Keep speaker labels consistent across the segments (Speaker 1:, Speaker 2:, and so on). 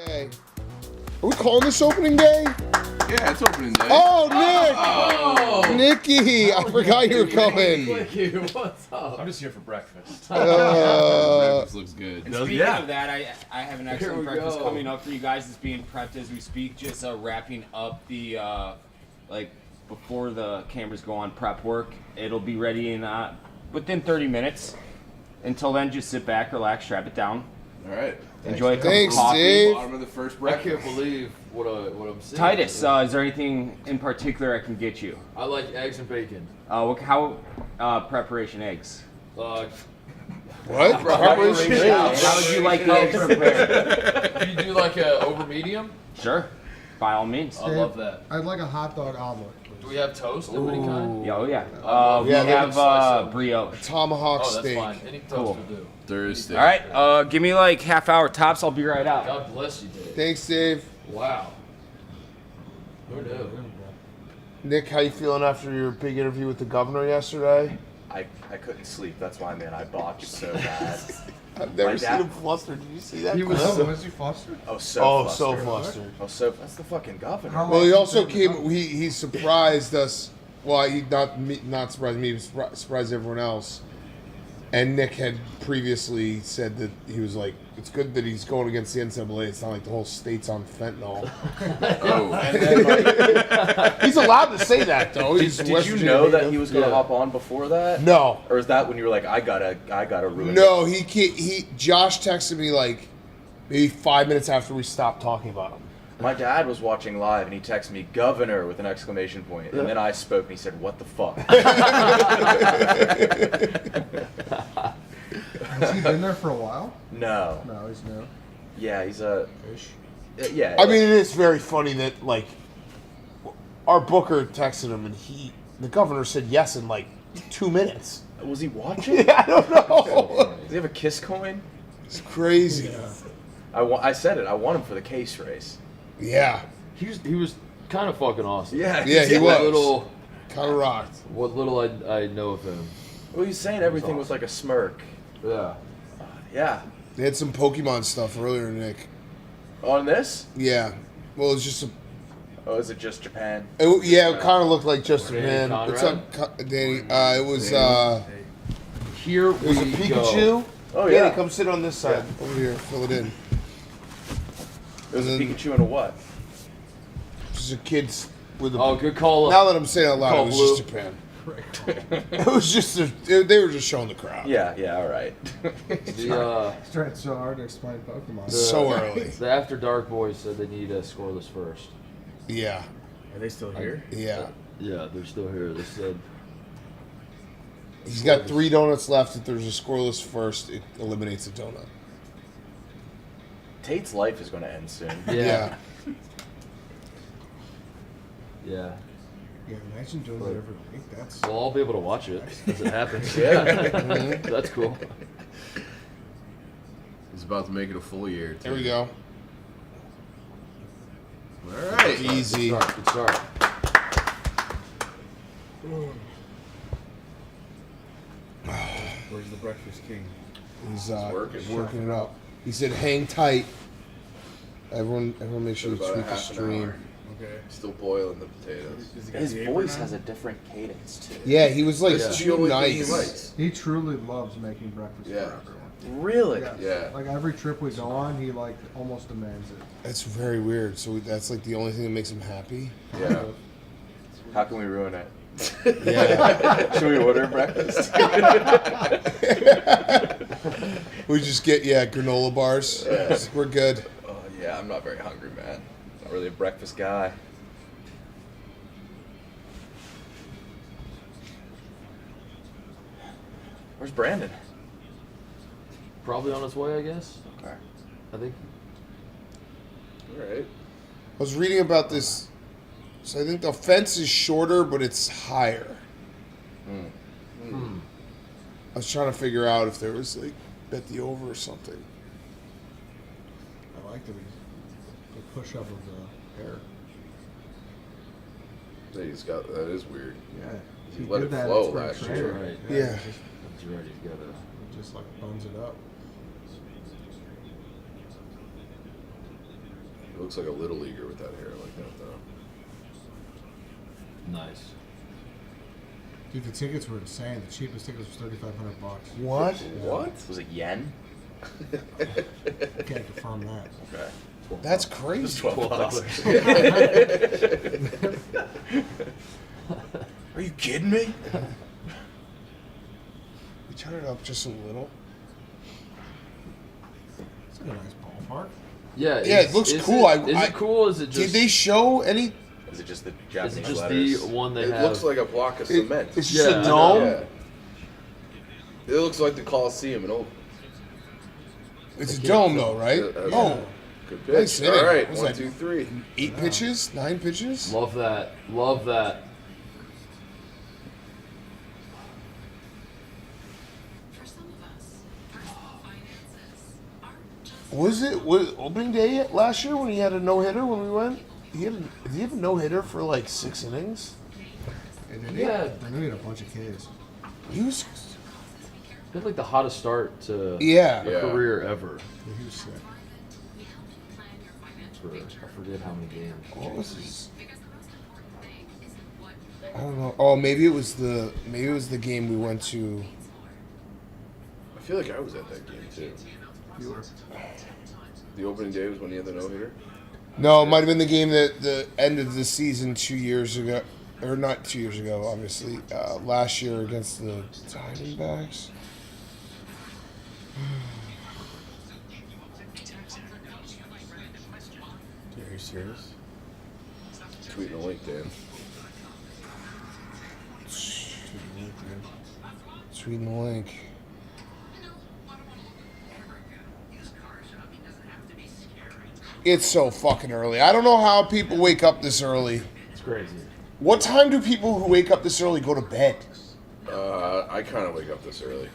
Speaker 1: day. Are we calling this opening day?
Speaker 2: Yeah, it's opening day.
Speaker 1: Oh, Nick!
Speaker 3: Oh!
Speaker 1: Nicky! I forgot you were coming.
Speaker 3: Nicky, what's up?
Speaker 4: I'm just here for breakfast.
Speaker 2: Breakfast looks good.
Speaker 5: And speaking of that, I have an excellent breakfast coming up for you guys. It's being prepped as we speak. Just wrapping up the before the cameras go on prep work. It'll be ready in within 30 minutes. Until then, just sit back, relax, strap it down.
Speaker 2: All right.
Speaker 5: Enjoy a cup
Speaker 1: Thanks,
Speaker 5: of coffee.
Speaker 1: Dave.
Speaker 2: Bottom of the first
Speaker 3: I
Speaker 2: breakfast.
Speaker 3: can't believe what I'm seeing.
Speaker 5: Titus, is there anything in particular I can get you?
Speaker 3: I like eggs and bacon.
Speaker 5: How preparation eggs?
Speaker 1: What?
Speaker 5: How would you like the eggs prepared?
Speaker 3: Can you do like a over medium?
Speaker 5: Sure, by all means.
Speaker 3: I love that.
Speaker 6: I'd like a hot dog omelet.
Speaker 3: Do we have toast of any kind?
Speaker 5: Yeah, oh yeah. We
Speaker 1: Yeah, they can
Speaker 5: have
Speaker 3: slice it.
Speaker 5: brioche.
Speaker 1: Tomahawk
Speaker 3: Oh, that's
Speaker 1: steak.
Speaker 3: fine. Any toast
Speaker 5: Cool.
Speaker 3: will do.
Speaker 2: Thursday.
Speaker 5: All right, give me like half hour tops. I'll be right out.
Speaker 3: God bless you, Dave.
Speaker 1: Thanks, Dave.
Speaker 3: Wow. Who knew?
Speaker 1: Nick, how you feeling after your big interview with the governor yesterday?
Speaker 4: I couldn't sleep. That's why, man. I botched so bad.
Speaker 1: I've never
Speaker 4: My
Speaker 1: seen
Speaker 4: dad-
Speaker 1: him flustered. Did you see that?
Speaker 6: He was
Speaker 1: clip?
Speaker 6: was he flustered?
Speaker 4: Oh, so
Speaker 1: Oh,
Speaker 4: flustered.
Speaker 1: so flustered.
Speaker 4: Oh, so that's the fucking governor.
Speaker 6: How
Speaker 1: Well, he
Speaker 6: long
Speaker 1: also
Speaker 6: has he been
Speaker 1: came. He surprised us. Well, he not surprised me. He surprised everyone else. And Nick had previously said that he was like, "It's good that he's going against the NCAA. It's not like the whole state's on fentanyl."
Speaker 2: Oh,
Speaker 3: And then,
Speaker 1: He's allowed to say that though. He's
Speaker 4: Did
Speaker 1: West
Speaker 4: you
Speaker 1: Virginia
Speaker 4: know that
Speaker 1: native.
Speaker 4: he was gonna
Speaker 3: Yeah.
Speaker 4: hop on before that?
Speaker 1: No,
Speaker 4: Or is that when you were like, I gotta ruin
Speaker 1: no. He Josh texted me like maybe 5 minutes after we stopped talking about him.
Speaker 4: it? My dad was watching live and he texted me "governor" with an exclamation point, and then I spoke and he said, "What the fuck?"
Speaker 6: Has he been there for a while?
Speaker 4: No.
Speaker 6: No, he's new.
Speaker 4: Yeah, he's a. Yeah.
Speaker 1: I mean, it is very funny that like our booker texted him and the governor said yes in like 2 minutes.
Speaker 4: was he watching?
Speaker 1: I don't know.
Speaker 4: Does he have a kiss coin?
Speaker 1: It's crazy.
Speaker 4: I said it. I want him for the case race.
Speaker 1: Yeah,
Speaker 3: he was kind of fucking awesome.
Speaker 1: Yeah, he
Speaker 3: What
Speaker 1: was.
Speaker 3: little,
Speaker 1: kind of rocked.
Speaker 3: what little I know of him.
Speaker 4: Well, he's saying everything with like a smirk.
Speaker 3: Yeah.
Speaker 4: Yeah.
Speaker 1: They had some Pokemon stuff earlier, Nick.
Speaker 4: On this?
Speaker 1: Yeah. Well, it's just
Speaker 4: Oh, is it just Japan?
Speaker 1: it kind of looked like just
Speaker 3: Danny
Speaker 1: man.
Speaker 3: Conrad?
Speaker 1: What's up, Danny? It was
Speaker 3: Here
Speaker 1: it was a
Speaker 3: we
Speaker 1: Pikachu.
Speaker 4: Oh,
Speaker 1: Danny,
Speaker 4: yeah.
Speaker 1: come sit on this side over here. Fill it in.
Speaker 4: It was a
Speaker 1: And then-
Speaker 4: Pikachu and a what?
Speaker 1: Just a kid's with a.
Speaker 3: Oh, good call.
Speaker 1: Now that I'm saying it out loud,
Speaker 3: Call
Speaker 1: it was
Speaker 3: blue.
Speaker 1: just Japan. It was just they were just showing the crowd.
Speaker 4: Yeah, all right.
Speaker 3: The
Speaker 6: He's trying so hard to explain Pokemon.
Speaker 1: So early.
Speaker 3: the After Dark boys said they need a scoreless first.
Speaker 1: Yeah.
Speaker 2: Are they still here?
Speaker 1: Yeah.
Speaker 3: Yeah, they're still here. They said
Speaker 1: He's got 3 donuts left. If there's a scoreless first, it eliminates a donut.
Speaker 4: Tate's life is going to end soon.
Speaker 3: yeah. Yeah.
Speaker 6: Yeah, imagine doing that every week. That's
Speaker 3: Well, I'll be able to watch it as it happens.
Speaker 4: Yeah.
Speaker 3: That's cool.
Speaker 2: He's about to make it a full year. Too.
Speaker 1: There we go.
Speaker 2: All right.
Speaker 1: Easy.
Speaker 3: Good start.
Speaker 6: where's the breakfast king?
Speaker 1: He's
Speaker 2: working.
Speaker 1: it up. He said, "Hang tight." Everyone, make sure you
Speaker 2: About a
Speaker 1: tweet the
Speaker 2: half an
Speaker 1: stream.
Speaker 2: hour.
Speaker 6: Okay.
Speaker 2: Still boiling the potatoes.
Speaker 4: His voice has a different cadence, too.
Speaker 1: Yeah, he was like
Speaker 2: It's the
Speaker 1: too
Speaker 2: only thing he
Speaker 1: nice.
Speaker 2: likes.
Speaker 6: He truly loves making breakfast
Speaker 2: Yeah.
Speaker 6: for everyone.
Speaker 4: Really?
Speaker 2: Yeah.
Speaker 6: Like every trip we go on, he like almost demands it.
Speaker 1: That's very weird. So that's like the only thing that makes him happy.
Speaker 2: Yeah.
Speaker 4: How can we ruin it?
Speaker 1: Yeah.
Speaker 4: Should we order breakfast?
Speaker 1: We just get granola bars. We're good.
Speaker 4: Oh, yeah, I'm not very hungry, man. Not really a breakfast guy. Where's Brandon?
Speaker 3: Probably on his way, I guess.
Speaker 4: Okay.
Speaker 3: I think.
Speaker 2: All right.
Speaker 1: I was reading about this. So I think the fence is shorter, but it's higher. I was trying to figure out if there was like bet the over or something.
Speaker 6: I like the push up of the hair.
Speaker 2: That is weird.
Speaker 6: Yeah.
Speaker 2: He let it flow last year.
Speaker 3: Right.
Speaker 1: Yeah.
Speaker 3: It's ready together.
Speaker 6: It just like buns it up.
Speaker 2: Looks like a little leaguer with that hair like that, though.
Speaker 3: Nice.
Speaker 6: Dude, the tickets were insane. The cheapest ticket was $3,500.
Speaker 1: What?
Speaker 2: What?
Speaker 4: Was it yen?
Speaker 6: I can't confirm that.
Speaker 4: Okay.
Speaker 1: That's
Speaker 4: It was
Speaker 1: crazy.
Speaker 4: $12. Are you kidding me?
Speaker 1: We turn it up just a little.
Speaker 6: It's a nice ballpark.
Speaker 3: Yeah.
Speaker 1: Yeah, it looks cool.
Speaker 3: Is it cool? Is it just?
Speaker 1: Did they show any?
Speaker 4: Is it just the
Speaker 3: Is
Speaker 4: Japanese
Speaker 3: it just
Speaker 4: letters?
Speaker 3: the one they
Speaker 2: It
Speaker 3: have?
Speaker 2: looks like a block of cement.
Speaker 1: It's just
Speaker 3: Yeah,
Speaker 1: a
Speaker 3: I
Speaker 1: dome.
Speaker 2: Yeah. It looks like the Coliseum in Oakland.
Speaker 1: It's a dome, though, right? Oh,
Speaker 2: Good
Speaker 1: Nice
Speaker 2: pitch.
Speaker 1: inning.
Speaker 2: All right,
Speaker 1: What's
Speaker 2: 1,
Speaker 1: that?
Speaker 2: 2, 3.
Speaker 1: 8 pitches, 9 pitches.
Speaker 3: Love that. Love that.
Speaker 1: Was opening day last year when he had a no hitter when we went? Did he have a no hitter for like 6 innings?
Speaker 6: And then
Speaker 3: Yeah.
Speaker 6: I knew he had a bunch of Ks.
Speaker 1: He was,
Speaker 3: He had like the hottest start to
Speaker 1: yeah.
Speaker 3: a career ever.
Speaker 6: Yeah, he was sick.
Speaker 3: For I forget how many games.
Speaker 1: What was his? I don't know. Oh, maybe it was the game we went to.
Speaker 2: I feel like I was at that game, too.
Speaker 6: You were.
Speaker 2: The opening day was when he had the no-hitter?
Speaker 1: No, it might have been the game that the end of the season 2 years ago, or not 2 years ago, obviously. Last year against the Diamondbacks.
Speaker 2: Are you serious? Tweeting a link, Dan.
Speaker 1: Tweeting the link. It's so fucking early. I don't know how people wake up this early.
Speaker 3: It's crazy.
Speaker 1: What time do people who wake up this early go to bed?
Speaker 2: I kind of wake up this early.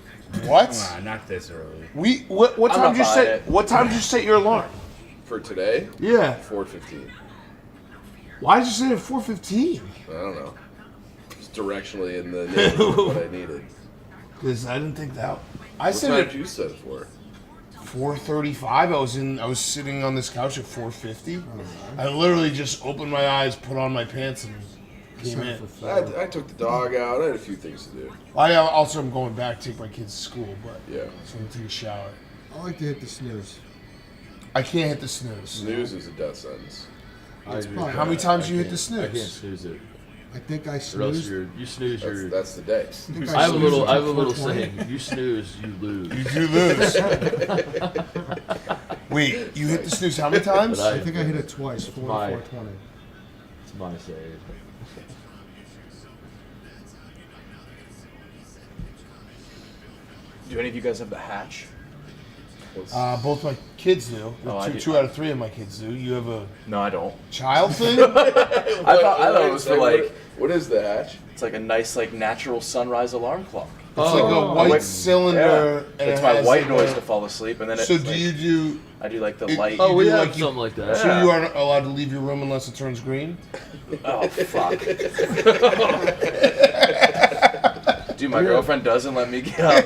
Speaker 1: What?
Speaker 5: Not this early.
Speaker 1: What
Speaker 4: I'm
Speaker 1: time
Speaker 4: not
Speaker 1: did you
Speaker 4: buying
Speaker 1: set?
Speaker 4: it.
Speaker 1: What time did you set your alarm?
Speaker 2: For today,
Speaker 1: Yeah.
Speaker 2: 4:15.
Speaker 1: Why did you set it at 4:15?
Speaker 2: I don't know. It's directionally in the neighborhood of what I needed.
Speaker 1: Because I didn't think that. I
Speaker 2: What
Speaker 1: set
Speaker 2: time
Speaker 1: it
Speaker 2: did you set it for?
Speaker 1: 4:35. I was sitting on this couch at 4:50. I literally just opened my eyes, put on my pants, and came
Speaker 6: Set it
Speaker 1: in.
Speaker 6: for 4.
Speaker 2: I took the dog out. I had a few things to do.
Speaker 1: I also am going back to take my kids to school, but
Speaker 2: Yeah.
Speaker 1: so I'm gonna take a shower.
Speaker 6: I like to hit the snooze.
Speaker 1: I can't hit the snooze.
Speaker 2: Snooze is a death sentence.
Speaker 3: I agree.
Speaker 6: probably-
Speaker 1: How many times you hit the
Speaker 3: I
Speaker 1: snooze?
Speaker 3: can't snooze it.
Speaker 6: I think I
Speaker 3: Or else
Speaker 6: snoozed.
Speaker 3: you snooze your.
Speaker 2: That's the day.
Speaker 6: think
Speaker 3: I have a
Speaker 6: snoozed
Speaker 3: little
Speaker 6: until 4:20.
Speaker 3: saying. You snooze, you lose.
Speaker 1: You do lose. Wait, you hit the snooze how many times?
Speaker 3: But
Speaker 6: I think I hit it twice, 4
Speaker 3: my-
Speaker 6: to 4:20.
Speaker 3: It's my save.
Speaker 4: Do any of you guys have the hatch?
Speaker 1: Both my kids do.
Speaker 4: Oh, I do.
Speaker 1: Two out of 3 of my kids do. You have a
Speaker 4: No, I don't.
Speaker 1: child thing?
Speaker 4: I thought it was for like
Speaker 2: What is the hatch?
Speaker 4: it's like a nice like natural sunrise alarm clock.
Speaker 1: It's like a
Speaker 3: Oh.
Speaker 1: white
Speaker 4: Like-
Speaker 1: cylinder. and
Speaker 4: It's
Speaker 1: it
Speaker 4: my
Speaker 1: has
Speaker 4: white
Speaker 1: like
Speaker 4: noise
Speaker 1: a-
Speaker 4: to fall asleep, and then it's
Speaker 1: So
Speaker 4: like,
Speaker 1: do you do?
Speaker 4: I do like the
Speaker 1: it-
Speaker 4: light.
Speaker 3: Oh, we
Speaker 1: do
Speaker 3: have
Speaker 1: like
Speaker 3: something like that.
Speaker 1: So you aren't allowed to leave your room unless it turns green.
Speaker 4: Oh fuck! Dude, my girlfriend doesn't let me get up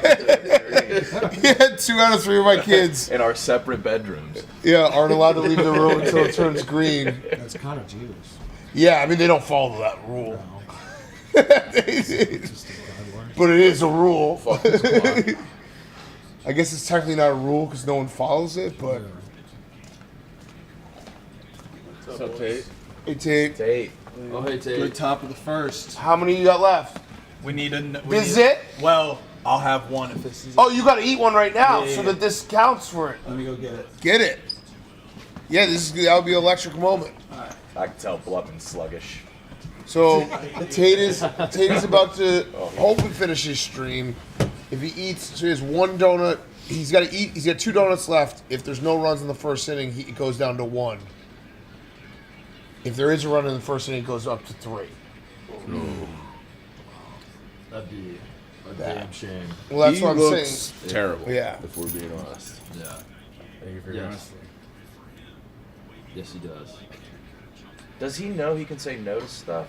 Speaker 1: Yeah, 2 out of 3 of my kids,
Speaker 4: in our separate bedrooms.
Speaker 1: yeah, aren't allowed to leave the room until it turns green.
Speaker 6: That's kind of genius.
Speaker 1: Yeah, I mean they don't follow that rule,
Speaker 6: No, just a guideline.
Speaker 1: but it is a rule.
Speaker 2: Fuck this clock.
Speaker 1: I guess it's technically not a rule because no one follows it, but
Speaker 5: What's up, Tate?
Speaker 1: hey, Tate,
Speaker 4: Tate.
Speaker 3: Oh, hey,
Speaker 5: Good
Speaker 3: Tate.
Speaker 5: top of the first.
Speaker 1: how many you got left?
Speaker 5: We need a.
Speaker 1: This is it?
Speaker 5: Well, I'll have one if this is.
Speaker 1: Oh, you got to eat one right now
Speaker 5: Yeah,
Speaker 1: so
Speaker 5: yeah.
Speaker 1: that this counts for it.
Speaker 5: Let me go get it.
Speaker 1: Get it? Yeah, that would be an electric moment.
Speaker 4: I can tell Blutman's sluggish.
Speaker 1: So Tate is about to hopefully finish his stream. If he eats, so he has 1 donut. He's got to eat. He's got 2 donuts left. If there's no runs in the first inning, it goes down to 1. If there is a run in the first inning, it goes up to 3.
Speaker 3: That'd be a damn shame.
Speaker 1: Well, that's
Speaker 2: He
Speaker 1: what I'm
Speaker 2: looks
Speaker 1: saying.
Speaker 2: terrible.
Speaker 1: Yeah.
Speaker 2: If we're being honest.
Speaker 3: Yeah.
Speaker 5: Thank you for your
Speaker 3: Yes.
Speaker 5: honesty.
Speaker 3: Yes, he does.
Speaker 4: Does he know he can say no to stuff?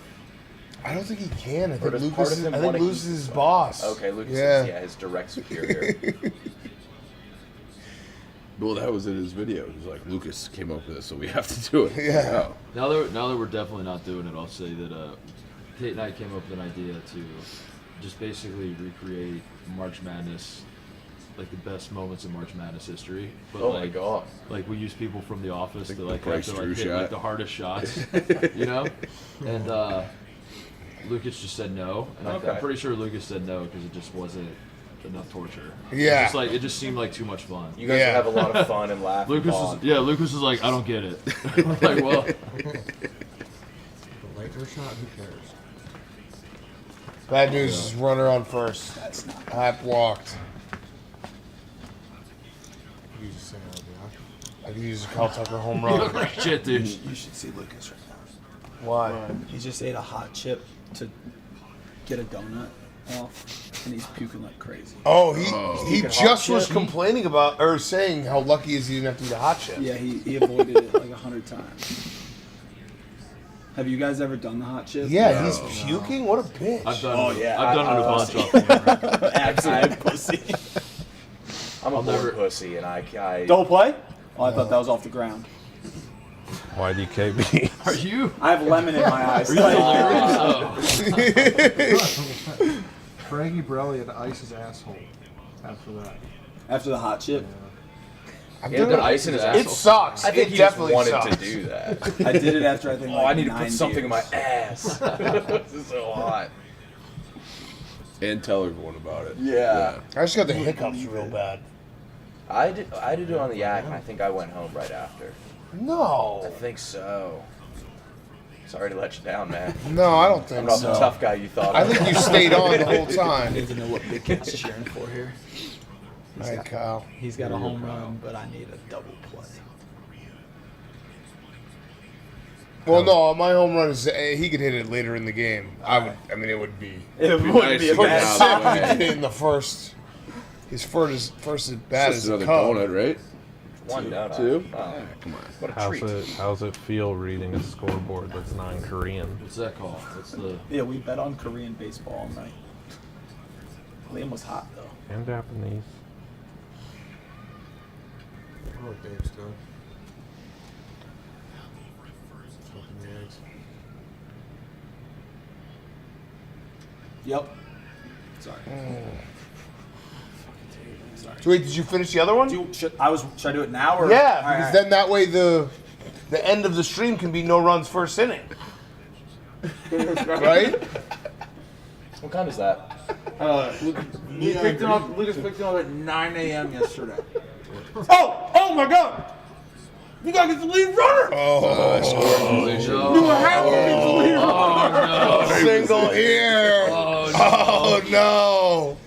Speaker 1: I don't think he can. I
Speaker 4: Or
Speaker 1: think
Speaker 4: does part
Speaker 1: Lucas.
Speaker 4: of him
Speaker 1: I think
Speaker 4: wanna
Speaker 1: Lucas
Speaker 4: eat
Speaker 1: is his
Speaker 4: stuff?
Speaker 1: boss.
Speaker 4: Okay, Lucas
Speaker 1: Yeah.
Speaker 4: is his direct superior.
Speaker 2: Well, that was in his video. He was like, Lucas came up with this, so we have to do it.
Speaker 1: Yeah.
Speaker 3: Now that we're definitely not doing it, I'll say that Tate and I came up with an idea to just basically recreate March Madness, like the best moments in March Madness history. But
Speaker 4: Oh my god.
Speaker 3: Like we use people from the office to
Speaker 2: the
Speaker 3: like
Speaker 2: Bryce
Speaker 3: have to
Speaker 2: Drew
Speaker 3: like hit
Speaker 2: shot.
Speaker 3: like the hardest shots, you know. And Lucas just said no, and
Speaker 4: Okay.
Speaker 3: I'm pretty sure Lucas said no because it just wasn't enough torture.
Speaker 1: Yeah.
Speaker 3: It's just like it just seemed like too much fun.
Speaker 4: You guys
Speaker 1: Yeah.
Speaker 4: have a lot of fun and laugh.
Speaker 3: Lucas was like, I don't get it. I'm like, well,
Speaker 6: The Lakers shot, who cares?
Speaker 1: Bad news is runner on first.
Speaker 7: That's not.
Speaker 1: Hap walked.
Speaker 6: You just say that,
Speaker 1: I could use a Kyle Tucker home run.
Speaker 3: shit, dude.
Speaker 7: You should see Lucas right now.
Speaker 1: Why?
Speaker 7: He just ate a hot chip to get a donut off, and he's puking like crazy.
Speaker 1: Oh, he
Speaker 4: Speaking
Speaker 1: just
Speaker 4: hot
Speaker 1: was
Speaker 4: chip,
Speaker 1: complaining about or saying how lucky is he didn't have to eat a hot chip.
Speaker 7: Yeah, he avoided it like 100 times. Have you guys ever done the hot chip?
Speaker 1: Yeah, he's puking. What a bitch.
Speaker 3: I've done
Speaker 4: Oh,
Speaker 3: it.
Speaker 4: yeah,
Speaker 3: I've done it a
Speaker 4: I-
Speaker 3: bunch off camera.
Speaker 7: Absolute pussy.
Speaker 4: I'm a
Speaker 3: I'll
Speaker 4: born
Speaker 3: never-
Speaker 4: pussy, and I
Speaker 7: Don't play? Oh, I thought that was off the ground.
Speaker 8: YDKB.
Speaker 3: Are you?
Speaker 7: I have lemon in my eyes.
Speaker 6: Frankie Borelli had to ice his asshole after that.
Speaker 7: After the hot chip,
Speaker 1: I've
Speaker 4: He had
Speaker 1: done
Speaker 4: the ice in his
Speaker 1: It
Speaker 4: asshole.
Speaker 1: sucks.
Speaker 4: I think
Speaker 1: it
Speaker 4: he just
Speaker 1: definitely
Speaker 4: wanted
Speaker 1: sucks.
Speaker 4: to do that.
Speaker 7: I did it after I think.
Speaker 4: Oh,
Speaker 7: like
Speaker 4: I need to
Speaker 7: 9
Speaker 4: put something in my
Speaker 7: beers.
Speaker 4: ass. This is so hot.
Speaker 2: And tell everyone about it.
Speaker 4: Yeah.
Speaker 1: I just got the hiccups real bad.
Speaker 4: I did it on the yak, and I think I went home right after. I
Speaker 1: No.
Speaker 4: think so. Sorry to let you down, man.
Speaker 1: No, I don't
Speaker 4: I'm
Speaker 1: think
Speaker 4: not
Speaker 1: so.
Speaker 4: the tough guy you thought.
Speaker 1: I think you stayed on the whole time.
Speaker 7: I need to know what Big Cat's cheering for here.
Speaker 1: All right, Kyle.
Speaker 7: He's got a home run, but I need a double play.
Speaker 1: Well, no, my home run is he could hit it later in the game. I mean, it would be.
Speaker 7: It
Speaker 2: Be
Speaker 7: wouldn't
Speaker 2: nice
Speaker 7: be a
Speaker 2: to get
Speaker 7: bad
Speaker 2: out
Speaker 7: shot.
Speaker 2: of the way.
Speaker 1: He did it in the first. His first at bat
Speaker 2: Just
Speaker 1: is a
Speaker 2: another
Speaker 1: Cub.
Speaker 2: donut, right?
Speaker 4: One donut.
Speaker 2: Two?
Speaker 4: Oh,
Speaker 2: Come on.
Speaker 4: what a
Speaker 8: How's
Speaker 4: treat.
Speaker 8: how's it feel reading a scoreboard that's non-Korean?
Speaker 3: What's that called? What's the?
Speaker 7: Yeah, we bet on Korean baseball all night. Liam was hot though.
Speaker 8: And Japanese.
Speaker 6: I don't know what Dave's doing. Flipping the eggs.
Speaker 7: Yep. Sorry.
Speaker 1: So wait, did you finish the other one?
Speaker 7: Should I do it now or?
Speaker 1: Yeah,
Speaker 7: All right,
Speaker 1: because
Speaker 7: all right.
Speaker 1: then that way the end of the stream can be no runs first inning. Right?
Speaker 4: What kind is that?
Speaker 9: Lucas picked him up at 9 a.m. yesterday.
Speaker 7: Oh my God! You gotta get the lead runner.
Speaker 3: You
Speaker 9: have to get the lead runner.
Speaker 1: Single here. Oh no.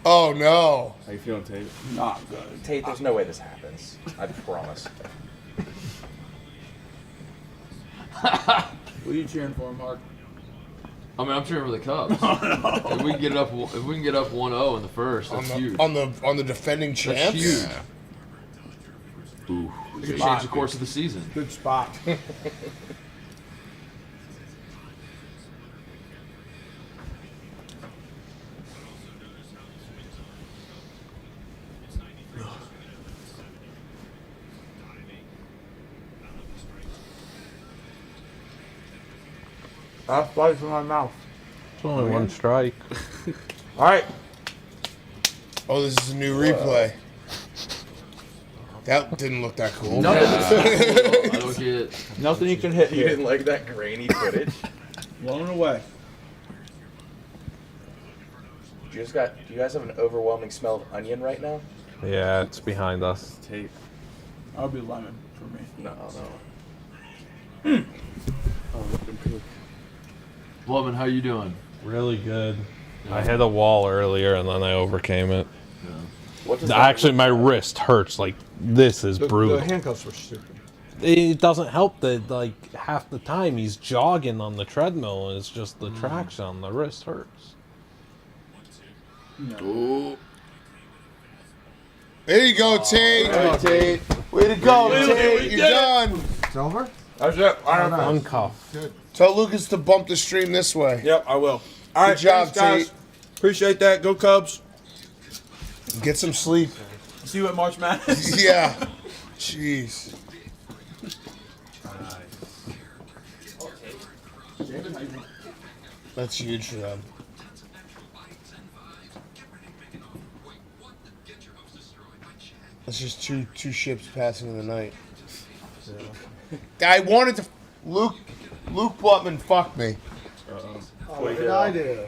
Speaker 1: Oh no.
Speaker 2: How you feeling, Tate?
Speaker 7: Not good.
Speaker 4: Tate, there's no way this happens. I promise.
Speaker 9: What are you cheering for, Mark?
Speaker 3: I mean, I'm cheering for the Cubs. If we can get up 1-0 in the first, that's huge.
Speaker 1: On the defending
Speaker 3: That's
Speaker 1: champs.
Speaker 3: huge.
Speaker 2: Ooh.
Speaker 3: It could change the course of the season.
Speaker 6: Good spot.
Speaker 9: That's flies in my mouth.
Speaker 8: It's only one strike.
Speaker 9: All right.
Speaker 1: Oh, this is a new replay. That didn't look that cool.
Speaker 3: I don't get.
Speaker 9: Nothing you can hit
Speaker 4: You
Speaker 9: here.
Speaker 4: didn't like that grainy footage?
Speaker 7: Blown away.
Speaker 4: Do you guys have an overwhelming smell of onion right now?
Speaker 8: Yeah, it's behind us.
Speaker 2: Tate.
Speaker 7: That'll be lemon for me.
Speaker 4: No.
Speaker 2: Oh, let him cook.
Speaker 3: Blubman, how you doing?
Speaker 8: Really good. I hit a wall earlier and then I overcame it.
Speaker 4: What does that
Speaker 8: Actually, my wrist hurts. Like, this is brutal.
Speaker 6: The handcuffs were stupid.
Speaker 8: It doesn't help that, like, half the time he's jogging on the treadmill and it's just the traction on the wrist hurts.
Speaker 2: Ooh.
Speaker 1: There you go, Tate.
Speaker 2: Tate.
Speaker 1: Way to go, Tate. You're done.
Speaker 6: It's over?
Speaker 9: That's it. I don't know.
Speaker 8: Uncuff.
Speaker 6: Good.
Speaker 1: Tell Lucas to bump the stream this way.
Speaker 9: Yep, I will. All right,
Speaker 1: Good job,
Speaker 9: thanks, guys.
Speaker 1: Tate.
Speaker 9: Appreciate that. Go Cubs.
Speaker 1: Get some sleep.
Speaker 7: See you at March Madness.
Speaker 1: Yeah. Jeez. That's huge for them. That's just two ships passing in the night. I wanted to. Luke Blutman fucked me.
Speaker 10: What did I do?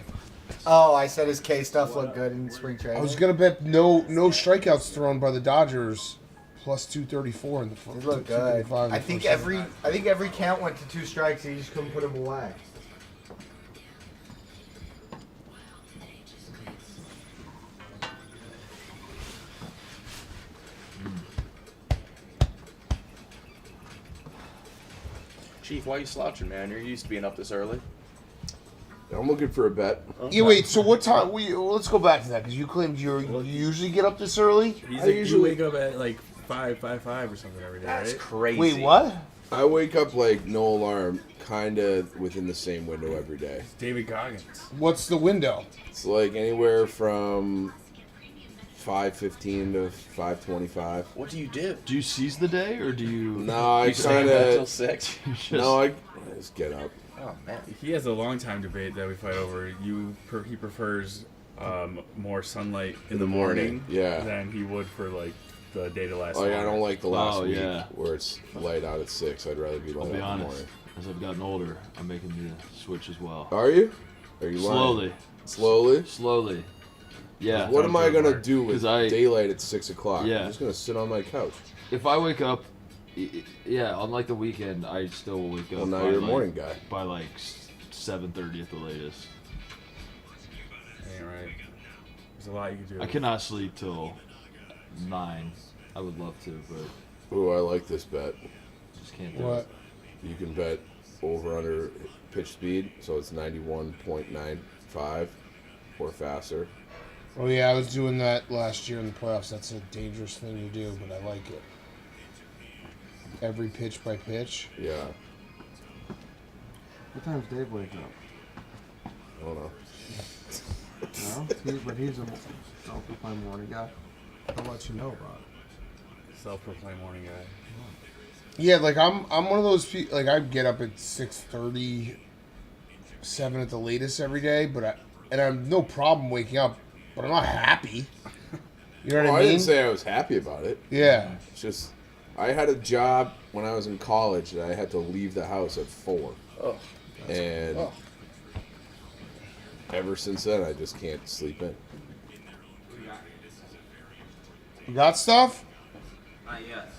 Speaker 10: Oh, I said his K stuff looked good in spring training.
Speaker 1: I was gonna bet no strikeouts thrown by the Dodgers, plus 234 in the first.
Speaker 10: It looked good. I think every count went to 2 strikes. He just couldn't put him away.
Speaker 4: Chief, why are you slouching, man? You're used to being up this early.
Speaker 2: I'm looking for a bet.
Speaker 1: Yeah, wait. So what time? Let's go back to that because you claimed you usually get up this early.
Speaker 11: I usually wake up at like 5 or something every day.
Speaker 4: That's
Speaker 11: right?
Speaker 4: crazy.
Speaker 1: Wait, what?
Speaker 2: I wake up like no alarm, kind of within the same window every day.
Speaker 11: David Goggins.
Speaker 1: What's the window?
Speaker 2: It's like anywhere from 5:15 to 5:25.
Speaker 4: What do you do?
Speaker 3: Do you seize the day or do you?
Speaker 2: No, I
Speaker 4: You stay
Speaker 2: kind
Speaker 4: up until
Speaker 2: of.
Speaker 4: 6?
Speaker 2: No, I just get up.
Speaker 4: Oh, man.
Speaker 11: He has a long time debate that we fight over. He prefers more sunlight in the morning,
Speaker 2: yeah,
Speaker 11: than he would for like the day to last.
Speaker 2: Like I
Speaker 11: longer.
Speaker 2: don't like the last week
Speaker 3: yeah.
Speaker 2: where it's light out at 6. I'd rather be
Speaker 3: I'll
Speaker 2: light
Speaker 3: be
Speaker 2: out in the
Speaker 3: honest.
Speaker 2: morning.
Speaker 3: As I've gotten older, I'm making the switch as well.
Speaker 2: Are you? Are you
Speaker 3: Slowly.
Speaker 2: lying? Slowly?
Speaker 3: Slowly. Yeah.
Speaker 2: What am I gonna do with
Speaker 3: 'Cause
Speaker 2: daylight at 6 o'clock?
Speaker 3: Yeah.
Speaker 2: I'm just gonna sit on my couch.
Speaker 3: If I wake up, yeah, on like the weekend, I still will wake up.
Speaker 2: Well, now
Speaker 3: by,
Speaker 2: you're a
Speaker 3: like,
Speaker 2: morning guy.
Speaker 3: By like 7:30 at the latest.
Speaker 11: Ain't right. There's a lot you can do.
Speaker 3: I cannot sleep till 9. I would love to, but
Speaker 2: Ooh, I like this bet.
Speaker 3: just can't do
Speaker 1: What?
Speaker 3: it.
Speaker 2: You can bet over under pitch speed, so it's 91.95 or faster.
Speaker 1: Oh yeah, I was doing that last year in the playoffs. That's a dangerous thing to do, but I like it. Every pitch by pitch.
Speaker 2: Yeah,
Speaker 6: What time's Dave waking up?
Speaker 2: I don't know.
Speaker 6: No? But he's a self-proclaimed morning guy. I'll let you know about it.
Speaker 11: Self-proclaimed morning guy.
Speaker 1: Yeah, like I'm one of those people. Like I get up at 6:30, 7 at the latest every day, but I have no problem waking up, but I'm not happy. You know what
Speaker 2: Well,
Speaker 1: I
Speaker 2: I
Speaker 1: mean?
Speaker 2: didn't say I was happy about it.
Speaker 1: Yeah.
Speaker 2: It's just I had a job when I was in college that I had to leave the house at 4.
Speaker 4: Oh.
Speaker 2: And ever since then, I just can't sleep in.
Speaker 1: You got stuff?
Speaker 5: Not yet.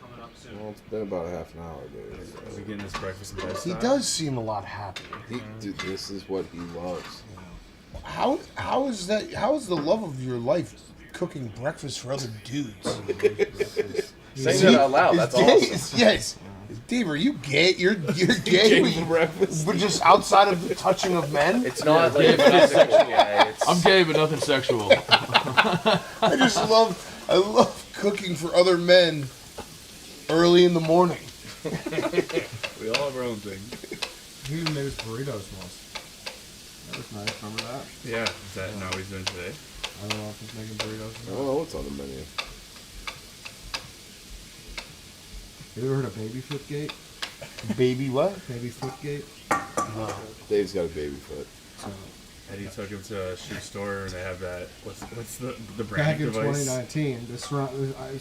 Speaker 5: Coming up soon.
Speaker 2: Well, it's been about a half an hour, dude.
Speaker 11: Is he getting his breakfast in bed?
Speaker 1: He does seem a lot happier.
Speaker 2: Dude, this is what he loves.
Speaker 1: How is that? How is the love of your life cooking breakfast for other dudes?
Speaker 4: Saying that out loud, that's awesome.
Speaker 1: Yes. Dave, are you gay? You're gay, but just outside of the touching of men.
Speaker 4: It's not like nothing sexual. Yeah,
Speaker 3: I'm gay, but nothing sexual.
Speaker 1: I love cooking for other men early in the morning.
Speaker 11: We all have our own thing.
Speaker 6: He even made us burritos once. That was nice. Remember that?
Speaker 11: Yeah. Is that not what he's doing today?
Speaker 6: I don't know if he's making burritos
Speaker 2: I
Speaker 6: or
Speaker 2: don't
Speaker 6: not.
Speaker 2: know what's on the menu.
Speaker 6: You ever heard of baby foot gate?
Speaker 1: Baby what?
Speaker 6: Baby foot gate?
Speaker 2: Dave's got a baby foot.
Speaker 6: So,
Speaker 11: Eddie took him to a shoe store and they have that. What's the
Speaker 6: back
Speaker 11: brand
Speaker 6: in
Speaker 11: device?
Speaker 6: 2019, this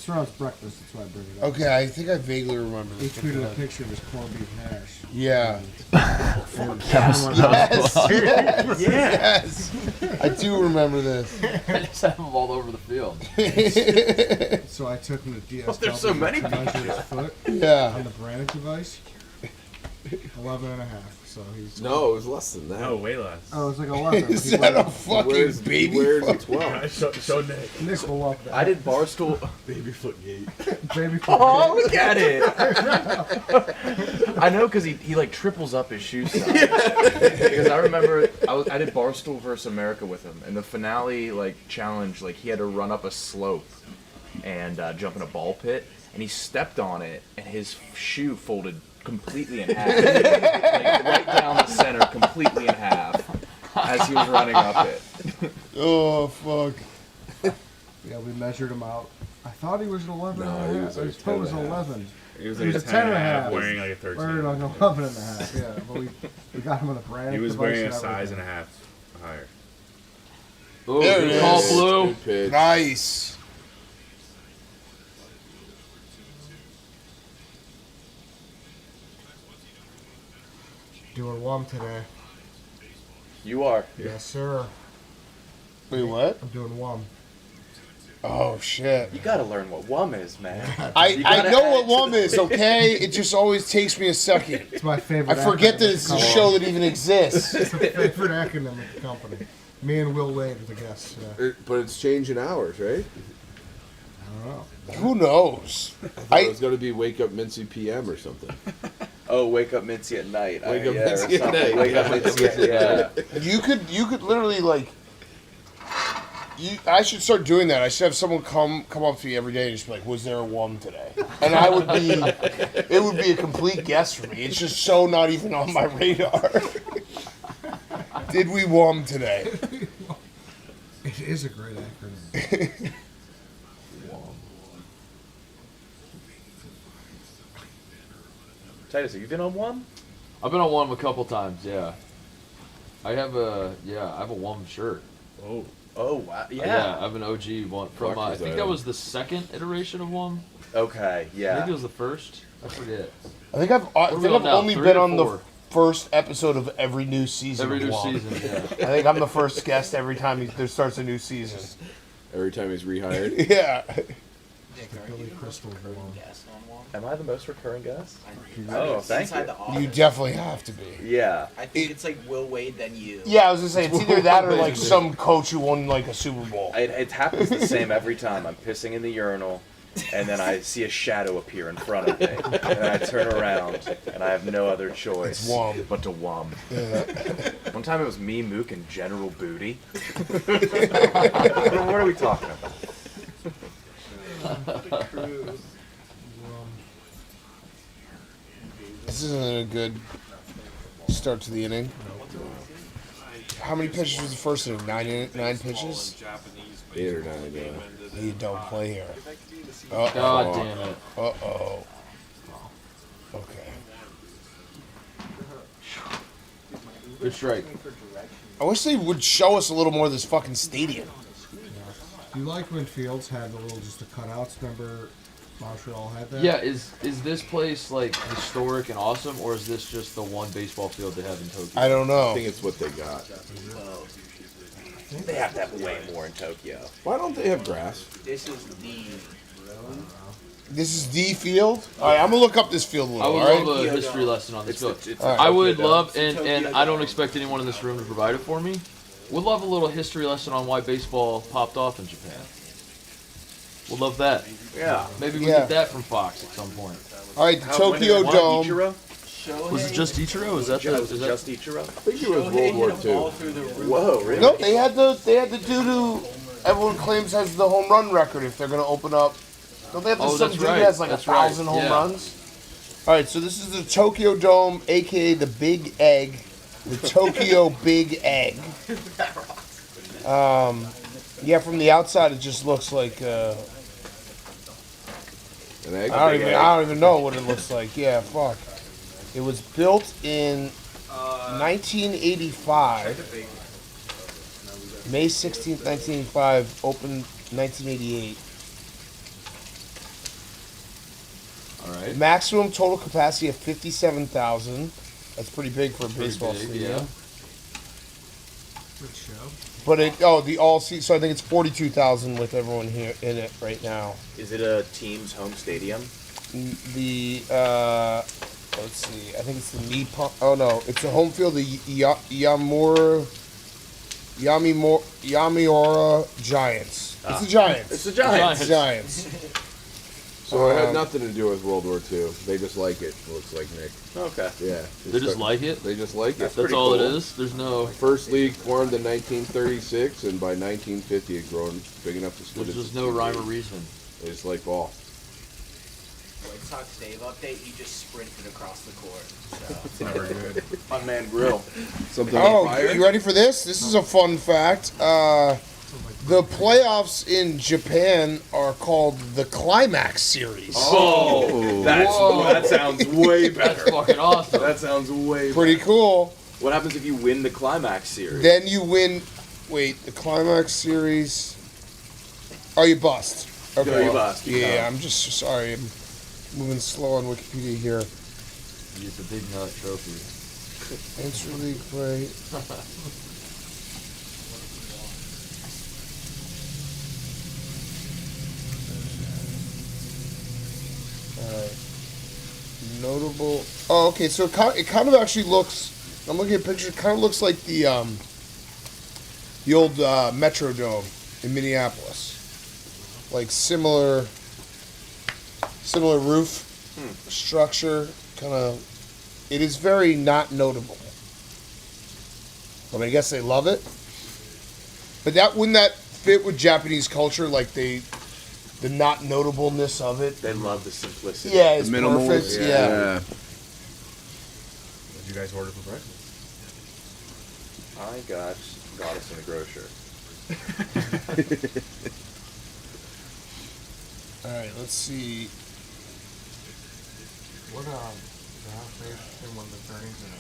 Speaker 6: surrounds breakfast. That's why I bring it up.
Speaker 1: Okay, I think I vaguely remember
Speaker 6: He
Speaker 1: this.
Speaker 6: tweeted a picture of his corned beef hash.
Speaker 1: Yeah.
Speaker 6: Yes.
Speaker 1: Yes. I do remember this.
Speaker 3: I just have them all over the field.
Speaker 6: So I took him to DSW
Speaker 4: there's so many
Speaker 6: to measure his foot
Speaker 1: Yeah.
Speaker 6: on the branded device. 11 and a half. So he's
Speaker 2: No, it was less than that.
Speaker 11: No, way less.
Speaker 6: Oh, it's like 11.
Speaker 1: Is that a fucking baby?
Speaker 2: Where's
Speaker 1: foot?
Speaker 2: the 12?
Speaker 11: Show Nick.
Speaker 6: Nick will love that.
Speaker 4: I did Barstool.
Speaker 2: Baby foot gate.
Speaker 6: Baby foot
Speaker 4: Oh, look at it! I know because he like triples up his shoe size. Because I remember I did Barstool versus America with him, and the finale like challenge, like he had to run up a slope and jump in a ball pit, and he stepped on it, and his shoe folded completely in half, like right down the center, completely in half, as he was running up it.
Speaker 1: Oh fuck.
Speaker 6: Yeah, we measured him out. I thought he was an 11
Speaker 2: No,
Speaker 6: and
Speaker 2: he
Speaker 6: a
Speaker 2: was
Speaker 6: half.
Speaker 2: like
Speaker 6: I told he was
Speaker 2: 10 and a half.
Speaker 6: 11.
Speaker 11: He was
Speaker 6: He
Speaker 11: like
Speaker 6: was
Speaker 11: a
Speaker 6: a
Speaker 11: 10 and a
Speaker 6: 10
Speaker 11: half, wearing like a 13.
Speaker 6: Wearing like 11 and a half, yeah. But we got him on a brand.
Speaker 11: He was wearing a size and a half higher.
Speaker 3: Oh,
Speaker 1: There
Speaker 3: good
Speaker 1: it
Speaker 3: call,
Speaker 1: is.
Speaker 3: Blue.
Speaker 2: Good pitch.
Speaker 1: Nice.
Speaker 6: Doing one today.
Speaker 4: You are.
Speaker 6: Yes, sir.
Speaker 1: Wait, what?
Speaker 6: I'm doing one.
Speaker 1: Oh shit.
Speaker 4: You gotta learn what WUM is, man.
Speaker 1: I know what WUM is, okay? It just always takes me a second.
Speaker 6: It's my favorite.
Speaker 1: I forget
Speaker 6: acronym
Speaker 1: that
Speaker 6: of
Speaker 1: it's
Speaker 6: the
Speaker 1: a
Speaker 6: company.
Speaker 1: show that even exists.
Speaker 6: It's my favorite acronym of the company. Me and Will Wade are the guests.
Speaker 2: But it's changing hours, right?
Speaker 6: I don't know.
Speaker 1: Who knows?
Speaker 2: I thought it was going to be Wake Up Mincy PM or something.
Speaker 4: Oh, wake up Mincy at night.
Speaker 2: Wake up
Speaker 4: yeah, or
Speaker 2: Mincy at
Speaker 4: something.
Speaker 2: night.
Speaker 4: Wake up Mincy at yeah.
Speaker 1: You could literally like. I should start doing that. I should have someone come up to me every day and just be like, "Was there a WUM today?" And I would be, it would be a complete guess for me. It's just so not even on my radar. Did we WUM today?
Speaker 6: It is a great acronym.
Speaker 4: Titus, have you been on WUM?
Speaker 3: I've been on WUM a couple times. Yeah. I have a WUM shirt.
Speaker 11: Oh.
Speaker 4: Oh wow!
Speaker 3: Yeah, I have an OG one from. I think that
Speaker 2: item.
Speaker 3: was the second iteration of WUM.
Speaker 4: Okay. Yeah.
Speaker 3: Maybe it was the first. I forget.
Speaker 1: I think I've
Speaker 3: What are we on now,
Speaker 1: only
Speaker 3: 3
Speaker 1: been
Speaker 3: or
Speaker 1: on the
Speaker 3: 4?
Speaker 1: first episode of every new season.
Speaker 3: Every
Speaker 1: of
Speaker 3: new
Speaker 1: WUM.
Speaker 3: season, yeah.
Speaker 1: I think I'm the first guest every time there starts a new season.
Speaker 2: Every time he's rehired.
Speaker 1: Yeah.
Speaker 6: Billy Crystal one.
Speaker 4: Am I the most recurring guest? Oh, thank you.
Speaker 1: You definitely have to be.
Speaker 4: Yeah.
Speaker 12: I think it's like Will Wade then you.
Speaker 1: Yeah, I was gonna say it's either that or like some coach who won like a Super Bowl.
Speaker 4: It happens the same every time. I'm pissing in the urinal, and then I see a shadow appear in front of me, and then I turn around, and I have no other choice
Speaker 1: It's WUM.
Speaker 4: but to WUM. One time it was me, Mook, and General Booty. What are we talking about?
Speaker 1: This isn't a good start to the inning. How many pitches was the first inning? Nine pitches?
Speaker 2: 8 or 9, yeah.
Speaker 1: You don't play here.
Speaker 3: God damn it.
Speaker 1: Uh-oh. Okay.
Speaker 3: Good strike.
Speaker 1: I wish they would show us a little more of this fucking stadium.
Speaker 6: Do you like when fields had the little just the cutouts? Remember Montreal had that?
Speaker 3: Yeah, is this place like historic and awesome, or is this just the one baseball field they have in Tokyo?
Speaker 1: I don't know.
Speaker 2: I think it's what they got.
Speaker 4: They have to have way more in Tokyo.
Speaker 2: Why don't they have grass?
Speaker 12: This is the.
Speaker 1: This is the field? Alright, I'm gonna look up this field a
Speaker 3: I
Speaker 1: little,
Speaker 3: would
Speaker 1: alright?
Speaker 3: love a history lesson on this field.
Speaker 1: Alright.
Speaker 3: I would love, and I don't expect anyone in this room to provide it for me. Would love a little history lesson on why baseball popped off in Japan. Would love that.
Speaker 4: Yeah.
Speaker 3: Maybe we
Speaker 1: Yeah.
Speaker 3: get that from Fox at some point.
Speaker 1: Alright, the Tokyo Dome.
Speaker 4: Ichiro?
Speaker 3: Was it just Ichiro? Is that
Speaker 4: Was
Speaker 3: the?
Speaker 4: it just Ichiro?
Speaker 2: I think it was World War II.
Speaker 4: Whoa, really?
Speaker 1: No, they had the dude who everyone claims has the home run record if they're gonna open up. Don't they have
Speaker 3: Oh,
Speaker 1: some
Speaker 3: that's
Speaker 1: dude
Speaker 3: right.
Speaker 1: that has like
Speaker 3: That's
Speaker 1: 1,000
Speaker 3: right.
Speaker 1: home
Speaker 3: Yeah.
Speaker 1: runs? Alright, so this is the Tokyo Dome, aka the Big Egg. The Tokyo Big Egg. Yeah, from the outside it just looks like
Speaker 2: An egg?
Speaker 1: I don't even know what it looks like. Yeah, fuck. It was built in 1985. May 16th, 1985. Opened 1988.
Speaker 3: All right.
Speaker 1: Maximum total capacity of 57,000. That's pretty big for a baseball
Speaker 3: big,
Speaker 1: stadium.
Speaker 3: yeah.
Speaker 6: Good show.
Speaker 1: But the all season. So I think it's 42,000 with everyone here in it right now.
Speaker 4: Is it a team's home stadium?
Speaker 1: The let's see. I think it's the Nippon. Oh no, it's the home field. The Yamiura Giants. It's the Giants.
Speaker 4: It's the Giants.
Speaker 1: Giants.
Speaker 2: So it had nothing to do with World War II. They just like it, looks like, Nick.
Speaker 4: Okay.
Speaker 2: Yeah.
Speaker 3: They just like it?
Speaker 2: They just like it.
Speaker 3: That's all it is? There's no...
Speaker 2: First league formed in 1936, and by 1950 it grown big enough to split.
Speaker 3: There's just no rhyme or reason.
Speaker 2: They just like ball.
Speaker 12: White Sox Dave update, he just sprinted across the court. So.
Speaker 11: It's never good.
Speaker 4: Unmanned grill.
Speaker 2: Something
Speaker 1: Oh,
Speaker 2: on fire?
Speaker 1: you ready for this? This is a fun fact. The playoffs in Japan are called the Climax Series.
Speaker 4: Oh, that sounds way better.
Speaker 3: That's fucking awesome.
Speaker 4: That sounds way
Speaker 1: Pretty cool.
Speaker 4: What happens if you win the Climax Series?
Speaker 1: Then you win. Wait, the Climax Series. Oh, you bust. Okay.
Speaker 4: No, you bust.
Speaker 1: Yeah, I'm just sorry. I'm moving slow on Wikipedia here.
Speaker 3: Use the big nut trophy.
Speaker 1: Interleague play. Alright. Notable. Oh, okay. So it kind of actually looks. I'm looking at a picture. It kind of looks like the old Metrodome in Minneapolis. Like similar roof structure. Kind of. It is very not notable. But I guess they love it. But wouldn't that fit with Japanese culture? Like the not notableness of it.
Speaker 4: They love the simplicity.
Speaker 1: Yeah, it's perfect. Yeah.
Speaker 11: What did you guys order for breakfast?
Speaker 4: I got us in the grocer.
Speaker 1: All right, let's see.
Speaker 6: What Ohio State in one of the turnings or no?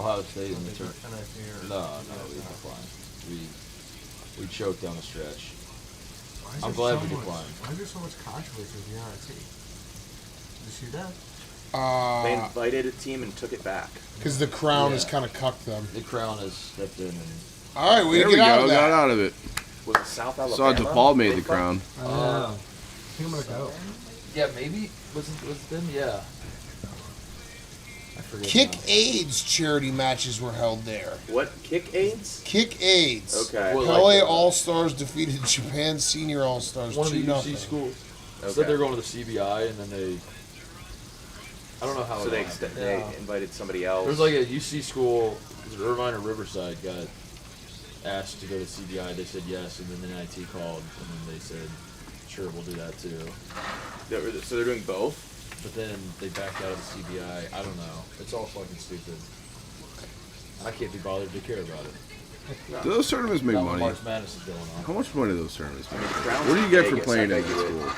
Speaker 3: Ohio State in the turn.
Speaker 6: NIT or
Speaker 3: No, we declined. We choked down the stretch.
Speaker 6: Why is
Speaker 3: I'm
Speaker 6: there
Speaker 3: glad
Speaker 6: so
Speaker 3: we
Speaker 6: much-
Speaker 3: declined.
Speaker 6: Why is there so much controversy with the NIT? Did you see that?
Speaker 4: They invited a team and took it back.
Speaker 1: Because the Crown has kind of cucked them.
Speaker 3: The Crown has stepped in and.
Speaker 1: All right,
Speaker 2: There we
Speaker 1: get out
Speaker 2: go.
Speaker 1: of that.
Speaker 2: Got out of it.
Speaker 4: Was it South Alabama?
Speaker 2: Saw DePaul made the crown.
Speaker 6: I know. I think I'm gonna go.
Speaker 3: Yeah, maybe was it them? Yeah. I forget.
Speaker 1: Kick
Speaker 3: now.
Speaker 1: AIDS charity matches were held there.
Speaker 4: What? Kick AIDS?
Speaker 1: Kick AIDS.
Speaker 4: Okay.
Speaker 3: Well,
Speaker 1: LA
Speaker 3: like,
Speaker 1: All-Stars defeated Japan Senior All-Stars
Speaker 3: One of the
Speaker 1: 2-0.
Speaker 3: UC schools.
Speaker 4: Okay.
Speaker 3: Said they're going to the CBI, and then they. I don't know how.
Speaker 4: So
Speaker 3: it
Speaker 4: they
Speaker 3: happened.
Speaker 4: they invited somebody else.
Speaker 3: There was like a UC school, was it Irvine or Riverside, got asked to go to CBI. They said yes, and then the NIT called, and then they said, sure, we'll do that too.
Speaker 4: So they're doing both?
Speaker 3: But then they backed out of the CBI. I don't know. It's all fucking stupid. I can't be bothered to care about it.
Speaker 2: Do those tournaments make
Speaker 3: Not when
Speaker 2: money?
Speaker 3: March Madness is going on.
Speaker 2: How much money do those tournaments make?
Speaker 4: Crown's
Speaker 2: What do you get for
Speaker 4: Vegas,
Speaker 2: playing
Speaker 4: I
Speaker 2: in
Speaker 4: bet
Speaker 2: that
Speaker 4: you
Speaker 2: school?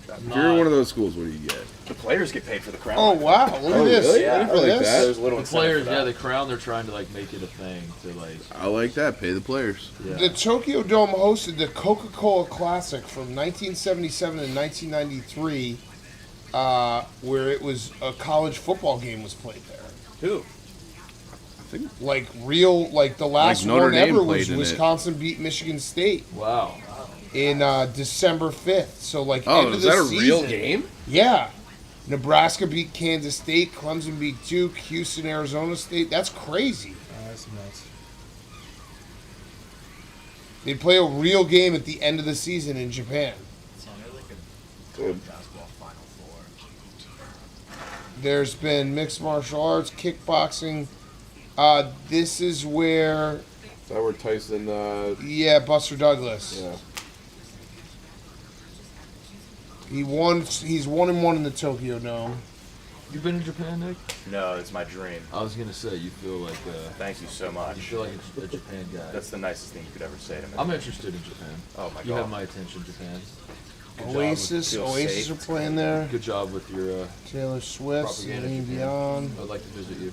Speaker 2: If you're in one of those schools, what do you get?
Speaker 4: The players get paid for the crown.
Speaker 1: Oh wow! Look at this.
Speaker 2: really?
Speaker 1: Ready
Speaker 2: I
Speaker 1: for
Speaker 2: like
Speaker 1: this?
Speaker 2: that.
Speaker 4: There's a little
Speaker 3: The
Speaker 4: incentive
Speaker 3: players,
Speaker 4: for
Speaker 3: yeah,
Speaker 4: that.
Speaker 3: the Crown, they're trying to like make it a thing to like.
Speaker 2: I like that. Pay the players.
Speaker 3: Yeah.
Speaker 1: The Tokyo Dome hosted the Coca-Cola Classic from 1977 to 1993, where it was a college football game was played there.
Speaker 4: Who?
Speaker 1: Like real, like the last
Speaker 2: Like Notre
Speaker 1: one
Speaker 2: Dame
Speaker 1: ever
Speaker 2: played
Speaker 1: was
Speaker 2: in it.
Speaker 1: Wisconsin beat Michigan State
Speaker 3: Wow.
Speaker 1: in December 5th. So like
Speaker 2: Oh,
Speaker 1: end of
Speaker 2: is
Speaker 1: the
Speaker 2: that a
Speaker 1: season.
Speaker 2: real game?
Speaker 1: Yeah. Nebraska beat Kansas State, Clemson beat Duke, Houston, Arizona State. That's crazy.
Speaker 6: That's nuts.
Speaker 1: They play a real game at the end of the season in Japan.
Speaker 2: Good.
Speaker 12: Basketball Final Four.
Speaker 1: There's been mixed martial arts, kickboxing. This is where,
Speaker 2: Is that where Tyson?
Speaker 1: yeah, Buster Douglas.
Speaker 2: Yeah.
Speaker 1: He won. He's 1-1 in the Tokyo Dome.
Speaker 3: You been to Japan, Nick?
Speaker 4: No, it's my dream.
Speaker 3: I was gonna say you feel like
Speaker 4: Thank you so much.
Speaker 3: you feel like a Japan guy.
Speaker 4: That's the nicest thing you could ever say to me.
Speaker 3: I'm interested in Japan.
Speaker 4: Oh my
Speaker 3: You
Speaker 4: god.
Speaker 3: have my attention, Japan. Good job
Speaker 1: Oasis.
Speaker 4: feel
Speaker 1: Oasis
Speaker 4: safe.
Speaker 1: are playing there.
Speaker 3: with- Good job with your
Speaker 1: Taylor Swift,
Speaker 3: propaganda.
Speaker 1: Celine
Speaker 3: Japan.
Speaker 1: Dion.
Speaker 3: I'd like to visit you.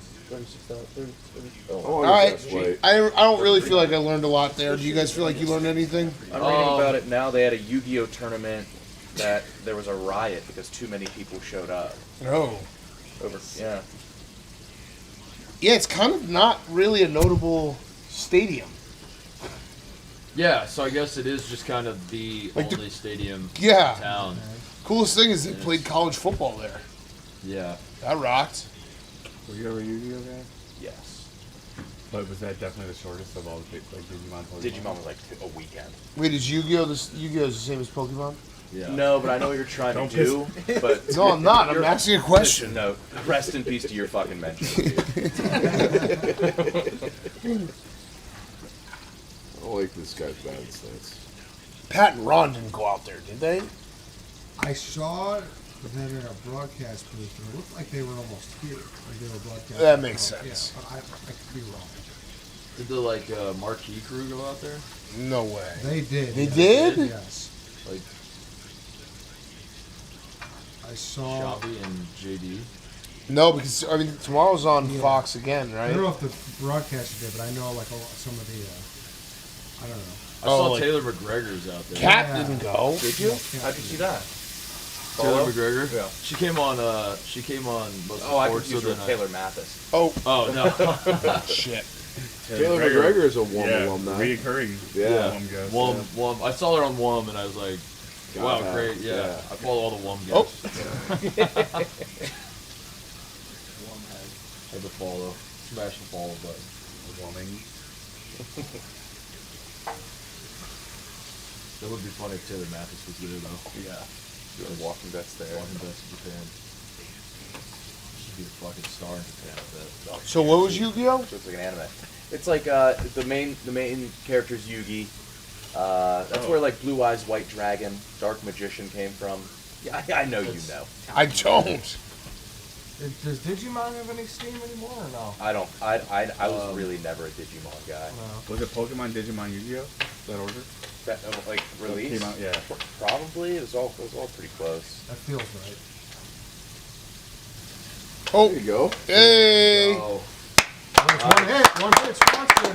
Speaker 2: All
Speaker 1: right. I don't really feel like I learned a lot there. Do you guys feel like you learned anything?
Speaker 4: I'm reading about it now. They had a Yu-Gi-Oh tournament that there was a riot because too many people showed up.
Speaker 1: No.
Speaker 4: Yeah.
Speaker 1: Yeah, it's kind of not really a notable stadium.
Speaker 3: Yeah, so I guess it is just kind of the
Speaker 1: Like the-
Speaker 3: only stadium
Speaker 1: Yeah.
Speaker 3: in town.
Speaker 1: Coolest thing is they played college football there.
Speaker 3: Yeah.
Speaker 1: That rocked.
Speaker 11: Were you ever a Yu-Gi-Oh guy?
Speaker 4: Yes.
Speaker 11: But was that definitely the shortest of all the like Digimon? Pokemon?
Speaker 4: Digimon was like a weekend.
Speaker 1: Wait, is Yu-Gi-Oh the same as Pokemon?
Speaker 3: Yeah.
Speaker 4: No, but I know what you're trying
Speaker 11: Don't
Speaker 4: to do. But
Speaker 1: No, I'm not. I'm
Speaker 4: you're-
Speaker 1: asking a question.
Speaker 4: No, rest in peace to your fucking mention. dude.
Speaker 2: I don't like this guy's bad stats.
Speaker 1: Pat and Ron didn't go out there, did they?
Speaker 6: I saw them in a broadcast booth, and it looked like they were almost here. Like they were broadcasting.
Speaker 1: That makes
Speaker 6: out.
Speaker 1: sense.
Speaker 6: Yeah, but I could be wrong.
Speaker 3: Did the marquee crew go out there?
Speaker 1: No way.
Speaker 6: They did.
Speaker 1: They
Speaker 6: yes.
Speaker 1: did?
Speaker 6: Yes.
Speaker 3: Like
Speaker 6: I saw.
Speaker 3: Shabby and JD.
Speaker 1: No, because I mean tomorrow's on Fox again, right?
Speaker 6: I don't know if the broadcaster did, but I know like some of the. I don't know.
Speaker 3: I saw Taylor McGregor's out there.
Speaker 1: Kat didn't go.
Speaker 4: Did you? How'd you see that?
Speaker 3: Taylor McGregor?
Speaker 4: Yeah.
Speaker 3: She came on most
Speaker 4: Oh, I
Speaker 3: sports,
Speaker 4: confused her
Speaker 3: then
Speaker 4: with Taylor Mathis.
Speaker 3: Oh no.
Speaker 1: Shit.
Speaker 2: Taylor McGregor is a WUM alumni.
Speaker 11: Recurring.
Speaker 2: Yeah.
Speaker 3: WUM. I saw her on WUM and I was like, wow,
Speaker 2: God,
Speaker 3: great. Yeah. I follow all the WUM guys.
Speaker 1: Oh.
Speaker 3: Had to follow. Smash the follow button.
Speaker 11: Woman.
Speaker 3: That would be funny if Taylor Mathis was there though.
Speaker 4: Yeah. Doing walking bets there.
Speaker 3: Walking bets in Japan. She'd be a fucking star in Japan with that.
Speaker 1: So what was Yu-Gi-Oh?
Speaker 4: So it's like an anime. It's like the main character's Yugi. That's where like Blue Eyes White Dragon, Dark Magician came from. Yeah, I know you know.
Speaker 1: I don't.
Speaker 6: Does Digimon have any steam anymore or no?
Speaker 4: I don't. I was really never a Digimon guy.
Speaker 6: No.
Speaker 11: Was it Pokemon, Digimon, Yu-Gi-Oh? That order?
Speaker 4: That like release?
Speaker 11: Came out, yeah.
Speaker 4: Probably. It was all pretty close.
Speaker 6: That feels right.
Speaker 1: Oh,
Speaker 2: There you go.
Speaker 1: hey!
Speaker 3: Oh.
Speaker 6: One hit, sponsor.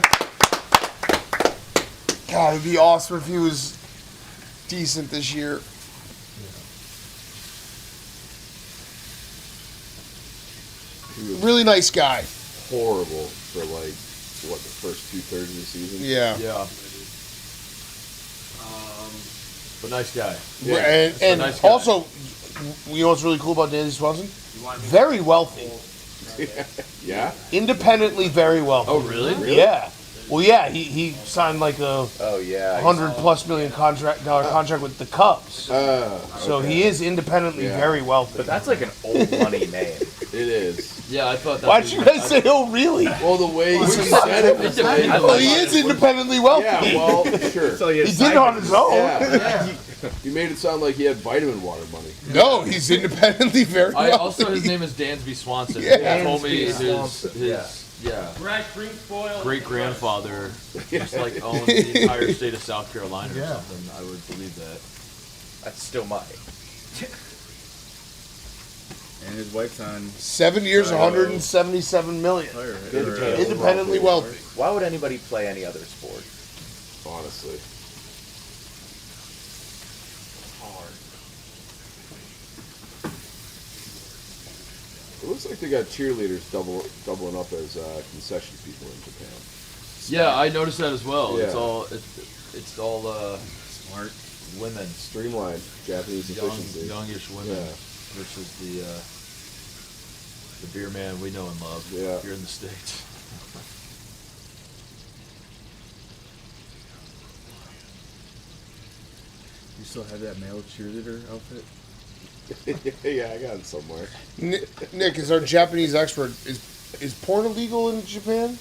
Speaker 1: God, it'd be awesome if he was decent this year.
Speaker 2: He was
Speaker 1: Really nice guy.
Speaker 2: horrible for like the first 2/3 of the season.
Speaker 1: Yeah.
Speaker 3: Yeah. But nice guy.
Speaker 2: Yeah.
Speaker 1: And
Speaker 3: nice guy.
Speaker 1: also, you know what's really cool about Danny Swanson? Very wealthy.
Speaker 2: Yeah.
Speaker 1: Independently very wealthy.
Speaker 3: Oh really?
Speaker 1: Yeah. Well, yeah, he signed like a
Speaker 4: Oh yeah.
Speaker 1: $100+ million contract with the Cubs. So he is independently
Speaker 2: Yeah.
Speaker 1: very wealthy.
Speaker 4: But that's like an old money name.
Speaker 2: It is.
Speaker 3: Yeah, I thought that.
Speaker 1: Why'd you guys say, oh, really?
Speaker 2: Well, the way you said it was
Speaker 1: Well, he is independently wealthy.
Speaker 2: Yeah, well, sure.
Speaker 1: He did it on his own.
Speaker 2: Yeah. You made it sound like he had vitamin water money.
Speaker 1: No, he's independently very wealthy.
Speaker 3: Also, his name is Dansby Swanson.
Speaker 1: Yeah.
Speaker 3: He told me
Speaker 4: Swanson.
Speaker 3: his great grandfather just like owned
Speaker 6: Yeah.
Speaker 3: the entire state of South Carolina or
Speaker 6: Yeah.
Speaker 3: something. I would believe that.
Speaker 4: That's still mine.
Speaker 11: And his wife's on
Speaker 1: 7 years, 177 million.
Speaker 11: fire.
Speaker 1: Independently wealthy.
Speaker 4: Why would anybody play any other sport?
Speaker 2: Honestly.
Speaker 4: Hard.
Speaker 2: It looks like they got cheerleaders doubling up as concession people in Japan.
Speaker 3: Yeah, I noticed that as well.
Speaker 2: Yeah.
Speaker 3: It's all
Speaker 11: Smart.
Speaker 3: women,
Speaker 2: Streamlined Japanese efficiency.
Speaker 3: youngish women
Speaker 2: Yeah.
Speaker 3: versus the beer man we know and love
Speaker 2: Yeah.
Speaker 3: here in the States.
Speaker 11: You still have that male cheerleader outfit?
Speaker 2: Yeah, I got it somewhere.
Speaker 1: Nick, is our Japanese expert, is porn illegal in Japan?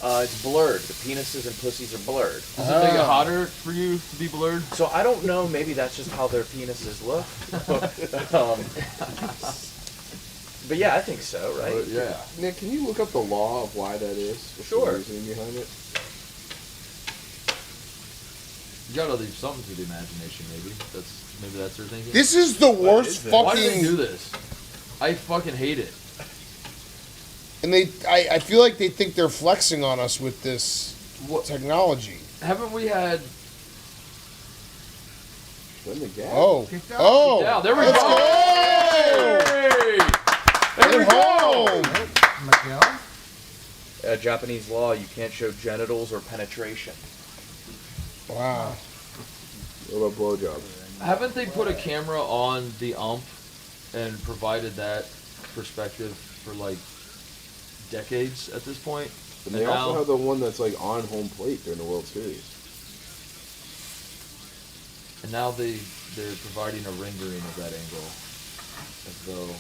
Speaker 4: It's blurred. The penises and pussies are blurred.
Speaker 3: Does it make it hotter for you to be blurred?
Speaker 4: So I don't know. Maybe that's just how their penises look. But yeah, I think so, right?
Speaker 2: But, yeah. Nick, can you look up the law of why that is? What's
Speaker 4: Sure.
Speaker 2: the reasoning behind it?
Speaker 3: You gotta leave something to the imagination, maybe. Maybe that's their thinking.
Speaker 1: This is the worst
Speaker 3: Why do they do
Speaker 1: fucking...
Speaker 3: this? I fucking hate it.
Speaker 1: And I feel like they think they're flexing on us with this technology.
Speaker 3: Haven't we had?
Speaker 2: Then the gap.
Speaker 1: Oh.
Speaker 6: Kicked out.
Speaker 1: Oh.
Speaker 3: Yeah, there we
Speaker 1: Let's
Speaker 3: go.
Speaker 1: go.
Speaker 3: Hey! There we
Speaker 1: Get
Speaker 3: go.
Speaker 1: home.
Speaker 6: Miguel?
Speaker 4: Japanese law, you can't show genitals or penetration.
Speaker 1: Wow.
Speaker 2: What about blowjobs?
Speaker 3: Haven't they put a camera on the ump and provided that perspective for like decades at this point?
Speaker 2: And they also have the one that's like on home plate during the World Series.
Speaker 3: And now they're providing a rendering of that angle as though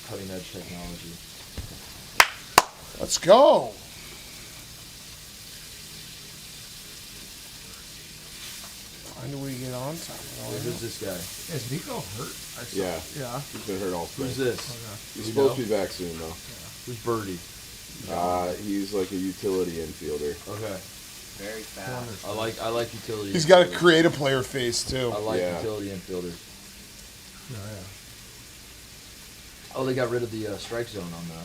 Speaker 3: cutting edge technology.
Speaker 1: Let's go. Find a way to get on time.
Speaker 3: Who's this guy?
Speaker 6: Is Nico hurt? I saw.
Speaker 2: Yeah.
Speaker 6: Yeah.
Speaker 2: He's been hurt all spring.
Speaker 3: Who's this?
Speaker 6: Okay.
Speaker 2: He's
Speaker 3: You
Speaker 2: supposed
Speaker 3: know?
Speaker 2: to be back soon, though.
Speaker 3: Who's Birdie?
Speaker 2: He's like a utility infielder.
Speaker 3: Okay.
Speaker 12: Very fast.
Speaker 3: I like utility.
Speaker 1: He's got a
Speaker 3: infielders.
Speaker 1: creative player face too.
Speaker 3: I like
Speaker 2: Yeah.
Speaker 3: utility infielders.
Speaker 6: Oh, yeah.
Speaker 3: Oh, they got rid of the strike zone on the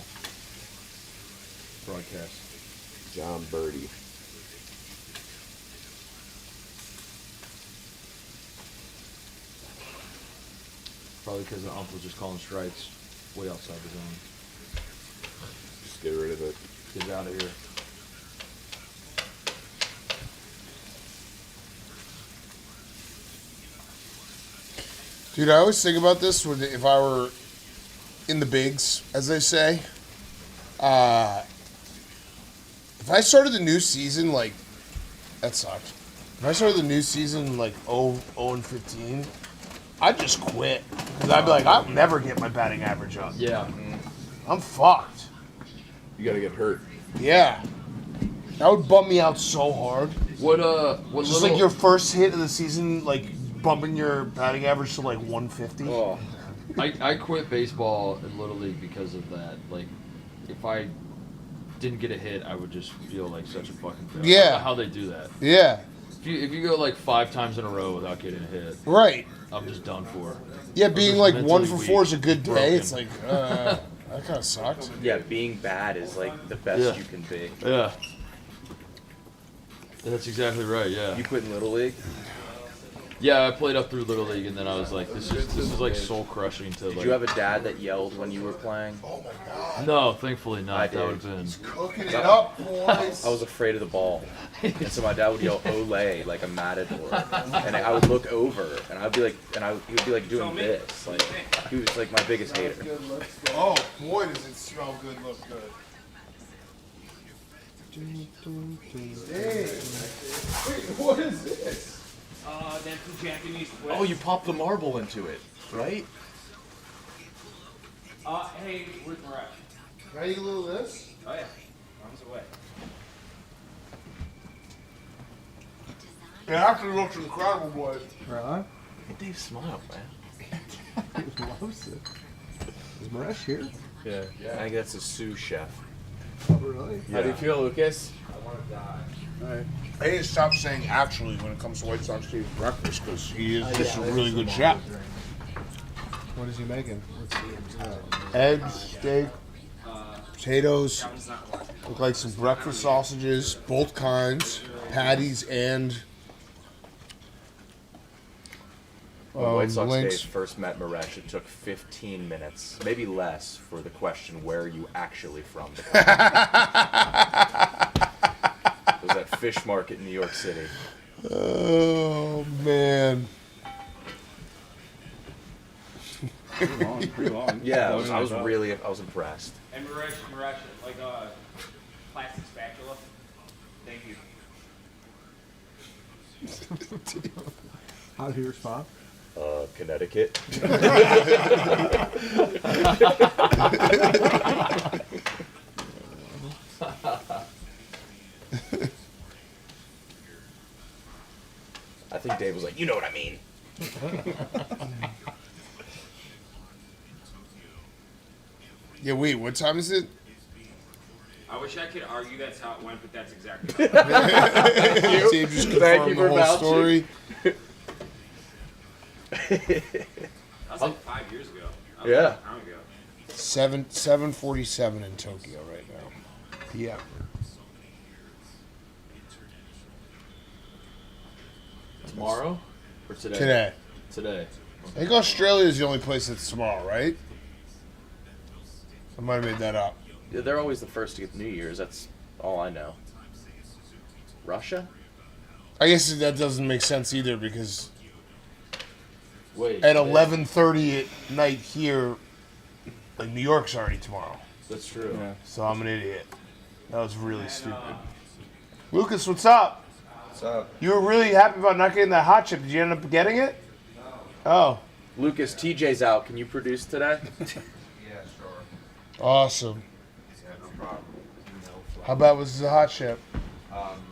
Speaker 3: broadcast.
Speaker 2: John Birdie.
Speaker 3: Probably because the ump was just calling strikes way outside the zone.
Speaker 2: Just get rid of it.
Speaker 3: Get it out of here.
Speaker 1: Dude, I always think about this when if I were in the bigs, as they say. If I started the new season like that sucked. If I started the new season like 0-15, I'd just quit because I'd be like, I'll never get my batting average up.
Speaker 3: Yeah.
Speaker 1: I'm fucked.
Speaker 2: You gotta get hurt.
Speaker 1: Yeah, that would bum me out so hard.
Speaker 3: What
Speaker 1: Just
Speaker 3: little,
Speaker 1: like your first hit of the season, like bumping your batting average to like 150.
Speaker 3: Oh, I quit baseball in Little League because of that. Like, if I didn't get a hit, I would just feel like such a fucking failure.
Speaker 1: Yeah.
Speaker 3: I don't know how they do that.
Speaker 1: Yeah.
Speaker 3: If you go like 5 times in a row without getting a hit,
Speaker 1: Right.
Speaker 3: I'm just done for.
Speaker 1: Yeah,
Speaker 3: I'm
Speaker 1: being
Speaker 3: just
Speaker 1: like
Speaker 3: mentally
Speaker 1: 1 for
Speaker 3: weak,
Speaker 1: 4 is a good day.
Speaker 3: broken.
Speaker 1: It's like that kind of sucks.
Speaker 4: Yeah, being bad is like the best
Speaker 3: Yeah.
Speaker 4: you can be.
Speaker 3: Yeah. That's exactly right. Yeah.
Speaker 4: You quit in Little League?
Speaker 3: Yeah, I played up through Little League, and then I was like, this is like soul crushing to.
Speaker 4: Did
Speaker 3: like,
Speaker 4: you have a dad that yelled when you were playing?
Speaker 1: Oh my god.
Speaker 3: No, thankfully not.
Speaker 4: I
Speaker 3: That
Speaker 4: did.
Speaker 3: would have been.
Speaker 1: Cooking it up, boys.
Speaker 4: I was afraid of the ball. And so my dad would yell "Olay" like a matador. And I would look over and I'd be like, he would be like doing this. Like, he was like my biggest hater.
Speaker 1: Oh boy, does it smell good, look good. Dang. Wait, what is this?
Speaker 5: That's the Japanese twist.
Speaker 4: Oh, you popped the marble into it, right?
Speaker 5: Hey, where's Mariah?
Speaker 1: Can I eat a little of this?
Speaker 5: Oh yeah, arms away.
Speaker 1: It actually looks incredible, boys.
Speaker 6: Right?
Speaker 4: Hey, Dave, smile, man.
Speaker 6: He loves it. Is Maresh here?
Speaker 4: Yeah. I think that's a sous chef.
Speaker 6: Oh, really?
Speaker 4: How do you feel, Lucas?
Speaker 5: I want to die.
Speaker 6: Alright.
Speaker 1: I need to stop saying actually when it comes to White Sox Dave's breakfast because he is just a really good chef.
Speaker 6: What is he making?
Speaker 1: Eggs, steak, potatoes, look like some breakfast sausages, both kinds, patties and
Speaker 4: When White Sox
Speaker 1: links.
Speaker 4: Dave first met Maresh, it took 15 minutes, maybe less, for the question, where are you actually from? It was at Fish Market in New York City.
Speaker 1: Oh man.
Speaker 11: Pretty long.
Speaker 4: Yeah, I was impressed.
Speaker 5: And Mariah, like a plastic spatula. Thank you.
Speaker 6: How did he respond?
Speaker 4: Connecticut. I think Dave was like, you know what I mean.
Speaker 1: Yeah, wait, what time is it?
Speaker 5: I wish I could argue that's how it went, but that's exactly
Speaker 1: Dave just
Speaker 4: Thank you
Speaker 1: confirmed
Speaker 4: for
Speaker 1: the whole
Speaker 4: vouching.
Speaker 1: story.
Speaker 5: That was like 5 years ago. That was
Speaker 4: Yeah.
Speaker 5: a long time ago.
Speaker 1: 7:47 in Tokyo right now. Yeah.
Speaker 3: Tomorrow? Or today?
Speaker 1: Today.
Speaker 3: Today.
Speaker 1: I think Australia is the only place that's tomorrow, right? I might have made that up.
Speaker 4: Yeah, they're always the first to get New Year's. That's all I know. Russia?
Speaker 1: I guess that doesn't make sense either because
Speaker 3: Wait.
Speaker 1: at 11:30 at night here, like New York's already tomorrow.
Speaker 3: That's true.
Speaker 11: Yeah.
Speaker 1: So I'm an idiot. That was really stupid. Lucas, what's up?
Speaker 10: What's up?
Speaker 1: You were really happy about not getting that hot chip. Did you end up getting it? Oh,
Speaker 4: Lucas, TJ's out. Can you produce today?
Speaker 10: Yeah, sure.
Speaker 1: awesome.
Speaker 10: Yeah, no problem.
Speaker 1: How bad was the hot chip?
Speaker 10: I'm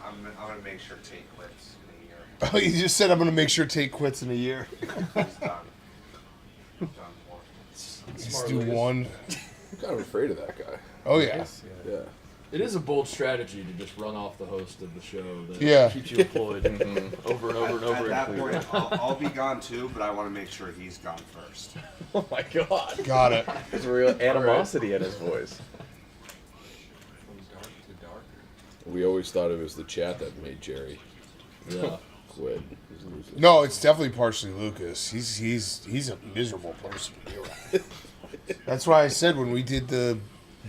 Speaker 10: gonna make sure Tate quits in a year.
Speaker 1: Oh, you just said I'm going to make sure Tate quits in a year.
Speaker 10: He's done. Done for.
Speaker 1: Just do one.
Speaker 2: I'm kind of afraid of that guy.
Speaker 1: Oh yeah.
Speaker 2: Yeah.
Speaker 3: It is a bold strategy to just run off the host of the show that
Speaker 1: Yeah.
Speaker 3: keeps you employed over and over and over.
Speaker 13: At that point, I'll be gone too, but I want to make sure he's gone first.
Speaker 4: Oh my god.
Speaker 1: Got it.
Speaker 4: There's real animosity in his voice.
Speaker 2: We always thought it was the chat that made Jerry quit.
Speaker 1: No, it's definitely partially Lucas. He's a miserable person to be around. That's why I said when we did the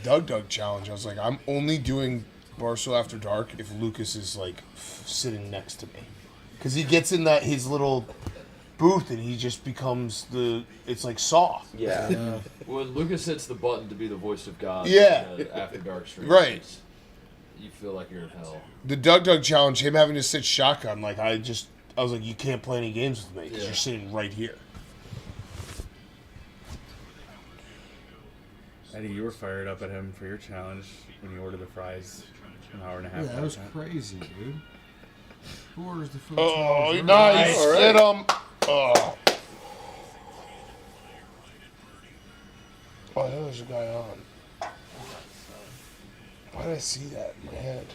Speaker 1: Doug challenge, I was like, I'm only doing Barstool After Dark if Lucas is like sitting next to me, because he gets in that his little booth and he just becomes it's like Saw.
Speaker 3: Yeah. When Lucas hits the button to be the voice of God, After Dark stream,
Speaker 1: right?
Speaker 3: You feel like you're in hell.
Speaker 1: The Doug challenge, him having to sit shotgun, like I was like, you can't play any games with me because you're sitting right here.
Speaker 11: Eddie, you were fired up at him for your challenge when you ordered the fries an hour and a half.
Speaker 6: Yeah, that was crazy, dude. Who orders the food?
Speaker 1: Oh, nice. Get him. Oh. Oh, there's a guy on. Why did I see that in my head?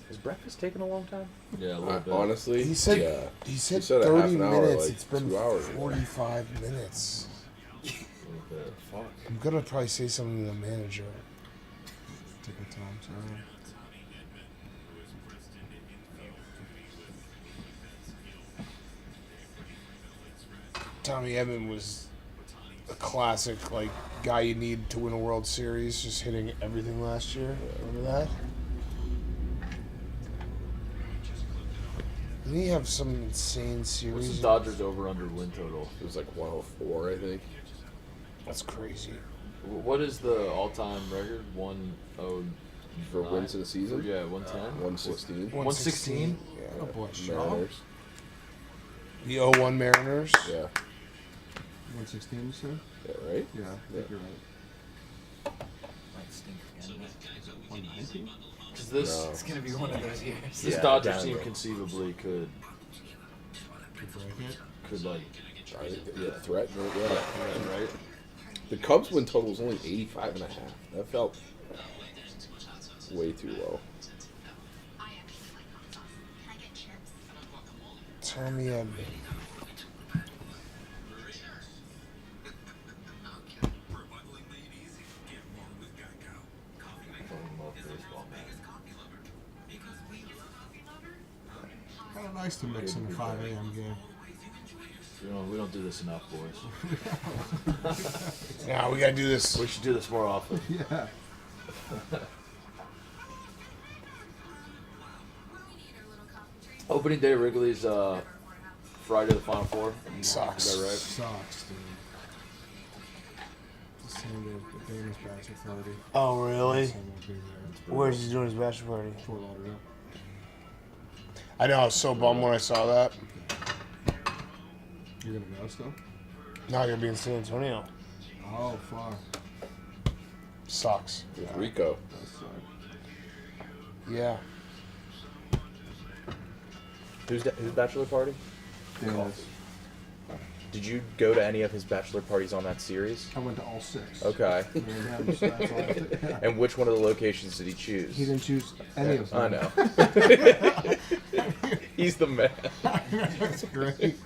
Speaker 4: Is breakfast taking a long time?
Speaker 3: Yeah, a little bit.
Speaker 2: Honestly,
Speaker 1: He said
Speaker 2: yeah.
Speaker 1: he said
Speaker 2: a
Speaker 1: 30
Speaker 2: half an hour,
Speaker 1: minutes.
Speaker 2: like
Speaker 1: It's been
Speaker 2: 2 hours.
Speaker 1: 45 minutes.
Speaker 2: Fuck.
Speaker 1: I'm gonna probably say something to the manager.
Speaker 6: Take your time, sorry.
Speaker 1: Tommy Edman was a classic, like, guy you need to win a World Series, just hitting everything last year. Remember that? Didn't he have some insane series?
Speaker 3: What's the Dodgers over/under win total?
Speaker 2: It was like 104, I think.
Speaker 1: That's crazy.
Speaker 3: What is the all-time record? 109
Speaker 2: For wins in a season?
Speaker 3: Yeah, 110.
Speaker 2: 116.
Speaker 3: 116.
Speaker 1: Yeah.
Speaker 6: Oh boy, Shaw.
Speaker 2: Mariners.
Speaker 1: The 01 Mariners.
Speaker 2: Yeah.
Speaker 6: 116, you said?
Speaker 2: Yeah, right?
Speaker 6: Yeah, I think you're right.
Speaker 12: Might stink again.
Speaker 6: 119?
Speaker 3: Because this,
Speaker 2: No.
Speaker 12: It's gonna be one of those years.
Speaker 3: this
Speaker 4: Yeah,
Speaker 3: Dodgers
Speaker 4: down
Speaker 3: team
Speaker 4: low.
Speaker 3: conceivably could like,
Speaker 2: I think the threat, yeah.
Speaker 3: right?
Speaker 2: The Cubs win total was only 85 and a half. That felt way too low.
Speaker 1: Tommy Edman.
Speaker 6: Kind of nice to mix in a 5 a.m. game.
Speaker 3: We don't do this enough, boys.
Speaker 1: Now we gotta do this.
Speaker 3: We should do this more often.
Speaker 6: Yeah.
Speaker 3: Opening day Wrigley's Friday the Final Four.
Speaker 1: Sucks.
Speaker 3: Is that right?
Speaker 6: Sucks, dude. The same day the Dana's bachelor party.
Speaker 1: Oh, really?
Speaker 6: Same will be there.
Speaker 1: Where's he doing his bachelor party?
Speaker 6: Fort Lauderdale.
Speaker 1: I know, I was so bummed when I saw that.
Speaker 6: You're gonna go still?
Speaker 1: Now you're gonna be in San Antonio.
Speaker 6: Oh, far.
Speaker 1: Sucks.
Speaker 2: With Rico.
Speaker 1: Yeah.
Speaker 4: Whose bachelor party?
Speaker 6: Dana's.
Speaker 4: Did you go to any of his bachelor parties on that series?
Speaker 6: I went to all 6.
Speaker 4: Okay.
Speaker 6: Me and him, so that's all I did. Yeah.
Speaker 4: And which one of the locations did he choose?
Speaker 6: He didn't choose any of them.
Speaker 4: I know. He's the man.
Speaker 6: That's great.
Speaker 11: It's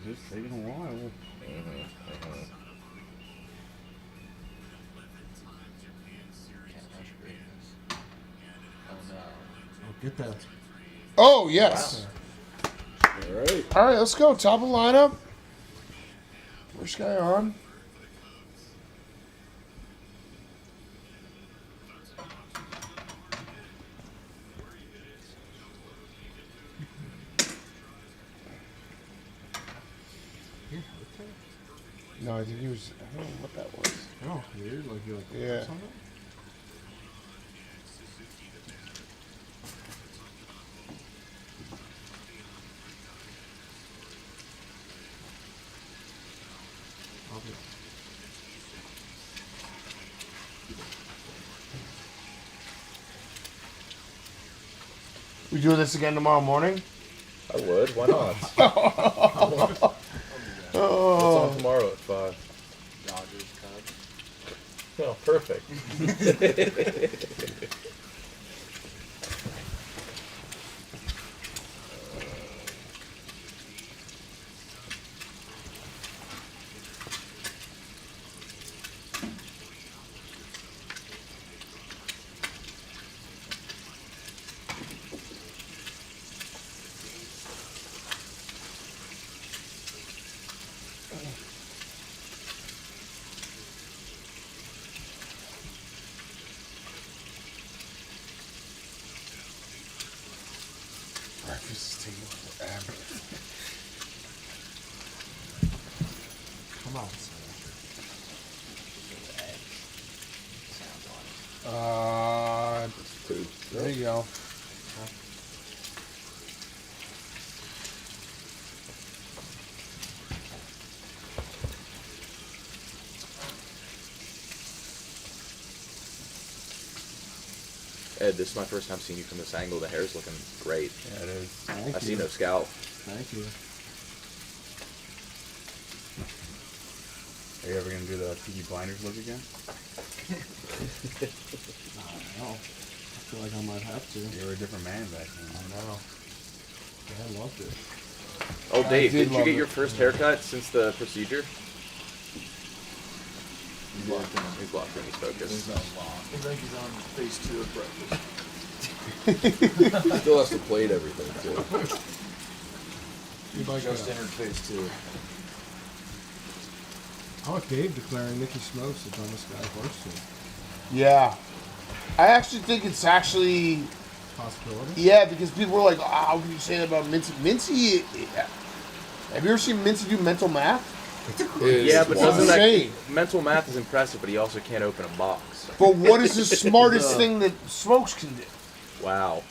Speaker 11: just taking a while.
Speaker 6: Get that.
Speaker 1: Oh, yes.
Speaker 2: All right.
Speaker 1: All right, let's go. Top of lineup. First guy on. No, I think he was. I don't know what that was.
Speaker 6: Oh, weird. Like you're like,
Speaker 1: Yeah.
Speaker 6: something?
Speaker 1: We doing this again tomorrow morning?
Speaker 4: I would. Why not? What's on tomorrow at 5?
Speaker 12: Dodgers, Cubs.
Speaker 4: Oh, perfect.
Speaker 1: Breakfast is taking forever.
Speaker 6: Come on.
Speaker 1: There you go.
Speaker 4: Ed, this is my first time seeing you from this angle. The hair's looking great.
Speaker 11: Yeah, it is.
Speaker 4: I see no scalp.
Speaker 6: Thank you.
Speaker 11: Are you ever gonna do the Peaky Blinders look again?
Speaker 6: I don't know. I feel like I might have to.
Speaker 11: You were a different man back then.
Speaker 6: I know. Yeah, I loved it.
Speaker 4: Oh, Dave,
Speaker 1: did
Speaker 4: didn't you
Speaker 1: love
Speaker 4: get
Speaker 1: it.
Speaker 4: your first haircut since the procedure?
Speaker 3: He's locked in.
Speaker 4: He's locked in. He's focused.
Speaker 3: He's not locked. I think he's on phase 2 of breakfast.
Speaker 2: Still has to plate everything too.
Speaker 3: Just entered phase 2.
Speaker 6: I like Dave declaring Nicky Smokes the dumbest guy I've worked with.
Speaker 1: Yeah. I actually think it's actually...
Speaker 6: Possibility?
Speaker 1: Yeah, because people were like, how can you say that about Mincy? Mincy... Have you ever seen Mincy do mental math?
Speaker 4: Yeah, but doesn't that
Speaker 1: insane.
Speaker 4: mental math is impressive, but he also can't open a box.
Speaker 1: But what is the smartest thing that Smokes can do?
Speaker 4: Wow.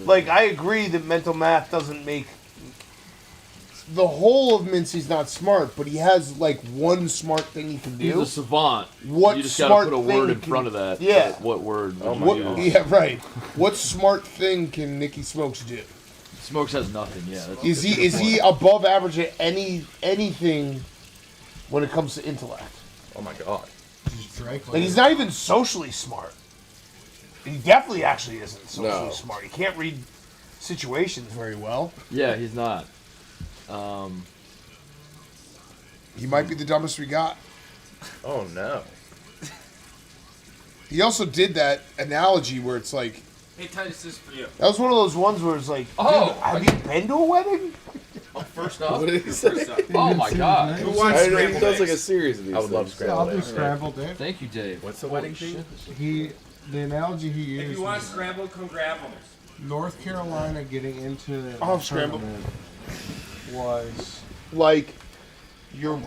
Speaker 1: Like, I agree that mental math doesn't make... The whole of Mincy's not smart, but he has, like, one smart thing he can do.
Speaker 3: He's a savant.
Speaker 1: What
Speaker 3: you just
Speaker 1: smart
Speaker 3: gotta put a
Speaker 1: thing
Speaker 3: word in
Speaker 1: can-
Speaker 3: front of that.
Speaker 1: Yeah.
Speaker 3: What word?
Speaker 4: Oh my
Speaker 3: would you
Speaker 4: God.
Speaker 3: use?
Speaker 1: Yeah, right. What smart thing can Nicky Smokes do?
Speaker 3: Smokes has nothing. Yeah. That's
Speaker 1: Is he above average at anything when it comes to intellect?
Speaker 4: Oh my God.
Speaker 6: Just Drake.
Speaker 1: Like, he's not even socially smart. He definitely actually isn't socially
Speaker 2: No.
Speaker 1: smart. He can't read situations very well.
Speaker 3: Yeah, he's not.
Speaker 1: He might be the dumbest we got.
Speaker 4: Oh no.
Speaker 1: He also did that analogy where it's like,
Speaker 5: Hey, Titus, this is for you.
Speaker 1: that was one of those ones where it's like,
Speaker 3: Oh,
Speaker 1: dude, have you been to a wedding?
Speaker 3: First off.
Speaker 2: What did he say?
Speaker 3: Oh my God.
Speaker 5: Who
Speaker 2: I
Speaker 5: wants
Speaker 2: know he
Speaker 5: scrambled
Speaker 2: does like a
Speaker 5: eggs?
Speaker 2: series of these.
Speaker 4: I would love
Speaker 2: things.
Speaker 6: Yeah, I'll do
Speaker 4: scrambled eggs.
Speaker 6: scrambled, Dave.
Speaker 3: Thank you, Dave.
Speaker 11: What's the
Speaker 3: Holy
Speaker 11: wedding thing?
Speaker 3: shit.
Speaker 6: The analogy he used
Speaker 5: If you want
Speaker 6: was
Speaker 5: scrambled, come grab them.
Speaker 6: North Carolina getting into the
Speaker 1: I'll have scrambled.
Speaker 6: tournament was
Speaker 1: Like, your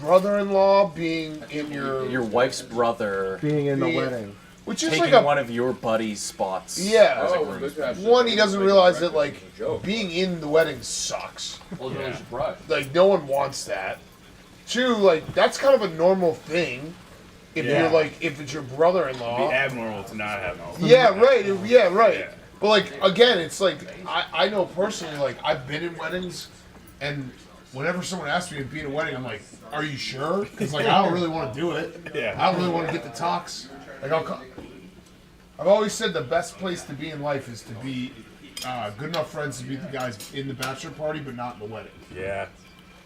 Speaker 1: brother-in-law being in
Speaker 4: Your wife's brother
Speaker 6: being in the
Speaker 1: Yeah.
Speaker 6: wedding.
Speaker 1: which is
Speaker 4: taking
Speaker 1: like a
Speaker 4: one of your buddy's spots.
Speaker 1: Yeah.
Speaker 4: as a
Speaker 2: Oh,
Speaker 4: groom.
Speaker 2: good job.
Speaker 1: one. He doesn't realize that like being in the wedding sucks.
Speaker 3: Well, no, he's surprised.
Speaker 1: Like no one wants that. Two, like that's kind of a normal thing. If
Speaker 11: Yeah.
Speaker 1: you're like if it's your
Speaker 11: It'd be
Speaker 1: brother-in-law.
Speaker 11: abnormal to not have no.
Speaker 1: Yeah, right. Yeah, right.
Speaker 11: Yeah.
Speaker 1: But like again, it's like I know personally, like I've been in weddings, and whenever someone asks me to be in a wedding, I'm like, "Are you sure?" Because like I don't really want to do it.
Speaker 11: Yeah.
Speaker 1: I don't really want to get the talks. Like I've always said the best place to be in life is to be good enough friends to be the guys in the bachelor party, but not in the wedding.
Speaker 11: Yeah.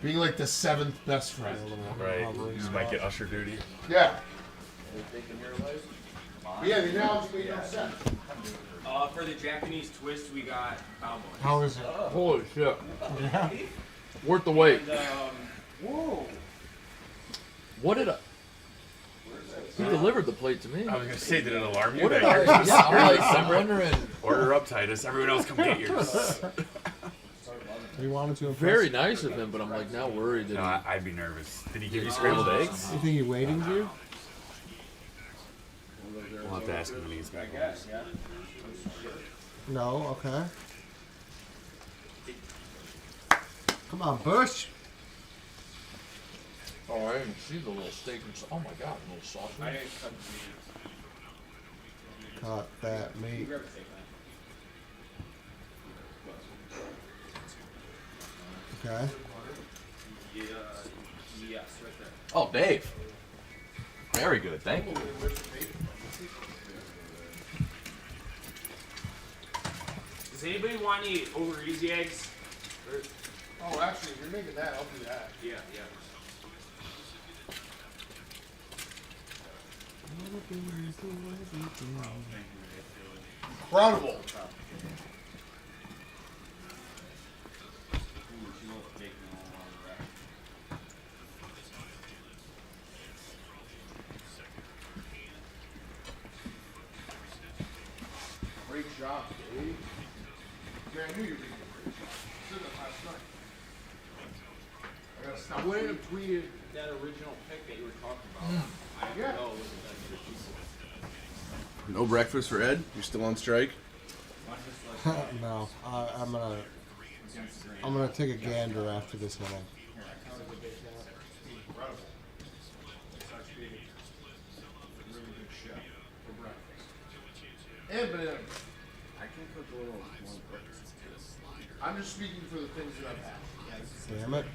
Speaker 1: Being like the 7th best friend.
Speaker 11: Right. You just might get usher duty.
Speaker 1: Yeah. Yeah, the analogy made no sense.
Speaker 5: For the Japanese twist, we got cowboy.
Speaker 6: How is it?
Speaker 3: Holy shit. Worth the wait.
Speaker 5: And, whoa.
Speaker 3: What did I... He delivered the plate to me.
Speaker 11: I was gonna say, did it alarm you?
Speaker 3: What
Speaker 11: that
Speaker 3: did I...
Speaker 11: yours was
Speaker 3: Yeah, I'm like,
Speaker 11: yours?
Speaker 3: I'm wondering...
Speaker 11: Order up, Titus. Everyone else come get yours.
Speaker 6: He wanted to impress.
Speaker 3: Very nice of him, but I'm like now worried that
Speaker 11: No, I'd be nervous. Did he give you scrambled eggs?
Speaker 6: You think he waiting you?
Speaker 11: We'll have to ask him when he's back.
Speaker 6: No. Okay. Come on, Bush.
Speaker 3: Oh, I didn't see the little steak and... Oh my God, a little sausage.
Speaker 5: I didn't cut the
Speaker 6: cut that meat. Okay.
Speaker 5: Yes, right there.
Speaker 4: Oh, Dave. Very good. Thank you.
Speaker 5: Does anybody want any over easy eggs?
Speaker 1: Oh, actually, if you're making that, I'll do that.
Speaker 5: Yeah, yeah.
Speaker 1: Incredible. Great job, Dave. Man, I knew you were doing a great job. I said that last night. I gotta stop.
Speaker 9: I wouldn't have tweeted that original pic that you were talking about. I have to go look at that other piece.
Speaker 2: No breakfast for Ed? You're still on strike?
Speaker 6: No, I'm gonna take a gander after this inning.
Speaker 1: Incredible. It's actually a really good chef for breakfast. And banana.
Speaker 9: I can cook a little more breakfast.
Speaker 1: I'm just speaking for the things that I've had.
Speaker 6: Damn it.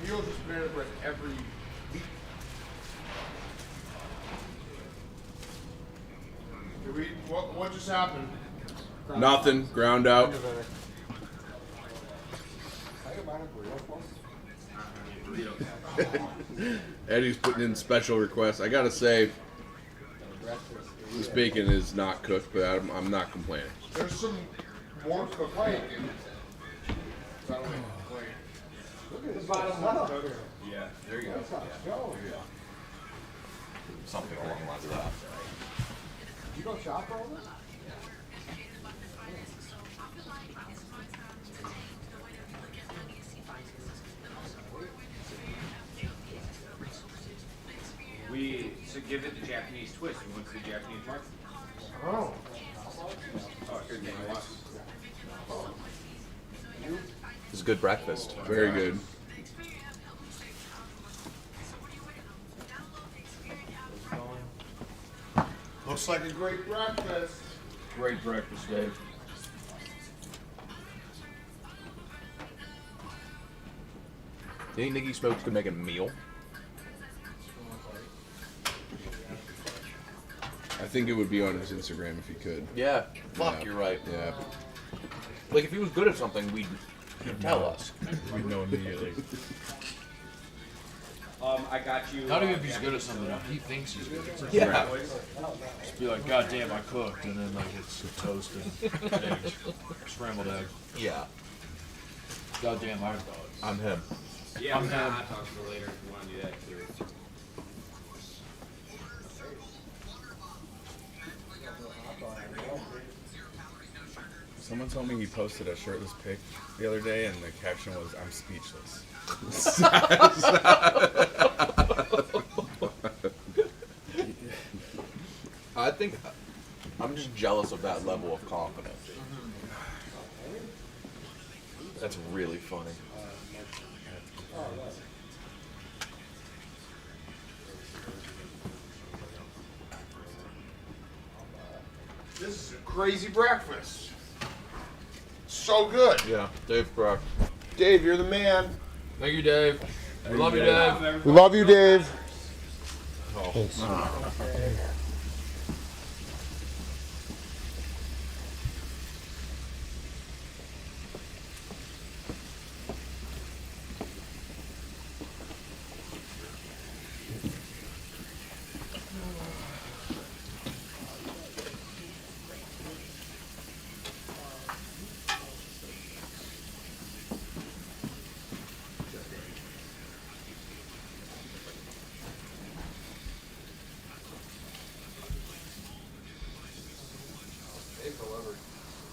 Speaker 1: He owes us banana bread every week. Did we, what just happened?
Speaker 2: Nothing. Ground out. Eddie's putting in special requests. I gotta say, this bacon is not cooked, but I'm not complaining.
Speaker 1: There's some more cooked bacon. So I don't even complain.
Speaker 10: Look at the bottom left.
Speaker 4: Yeah, there you go. Yeah. Something along the lines of that.
Speaker 10: You go shop for all this?
Speaker 5: We should give it the Japanese twist. We went to the Japanese market.
Speaker 1: Oh.
Speaker 5: Oh, here, then you want.
Speaker 4: It's a good breakfast.
Speaker 2: Very good.
Speaker 1: Looks like a great breakfast.
Speaker 9: Great breakfast, Dave.
Speaker 4: Do you think Nicky Smokes could make a meal?
Speaker 2: I think it would be on his Instagram if he could.
Speaker 4: Yeah. Fuck,
Speaker 2: Yeah.
Speaker 4: you're right.
Speaker 2: Yeah.
Speaker 4: Like, if he was good at something, he'd tell us.
Speaker 11: We'd know immediately.
Speaker 5: I got you.
Speaker 3: Not even if he's good at something, he thinks he's good at something.
Speaker 4: Yeah.
Speaker 3: Just be like, God damn, I cooked, and then like it's a toast and eggs, scrambled egg.
Speaker 4: Yeah.
Speaker 3: God damn,
Speaker 4: I'm him.
Speaker 5: Yeah, we got a hot dogs for later if you want to do that too.
Speaker 11: Someone told me he posted a shirtless pic the other day, and the caption was, "I'm speechless."
Speaker 4: I think I'm just jealous of that level of confidence. That's really funny.
Speaker 1: This is a crazy breakfast. So good.
Speaker 4: Yeah, Dave Brock.
Speaker 1: Dave, you're the man.
Speaker 3: Thank you, Dave. We love you, Dave.
Speaker 1: We love you, Dave.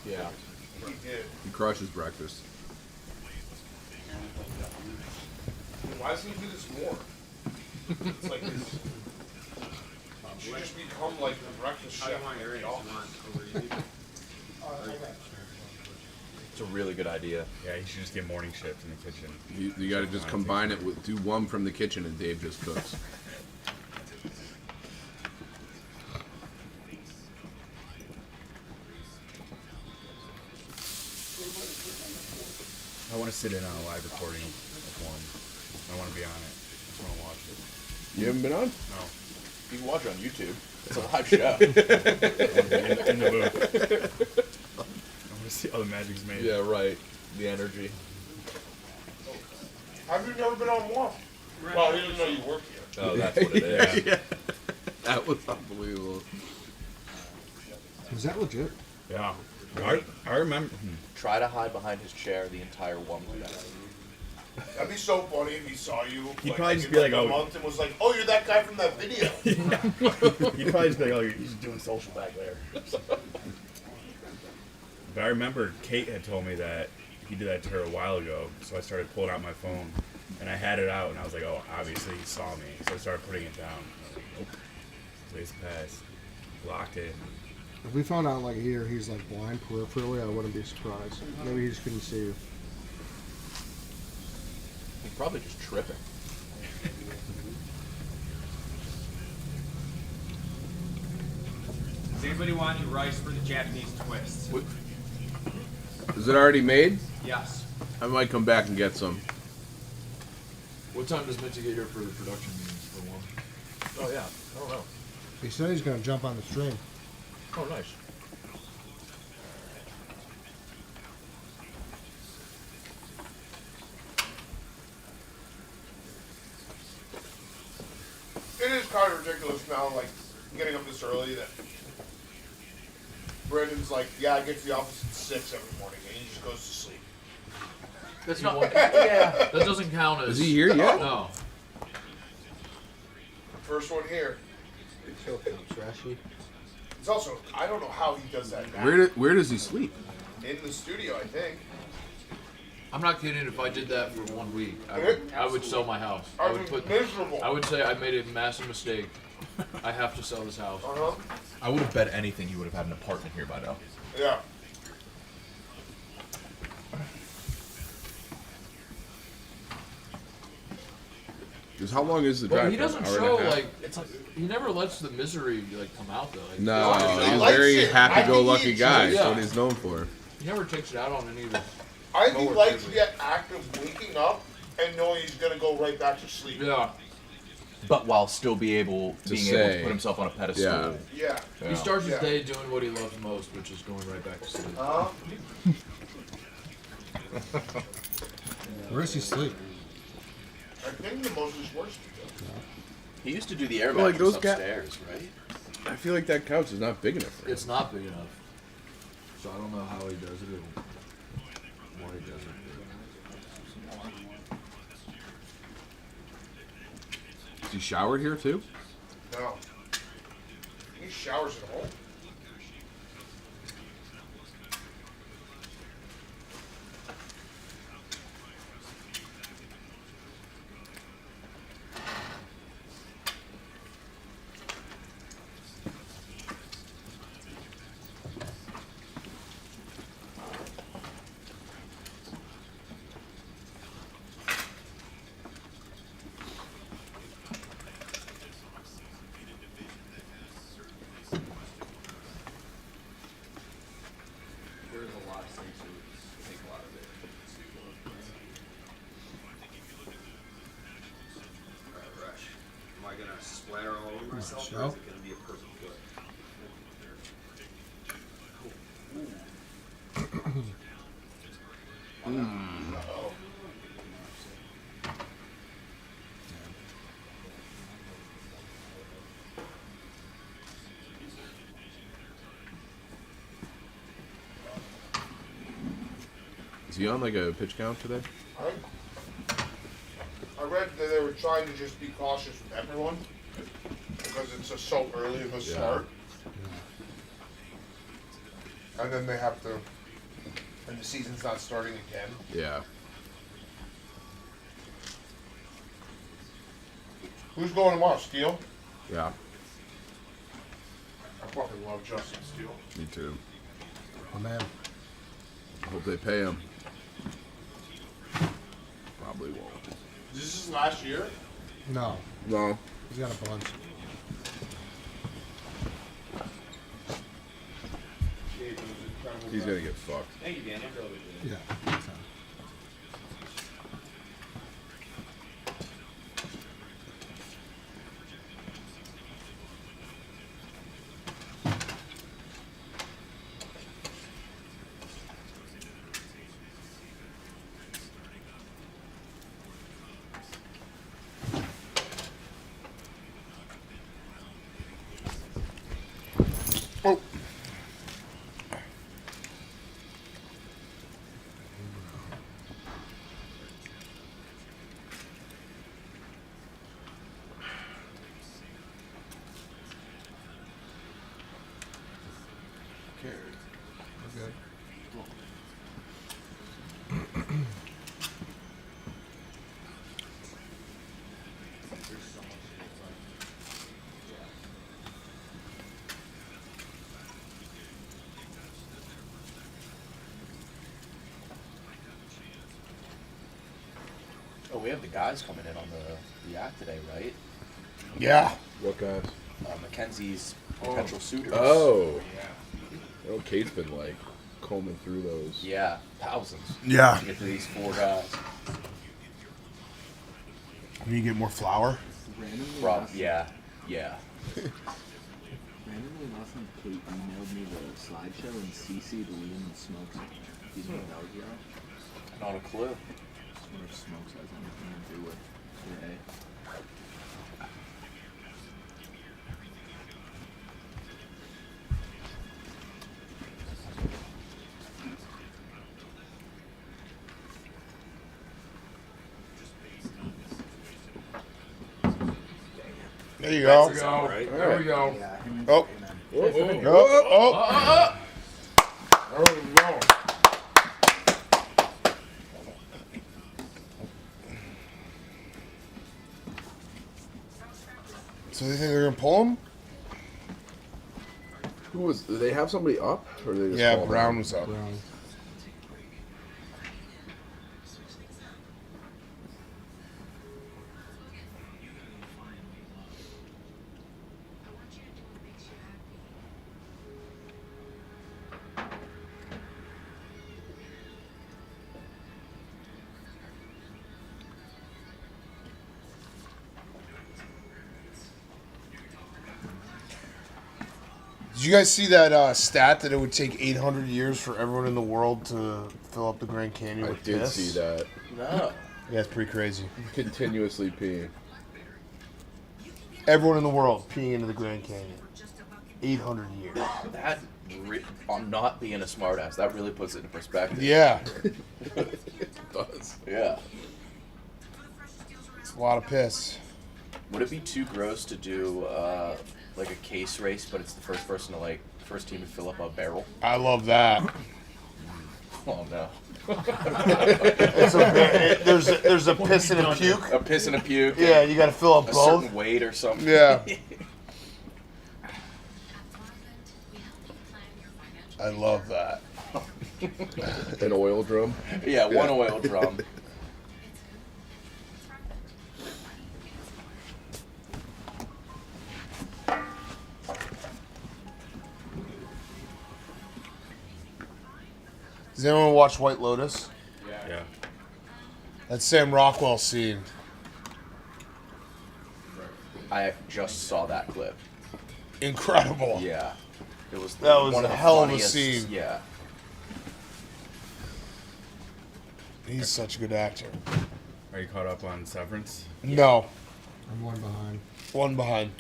Speaker 4: Yeah.
Speaker 1: He did.
Speaker 2: He crushes breakfast.
Speaker 1: Why doesn't he do this more? It's like this. You should just become like the breakfast chef.
Speaker 4: It's a really good idea.
Speaker 11: Yeah, you should just get morning shift in the kitchen.
Speaker 2: You got to just combine it with do one from the kitchen, and Dave just cooks.
Speaker 11: I want to sit in on a live recording of one. I want to be on it. I just want to watch it.
Speaker 2: You haven't been on?
Speaker 11: No.
Speaker 4: You can watch it on YouTube. It's a live show.
Speaker 11: in the booth. I want to see how the magic's made.
Speaker 4: Yeah, right. The energy.
Speaker 1: Have you never been on one? Well, he doesn't know you work here.
Speaker 4: Oh, that's what it is.
Speaker 2: Yeah. That was unbelievable.
Speaker 6: Is that legit?
Speaker 11: Yeah. I remember.
Speaker 4: Try to hide behind his chair the entire 1 minute.
Speaker 1: That'd be so funny if he saw you
Speaker 11: He'd
Speaker 1: like,
Speaker 11: probably just
Speaker 1: in
Speaker 11: be like,
Speaker 1: a
Speaker 11: oh.
Speaker 1: month and was like, "Oh, you're that guy from that video."
Speaker 11: You'd probably just be like, oh, he's doing social back there. But I remember Kate had told me that he did that to her a while ago, so I started pulling out my phone, and I had it out, and I was like, oh, obviously he saw me, so I started putting it down. I was like, nope. Place pass. Locked in.
Speaker 6: If we found out like here he's like blind peripherally, I wouldn't be surprised. Maybe he just couldn't see you.
Speaker 4: He's probably just tripping.
Speaker 9: Does anybody want any rice for the Japanese twist?
Speaker 2: Is it already made?
Speaker 9: Yes.
Speaker 2: I might come back and get some.
Speaker 3: What time does Minty get here for the production meetings for one?
Speaker 4: Oh, yeah. I don't know.
Speaker 6: He said he's gonna jump on the stream.
Speaker 4: Oh, nice.
Speaker 1: It is kind of ridiculous now, like getting up this early. That Brendan's like, "Yeah, I get to the office at 6 every morning," and he just goes to sleep.
Speaker 3: That's not. Yeah. That doesn't count as.
Speaker 2: Is he here yet?
Speaker 3: No.
Speaker 1: First one here.
Speaker 10: So trashy.
Speaker 1: It's also, I don't know how he does that now.
Speaker 2: Where does he sleep?
Speaker 1: In the studio, I think.
Speaker 3: I'm not kidding. If I did that for 1 week, I would sell my house.
Speaker 1: I would put miserable.
Speaker 3: I would say I made a massive mistake. I have to sell this house.
Speaker 4: I would have bet anything he would have had an apartment here by now.
Speaker 1: Yeah.
Speaker 2: Because how long is the drive?
Speaker 3: Well, he doesn't
Speaker 2: An hour and
Speaker 3: show
Speaker 2: a half?
Speaker 3: like it's like he never lets the misery like come out though. Like,
Speaker 2: No,
Speaker 1: He
Speaker 2: he's a
Speaker 1: likes
Speaker 2: very
Speaker 1: it.
Speaker 2: happy-go-lucky guy.
Speaker 3: Yeah.
Speaker 2: That's what he's known for.
Speaker 3: He never takes it out on any of his.
Speaker 1: I think he
Speaker 3: coworkers.
Speaker 1: likes to get active waking up and knowing he's gonna go right back to sleep.
Speaker 3: Yeah.
Speaker 4: But while still being able to
Speaker 2: say,
Speaker 4: put himself on a pedestal.
Speaker 1: Yeah.
Speaker 4: Yeah.
Speaker 3: He starts his
Speaker 1: Yeah.
Speaker 3: day doing what he loves most, which is going right back to sleep.
Speaker 6: Where does he sleep?
Speaker 1: I think the most is worse.
Speaker 4: He used to do the air
Speaker 2: Well, like
Speaker 4: mattress
Speaker 2: those
Speaker 4: upstairs, right?
Speaker 2: I feel like that couch is not big enough for him.
Speaker 3: It's not big enough. So I don't know how he does it or why he does it.
Speaker 2: Is he showered here too?
Speaker 1: No. He showers at home.
Speaker 9: There's a lot of things that take a lot of it. Alright, Rush. Am I gonna splatter all over myself, or is it gonna be a perfect foot?
Speaker 2: Is he on like a pitch count today?
Speaker 1: I read that they were trying to just be cautious with everyone because it's just so early of a start. And then they have to, and the season's not starting again.
Speaker 2: Yeah.
Speaker 1: Who's going tomorrow? Steele?
Speaker 2: Yeah.
Speaker 1: I fucking love Justin Steele.
Speaker 2: Me too.
Speaker 6: Oh man.
Speaker 2: Hope they pay him. Probably won't.
Speaker 1: Is this his last year?
Speaker 6: No.
Speaker 2: No.
Speaker 6: He's got a bunch.
Speaker 1: It was incredible.
Speaker 2: He's gonna get fucked.
Speaker 9: Thank you, Daniel.
Speaker 6: Yeah.
Speaker 1: Oh.
Speaker 6: Okay.
Speaker 4: Oh, we have the guys coming in on the act today, right?
Speaker 1: Yeah.
Speaker 2: What guys?
Speaker 4: Mackenzie's potential suitors.
Speaker 2: Oh. Oh, Kate's been like combing through those.
Speaker 4: Yeah, thousands.
Speaker 1: Yeah.
Speaker 4: To get to these 4 guys.
Speaker 1: Can you get more flour?
Speaker 4: Yeah. Yeah.
Speaker 14: Randomly last night, Tate emailed me the slideshow and CC'd Liam and Smokes. Do you know what that was about?
Speaker 4: Not a clue.
Speaker 14: I wonder if Smokes has anything to do with today.
Speaker 1: There you go.
Speaker 2: That's all right.
Speaker 1: There we go.
Speaker 14: Yeah, him and
Speaker 1: Oh.
Speaker 14: Tate, man.
Speaker 1: Oh. There we go. So they think they're gonna pull him?
Speaker 2: Who was? Did they have somebody up, or they just
Speaker 1: Yeah,
Speaker 2: called
Speaker 1: Brown
Speaker 2: him?
Speaker 1: was up.
Speaker 6: Brown.
Speaker 1: Did you guys see that stat that it would take 800 years for everyone in the world to fill up the Grand Canyon
Speaker 2: I
Speaker 1: with
Speaker 2: did
Speaker 1: piss?
Speaker 2: see that.
Speaker 4: No.
Speaker 1: Yeah, it's pretty crazy.
Speaker 2: Continuously peeing.
Speaker 1: Everyone in the world peeing into the Grand Canyon. 800 years.
Speaker 4: That, I'm not being a smartass. That really puts it in perspective.
Speaker 1: Yeah.
Speaker 2: It does.
Speaker 4: Yeah.
Speaker 1: It's a lot of piss.
Speaker 4: Would it be too gross to do like a case race, but it's the first team to fill up a barrel?
Speaker 1: I love that.
Speaker 4: Oh no.
Speaker 1: There's a piss and a puke.
Speaker 4: A piss and a puke.
Speaker 1: Yeah, you got to fill up
Speaker 4: a
Speaker 1: both.
Speaker 4: certain weight or something.
Speaker 1: Yeah. I love that.
Speaker 2: An oil drum.
Speaker 4: Yeah, one oil drum.
Speaker 1: Does anyone watch White Lotus?
Speaker 11: Yeah.
Speaker 1: That Sam Rockwell scene.
Speaker 4: I just saw that clip.
Speaker 1: Incredible.
Speaker 4: Yeah. It was
Speaker 1: That was
Speaker 4: one
Speaker 1: a
Speaker 4: of the
Speaker 1: hell of a
Speaker 4: funniest-
Speaker 1: scene.
Speaker 4: Yeah.
Speaker 1: He's such a good actor.
Speaker 11: Are you caught up on Severance?
Speaker 1: No.
Speaker 6: I'm one behind.
Speaker 1: One behind.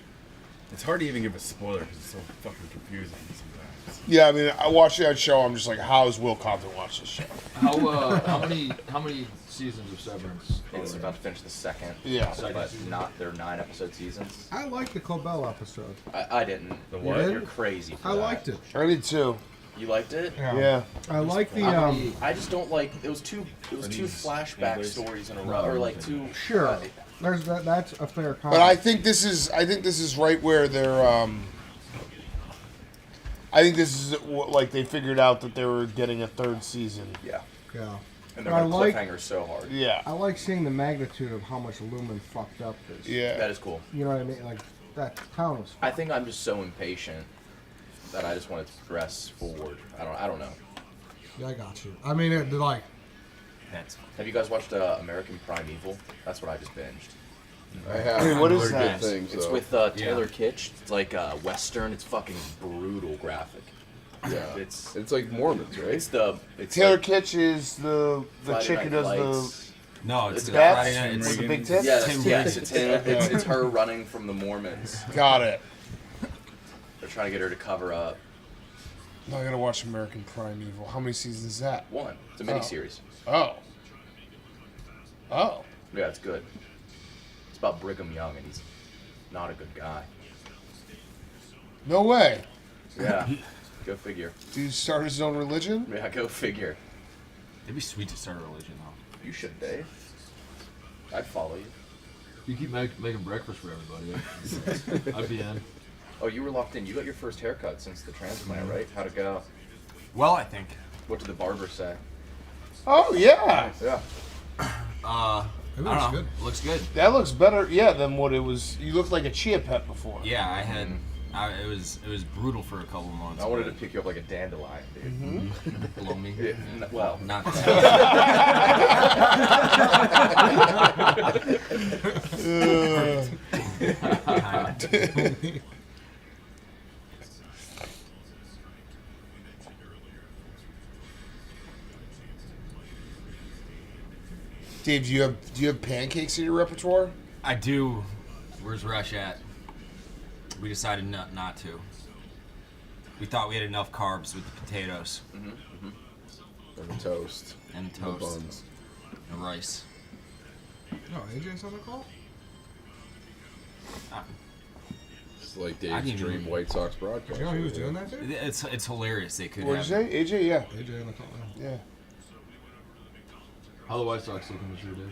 Speaker 11: It's hard to even give a spoiler because it's so fucking confusing sometimes.
Speaker 1: Yeah, I mean, I watch that show. I'm just like, how is Will Compton watch this show?
Speaker 3: How many seasons of Severance?
Speaker 4: It's about to finish the second.
Speaker 1: Yeah.
Speaker 4: But they're 9-episode seasons.
Speaker 6: I liked the Cobell episode.
Speaker 4: I didn't.
Speaker 11: The
Speaker 6: what?
Speaker 4: You're crazy. For
Speaker 6: I
Speaker 4: that.
Speaker 6: liked it.
Speaker 1: I did too.
Speaker 4: You liked it?
Speaker 1: Yeah.
Speaker 6: I like the
Speaker 4: I just don't like. It was two flashback stories in a row, or like two.
Speaker 6: Sure. There's that's a fair comment.
Speaker 1: But I think this is right where they're. I think this is like they figured out that they were getting a third season.
Speaker 4: Yeah.
Speaker 6: Yeah.
Speaker 4: And they're
Speaker 6: But I
Speaker 4: going to
Speaker 6: like-
Speaker 4: cliffhanger so hard.
Speaker 1: Yeah.
Speaker 6: I like seeing the magnitude of how much Lumen fucked up this.
Speaker 1: Yeah.
Speaker 4: That is cool.
Speaker 6: You know what I mean? Like that town was.
Speaker 4: I think I'm just so impatient that I just want to progress forward. I don't know.
Speaker 6: Yeah, I got you. I mean, it like.
Speaker 4: Have you guys watched American Primeval? That's what I just binged.
Speaker 2: I have.
Speaker 10: What is
Speaker 2: heard
Speaker 10: that?
Speaker 2: good things,
Speaker 4: It's
Speaker 2: though.
Speaker 4: with Taylor Kitsch. It's like Western. It's fucking brutal graphic.
Speaker 2: Yeah.
Speaker 4: It's
Speaker 2: like Mormons, right?
Speaker 4: It's
Speaker 10: Taylor
Speaker 4: like
Speaker 10: Kitsch is the
Speaker 4: Friday
Speaker 10: chick who
Speaker 4: Night
Speaker 10: does
Speaker 4: Lights.
Speaker 15: No,
Speaker 10: the
Speaker 15: it's
Speaker 10: bats
Speaker 15: Friday Night.
Speaker 10: with
Speaker 15: It's
Speaker 10: the big tits.
Speaker 4: Yes, it's him. It's her running from the Mormons.
Speaker 1: Got it.
Speaker 4: They're trying to get her to cover up.
Speaker 1: Now I gotta watch American Primeval. How many seasons is that?
Speaker 4: One. It's a miniseries.
Speaker 1: Oh. Oh.
Speaker 4: Yeah, it's good. It's about Brigham Young, and he's not a good guy.
Speaker 1: No way.
Speaker 4: Yeah. Go figure.
Speaker 1: Dude start his own religion?
Speaker 4: Yeah, go figure.
Speaker 15: It'd be sweet to start a religion, though.
Speaker 4: You should, Dave. I'd follow you.
Speaker 3: You keep making breakfast for everybody. I'd be in.
Speaker 4: Oh, you were locked in. You got your first haircut since the transplant, right? How'd it go?
Speaker 15: Well, I think.
Speaker 4: What did the barber say?
Speaker 1: Oh yeah.
Speaker 4: Yeah.
Speaker 15: I don't know.
Speaker 6: good.
Speaker 15: Looks good.
Speaker 1: That looks better, yeah, than what it was. You looked like a chia pet before.
Speaker 15: Yeah, I had. It was brutal for a couple months.
Speaker 4: I wanted to pick you up like a dandelion, dude.
Speaker 15: Blow me.
Speaker 4: Yeah, well,
Speaker 15: not
Speaker 1: Dave, do you have pancakes in your repertoire?
Speaker 15: I do. Where's Rush at? We decided not to. We thought we had enough carbs with the potatoes.
Speaker 2: And the toast.
Speaker 15: And the
Speaker 2: The
Speaker 15: toast.
Speaker 2: buns.
Speaker 15: And rice.
Speaker 6: No, AJ's on the call?
Speaker 2: It's like
Speaker 15: I
Speaker 2: Dave's
Speaker 15: didn't
Speaker 2: dream
Speaker 15: even-
Speaker 2: White Sox broadcast.
Speaker 6: You know he was doing that too?
Speaker 15: It's hilarious. They could
Speaker 1: What
Speaker 15: have.
Speaker 1: did you say? AJ, yeah.
Speaker 6: AJ on the call.
Speaker 1: Yeah.
Speaker 3: How the White Sox looking this year, Dave?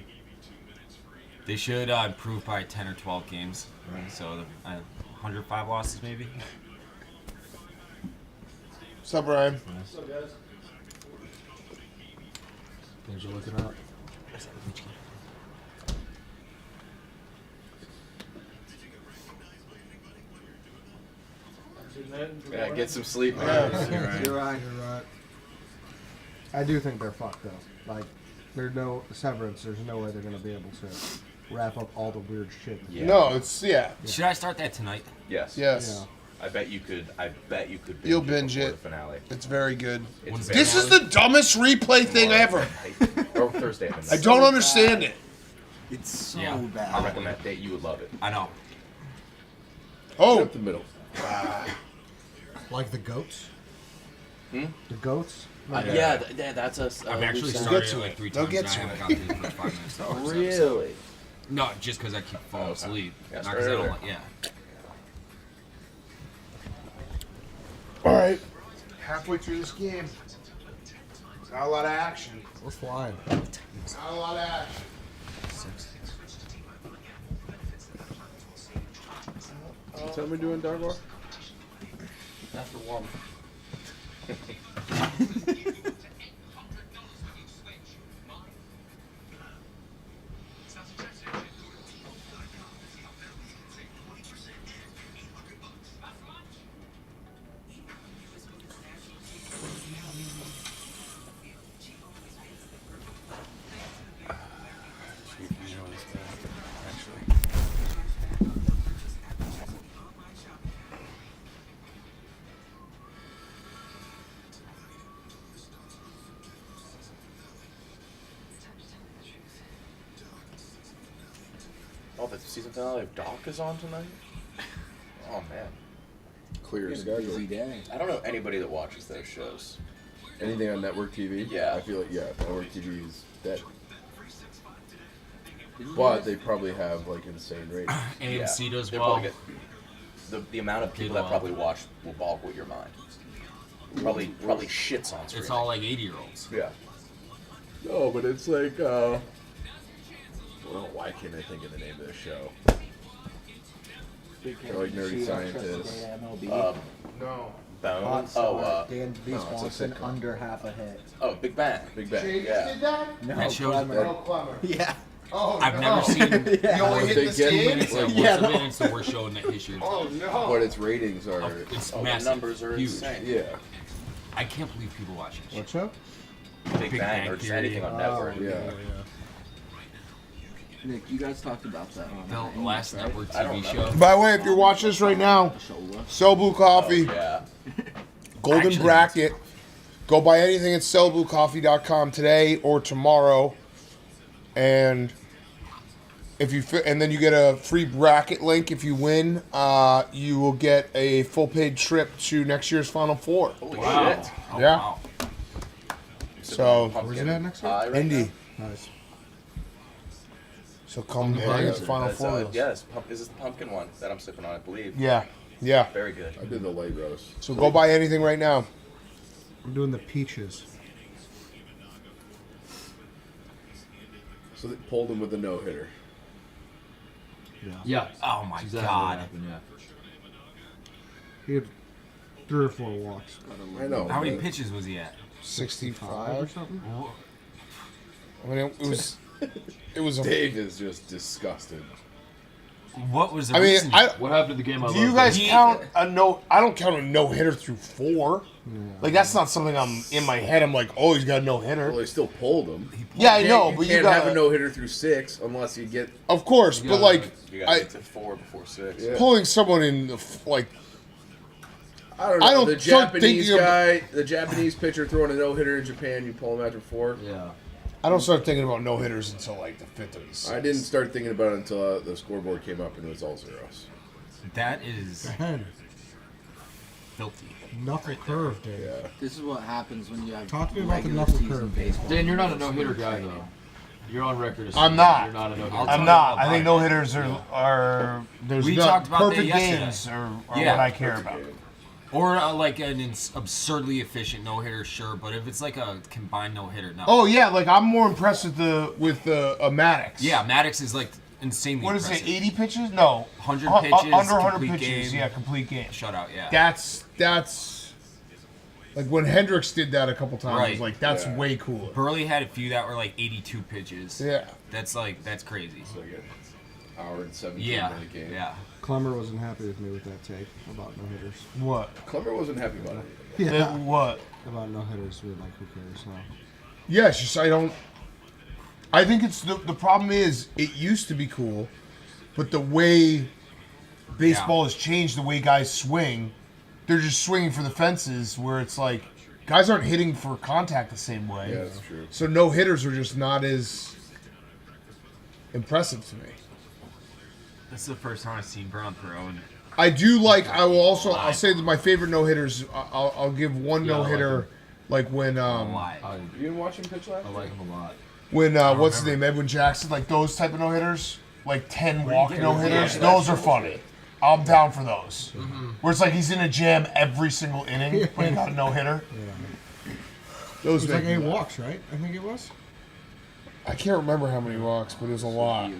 Speaker 15: They should improve by 10 or 12 games. So 105 losses maybe.
Speaker 1: What's up, Brian?
Speaker 3: What's up, guys? Things are looking up.
Speaker 4: Yeah, get some sleep, man.
Speaker 6: You're right. You're right. I do think they're fucked though. Like, there's no severance. There's no way they're gonna be able to wrap up all the weird shit.
Speaker 4: Yeah.
Speaker 1: No, it's yeah.
Speaker 15: Should I start that tonight?
Speaker 4: Yes.
Speaker 1: Yes.
Speaker 4: I bet you could.
Speaker 1: You'll binge
Speaker 4: before
Speaker 1: it.
Speaker 4: The finale.
Speaker 1: It's very good.
Speaker 4: It's
Speaker 1: This is the dumbest replay thing ever.
Speaker 4: Or Thursday. at
Speaker 1: I
Speaker 4: midnight.
Speaker 1: don't understand it.
Speaker 10: It's so
Speaker 15: Yeah.
Speaker 10: bad.
Speaker 4: I recommend that. You would love it.
Speaker 15: I know.
Speaker 1: Oh.
Speaker 2: Up the middle.
Speaker 6: Like the goats.
Speaker 4: Hmm?
Speaker 6: The goats.
Speaker 4: Yeah, that's a.
Speaker 15: I've actually
Speaker 4: loose
Speaker 15: started
Speaker 1: to
Speaker 15: it like
Speaker 1: it.
Speaker 15: 3
Speaker 1: They'll
Speaker 15: times.
Speaker 1: get
Speaker 15: And I
Speaker 1: to
Speaker 15: haven't got through the first 5 minutes. of the first episode.
Speaker 4: Really?
Speaker 15: No, just because I keep falling asleep.
Speaker 4: Yeah,
Speaker 15: Not
Speaker 4: start
Speaker 15: 'cause I don't
Speaker 4: earlier.
Speaker 15: like. Yeah.
Speaker 1: All right. Halfway through this game. Not a lot of action.
Speaker 6: We're flying.
Speaker 1: Not a lot of action.
Speaker 2: What time are we doing, Dogwalk?
Speaker 4: After 1. Oh, the season finale of Doc is on tonight? Oh, man.
Speaker 2: Clear
Speaker 14: It's a
Speaker 2: schedule.
Speaker 14: busy day.
Speaker 4: I don't know anybody that watches those shows.
Speaker 2: Anything on network TV?
Speaker 4: Yeah.
Speaker 2: I feel like, yeah, network TV is dead. But they probably have, like, insane ratings.
Speaker 15: AMC does
Speaker 4: They're
Speaker 15: well.
Speaker 4: probably the amount of people
Speaker 15: Did
Speaker 4: that
Speaker 15: well.
Speaker 4: probably watch will boggle your mind. Probably shits on streaming.
Speaker 15: It's all like 80-year-olds.
Speaker 4: Yeah.
Speaker 2: No, but it's like, well, why can't I think of the name of the show? They're like nerdy scientists.
Speaker 10: No.
Speaker 4: Bones.
Speaker 10: Dan Beast
Speaker 2: no, it's a
Speaker 10: wants an
Speaker 2: sitcom.
Speaker 10: under half a hit.
Speaker 4: Oh, Big Bang.
Speaker 2: Big Bang.
Speaker 1: Jake
Speaker 4: Yeah.
Speaker 1: did that?
Speaker 10: No,
Speaker 15: That show's
Speaker 10: Clemmer.
Speaker 1: Oh, Clemmer.
Speaker 10: Yeah.
Speaker 1: Oh,
Speaker 15: I've
Speaker 1: no.
Speaker 15: never seen.
Speaker 10: Yeah.
Speaker 1: You only hit
Speaker 2: They
Speaker 1: this
Speaker 2: get
Speaker 1: game?
Speaker 15: It's like
Speaker 10: Yeah,
Speaker 15: once a
Speaker 10: no.
Speaker 15: minute, it's the worst show in the history.
Speaker 1: Oh, no.
Speaker 2: But its ratings are,
Speaker 15: It's
Speaker 4: Oh, the
Speaker 15: massive.
Speaker 4: numbers are
Speaker 15: huge.
Speaker 4: insane.
Speaker 2: yeah.
Speaker 15: I can't believe people watch this.
Speaker 6: What show?
Speaker 4: Big Bang or just anything on network.
Speaker 6: Yeah.
Speaker 14: Nick, you guys talked about that on
Speaker 15: The last
Speaker 14: right?
Speaker 15: network TV show.
Speaker 1: By the way, if you're watching this right now, Sobu Coffee, Golden
Speaker 15: Actually,
Speaker 1: Bracket. Go buy anything at sellbluecoffee.com today or tomorrow, and if you and then you get a free bracket link if you win. You will get a full paid trip to next year's Final Four.
Speaker 4: Holy
Speaker 15: Wow.
Speaker 4: shit.
Speaker 15: Oh,
Speaker 1: Yeah.
Speaker 15: wow.
Speaker 1: So
Speaker 6: Where's it at next year?
Speaker 1: Indy.
Speaker 6: Nice.
Speaker 1: So come
Speaker 3: Yeah,
Speaker 1: hang at
Speaker 3: it's-
Speaker 1: the Final Four. with us.
Speaker 4: Yeah, this is the pumpkin one that I'm sipping on, I believe.
Speaker 1: Yeah. Yeah.
Speaker 4: Very good.
Speaker 2: I did the light roast.
Speaker 1: So go buy anything right now.
Speaker 6: I'm doing the peaches.
Speaker 2: So they pulled him with a no hitter.
Speaker 3: Yeah.
Speaker 15: Oh my
Speaker 3: Exactly what
Speaker 15: god.
Speaker 3: happened, yeah.
Speaker 6: He had 3 or 4 walks.
Speaker 2: I know.
Speaker 15: How many
Speaker 2: but-
Speaker 15: pitches was he at?
Speaker 1: 65
Speaker 6: or something.
Speaker 1: I mean, it was. It was.
Speaker 2: Dave is just disgusted.
Speaker 15: What was the
Speaker 1: I mean,
Speaker 15: reason?
Speaker 3: What happened to the game I
Speaker 1: Do you
Speaker 3: loved?
Speaker 1: guys
Speaker 15: He-
Speaker 1: count a no? I don't count a no hitter through 4. Like that's not something I'm in my head. I'm like, oh, he's got a no hitter.
Speaker 2: Well, they still pulled him.
Speaker 1: Yeah, I know, but you
Speaker 2: can't
Speaker 1: got
Speaker 2: have a no hitter through 6 unless you get.
Speaker 1: Of course, but like,
Speaker 4: You gotta get to 4 before 6.
Speaker 2: Yeah.
Speaker 1: pulling someone in the like.
Speaker 2: I don't know.
Speaker 1: I don't
Speaker 2: the
Speaker 1: start
Speaker 2: Japanese
Speaker 1: thinking
Speaker 2: guy, the Japanese pitcher throwing a no hitter in Japan, you pull him after 4.
Speaker 3: Yeah.
Speaker 1: I don't start thinking about no hitters until like the 5th or the 6th.
Speaker 2: I didn't start thinking about it until the scoreboard came up and it was all zeros.
Speaker 15: That is
Speaker 6: Man,
Speaker 15: filthy.
Speaker 6: knuckle curve, dude.
Speaker 2: Yeah.
Speaker 14: This is what happens when you have
Speaker 6: Talk to me about the
Speaker 14: regular
Speaker 6: knuckle
Speaker 14: season
Speaker 6: curve.
Speaker 14: baseball.
Speaker 3: Dan, you're not a no-hitter guy, though. You're on record as
Speaker 1: I'm
Speaker 3: saying
Speaker 1: not.
Speaker 3: You're not a no-hitter.
Speaker 15: I'll
Speaker 1: I'm
Speaker 15: tell
Speaker 1: not.
Speaker 15: you about
Speaker 1: I think
Speaker 15: it.
Speaker 1: no hitters are there's
Speaker 15: We
Speaker 1: not
Speaker 15: talked about that
Speaker 1: perfect
Speaker 15: yesterday.
Speaker 1: games are
Speaker 15: Yeah.
Speaker 1: what I care about.
Speaker 15: Or like an absurdly efficient no hitter, sure. But if it's like a combined no hitter, no.
Speaker 1: Oh yeah, like I'm more impressed with the Maddox.
Speaker 15: Yeah, Maddox is like insanely
Speaker 1: What is it?
Speaker 15: impressive.
Speaker 1: 80 pitches? No,
Speaker 15: 100
Speaker 1: U-
Speaker 15: pitches,
Speaker 1: under 100
Speaker 15: complete
Speaker 1: pitches.
Speaker 15: game.
Speaker 1: Yeah, complete game.
Speaker 15: Shutout, yeah.
Speaker 1: That's like when Hendricks did that a couple times. I was
Speaker 15: Right.
Speaker 1: like, that's
Speaker 2: Yeah.
Speaker 1: way cooler.
Speaker 15: Burley had a few that were like 82 pitches.
Speaker 1: Yeah.
Speaker 15: That's crazy.
Speaker 2: So like an hour and 17
Speaker 15: Yeah,
Speaker 2: minute game.
Speaker 15: yeah.
Speaker 6: Clemmer wasn't happy with me with that take about no hitters.
Speaker 1: What?
Speaker 2: Clemmer wasn't happy about it.
Speaker 6: Yeah.
Speaker 1: What?
Speaker 6: About no hitters, we're like, who cares now?
Speaker 1: Yeah, it's just I don't. I think it's the problem is it used to be cool, but the way baseball has changed, the way guys swing, they're just swinging for the fences. Where it's like guys aren't hitting for contact the same way.
Speaker 2: Yeah, that's true.
Speaker 1: So no hitters are just not as impressive to me.
Speaker 15: This is the first time I've seen Brown throw. And
Speaker 1: I do like. I will also. I'll say that my favorite no hitters. I'll give one
Speaker 3: Yeah, I
Speaker 1: no
Speaker 3: like
Speaker 1: hitter,
Speaker 3: him.
Speaker 1: like when
Speaker 15: why?
Speaker 2: You didn't watch him pitch last
Speaker 3: I
Speaker 2: year?
Speaker 3: like him a lot.
Speaker 1: when what's his name, Edwin Jackson, like those type of no hitters, like 10 walk no hitters.
Speaker 15: Yeah,
Speaker 1: Those are funny. I'm down for those. Where it's like he's in a jam every single inning, but he got a no hitter.
Speaker 6: It
Speaker 1: Those
Speaker 6: was like
Speaker 1: make
Speaker 6: 8
Speaker 1: me laugh.
Speaker 6: walks, right? I think it was.
Speaker 1: I can't remember how many walks, but it was a lot.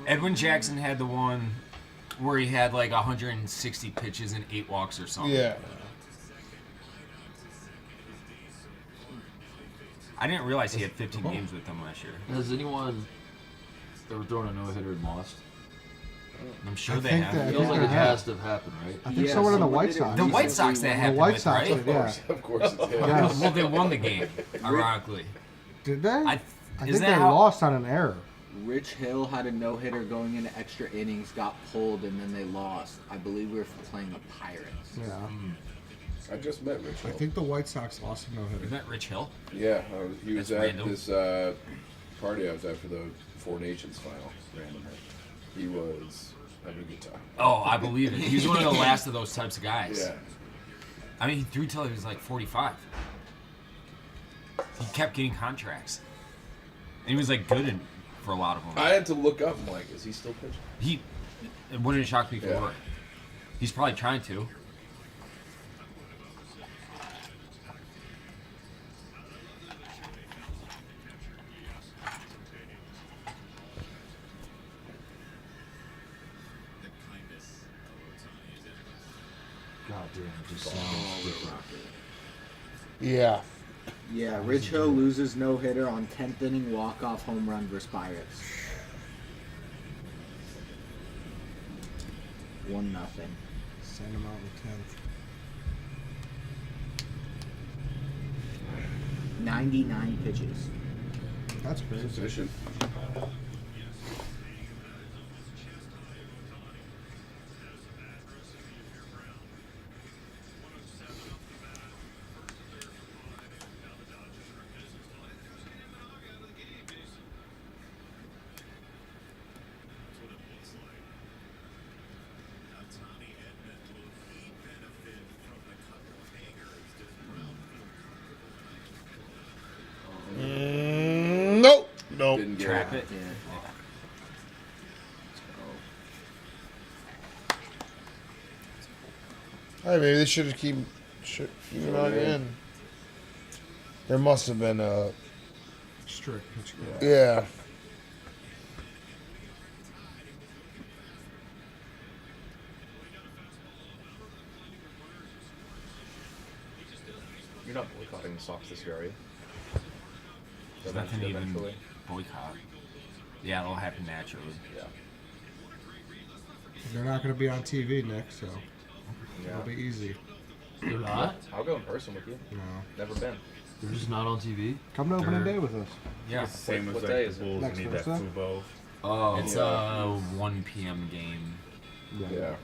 Speaker 15: Edwin Jackson had the one where he had like 160 pitches and 8 walks or something.
Speaker 1: Yeah.
Speaker 15: I didn't realize he had 15 games with them last year.
Speaker 3: Has anyone ever thrown a no-hitter and lost?
Speaker 15: I'm sure
Speaker 6: I
Speaker 15: they
Speaker 6: think
Speaker 15: have.
Speaker 6: that-
Speaker 3: It feels like it
Speaker 6: Yeah.
Speaker 3: has to have happened, right?
Speaker 6: I think someone in the White Sox.
Speaker 15: The White Sox that
Speaker 6: The
Speaker 15: happened
Speaker 6: White
Speaker 15: with,
Speaker 6: Sox,
Speaker 15: right?
Speaker 6: yeah.
Speaker 2: Of course it's him.
Speaker 6: Yes.
Speaker 15: Well, they won the game, ironically.
Speaker 6: Did they?
Speaker 15: I
Speaker 6: I
Speaker 15: is
Speaker 6: think
Speaker 15: that
Speaker 6: they
Speaker 15: how-
Speaker 6: lost on an error.
Speaker 14: Rich Hill had a no-hitter going into extra innings, got pulled, and then they lost. I believe we were playing the Pirates.
Speaker 6: Yeah.
Speaker 2: I just met Rich
Speaker 6: I
Speaker 2: Hill.
Speaker 6: think the White Sox lost a no hitter.
Speaker 15: Is that Rich Hill?
Speaker 2: Yeah, he was
Speaker 15: That's
Speaker 2: at
Speaker 15: random.
Speaker 2: this party I was at for the Four Nations final. Randomly, he was having a good time.
Speaker 15: Oh, I believe it. He was one of the last of those types of guys.
Speaker 2: Yeah.
Speaker 15: I mean, he threw till he was like 45. He kept getting contracts. And he was like good for a lot of them.
Speaker 2: I had to look up. I'm like, is he still pitching?
Speaker 15: It wouldn't shock me if he
Speaker 2: Yeah.
Speaker 15: were. He's probably trying to.
Speaker 3: God damn, it just sounds different.
Speaker 1: Yeah.
Speaker 14: Yeah, Rich Hill loses no-hitter on 10th inning walk-off home run versus Pirates. 1-0.
Speaker 6: Send him out in 10th.
Speaker 12: 99 pitches.
Speaker 6: That's crazy.
Speaker 2: Efficient.
Speaker 1: Nope. Nope.
Speaker 2: Didn't get
Speaker 15: Trap it.
Speaker 1: Hey, maybe they should have keep not in. There must have been a
Speaker 6: Strict pitch.
Speaker 1: yeah.
Speaker 4: You're not boycotting the Sox this year, are you?
Speaker 15: There's nothing to even
Speaker 4: Eventually.
Speaker 15: boycott. Yeah, it'll happen naturally.
Speaker 4: Yeah.
Speaker 6: They're not going to be on TV, Nick, so
Speaker 4: Yeah.
Speaker 6: it'll be easy.
Speaker 3: They're not?
Speaker 4: I'll go in person with you.
Speaker 6: No.
Speaker 4: Never been.
Speaker 3: They're just not on TV?
Speaker 6: Come to opening day with us.
Speaker 15: Yeah.
Speaker 11: It's the same as
Speaker 4: What
Speaker 11: like
Speaker 4: day
Speaker 11: the
Speaker 4: is it?
Speaker 11: Bulls
Speaker 6: Next
Speaker 11: need that
Speaker 6: Thursday?
Speaker 11: Fubo.
Speaker 3: Oh.
Speaker 15: It's a 1 p.m. game.
Speaker 2: Yeah.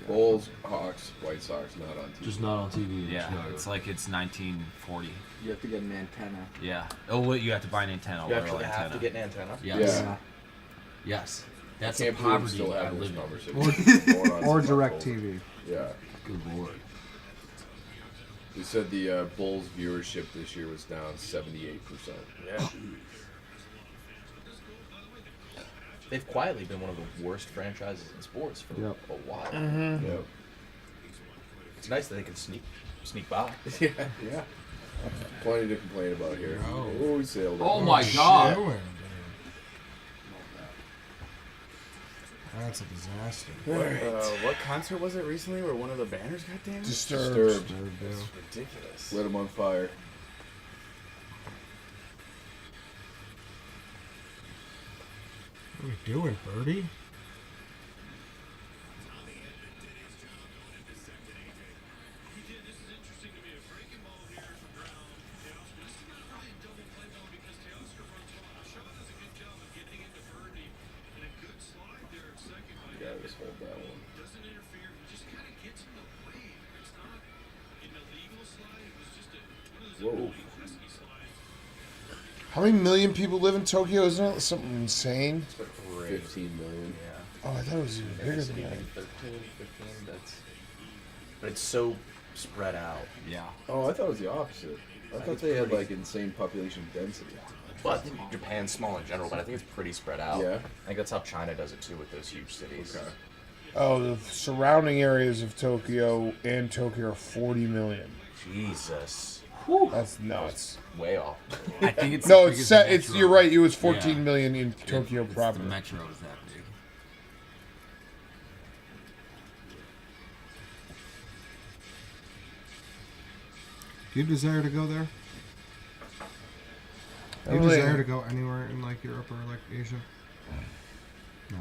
Speaker 2: Bulls, Hawks, White Sox, not on TV.
Speaker 3: Just not on TV. in
Speaker 15: Yeah,
Speaker 3: Chicago.
Speaker 15: it's like it's 1940.
Speaker 12: You have to get an antenna.
Speaker 15: Yeah. Oh, wait, you have to buy an antenna.
Speaker 4: You
Speaker 15: a
Speaker 4: actually
Speaker 15: little
Speaker 4: have
Speaker 15: antenna.
Speaker 4: to get an antenna?
Speaker 15: Yes.
Speaker 2: Yeah.
Speaker 15: Yes. That's
Speaker 2: Can't
Speaker 15: the
Speaker 2: believe we
Speaker 15: poverty
Speaker 2: still
Speaker 15: I
Speaker 2: have this
Speaker 15: live in.
Speaker 2: conversation. Going on
Speaker 6: Or
Speaker 2: since
Speaker 6: direct
Speaker 2: October.
Speaker 6: TV.
Speaker 2: Yeah.
Speaker 3: Good lord.
Speaker 2: They said the Bulls viewership this year was down 78%.
Speaker 4: Yeah. They've quietly been one of the worst franchises in sports for
Speaker 6: Yep.
Speaker 4: a while.
Speaker 2: Yeah.
Speaker 4: It's nice that they can sneak by.
Speaker 2: Yeah. Yeah. Plenty to complain about here. Oh, we sailed.
Speaker 3: Oh
Speaker 2: it.
Speaker 3: my god.
Speaker 6: That's a disaster.
Speaker 11: What concert was it recently where one of the banners got damaged?
Speaker 2: Disturbed.
Speaker 11: That's ridiculous.
Speaker 2: Lit them on fire.
Speaker 6: What are we doing, Birdie?
Speaker 2: Yeah, just hold that one. Whoa.
Speaker 1: How many million people live in Tokyo? Isn't that something insane?
Speaker 2: 15 million.
Speaker 1: Oh, I thought it was even bigger than that.
Speaker 4: 13, 15, but it's so spread out.
Speaker 15: Yeah.
Speaker 2: Oh, I thought it was the opposite. I thought they had like insane population density.
Speaker 4: Well, I think Japan's small in general, but I think it's pretty spread out.
Speaker 2: Yeah.
Speaker 4: I think that's how China does it too with those huge cities.
Speaker 2: Okay.
Speaker 1: Oh, the surrounding areas of Tokyo and Tokyo are 40 million.
Speaker 4: Jesus.
Speaker 1: That's nuts.
Speaker 4: Way off.
Speaker 15: I think it's
Speaker 1: No,
Speaker 15: as big
Speaker 1: it's
Speaker 15: as the
Speaker 1: it's.
Speaker 15: metro.
Speaker 1: You're right. It was
Speaker 15: Yeah.
Speaker 1: 14 million in Tokyo
Speaker 15: It's
Speaker 1: proper.
Speaker 15: The metro is that big.
Speaker 6: Do you desire to go there? Do you
Speaker 1: Really?
Speaker 6: desire to go anywhere in like Europe or like Asia? No.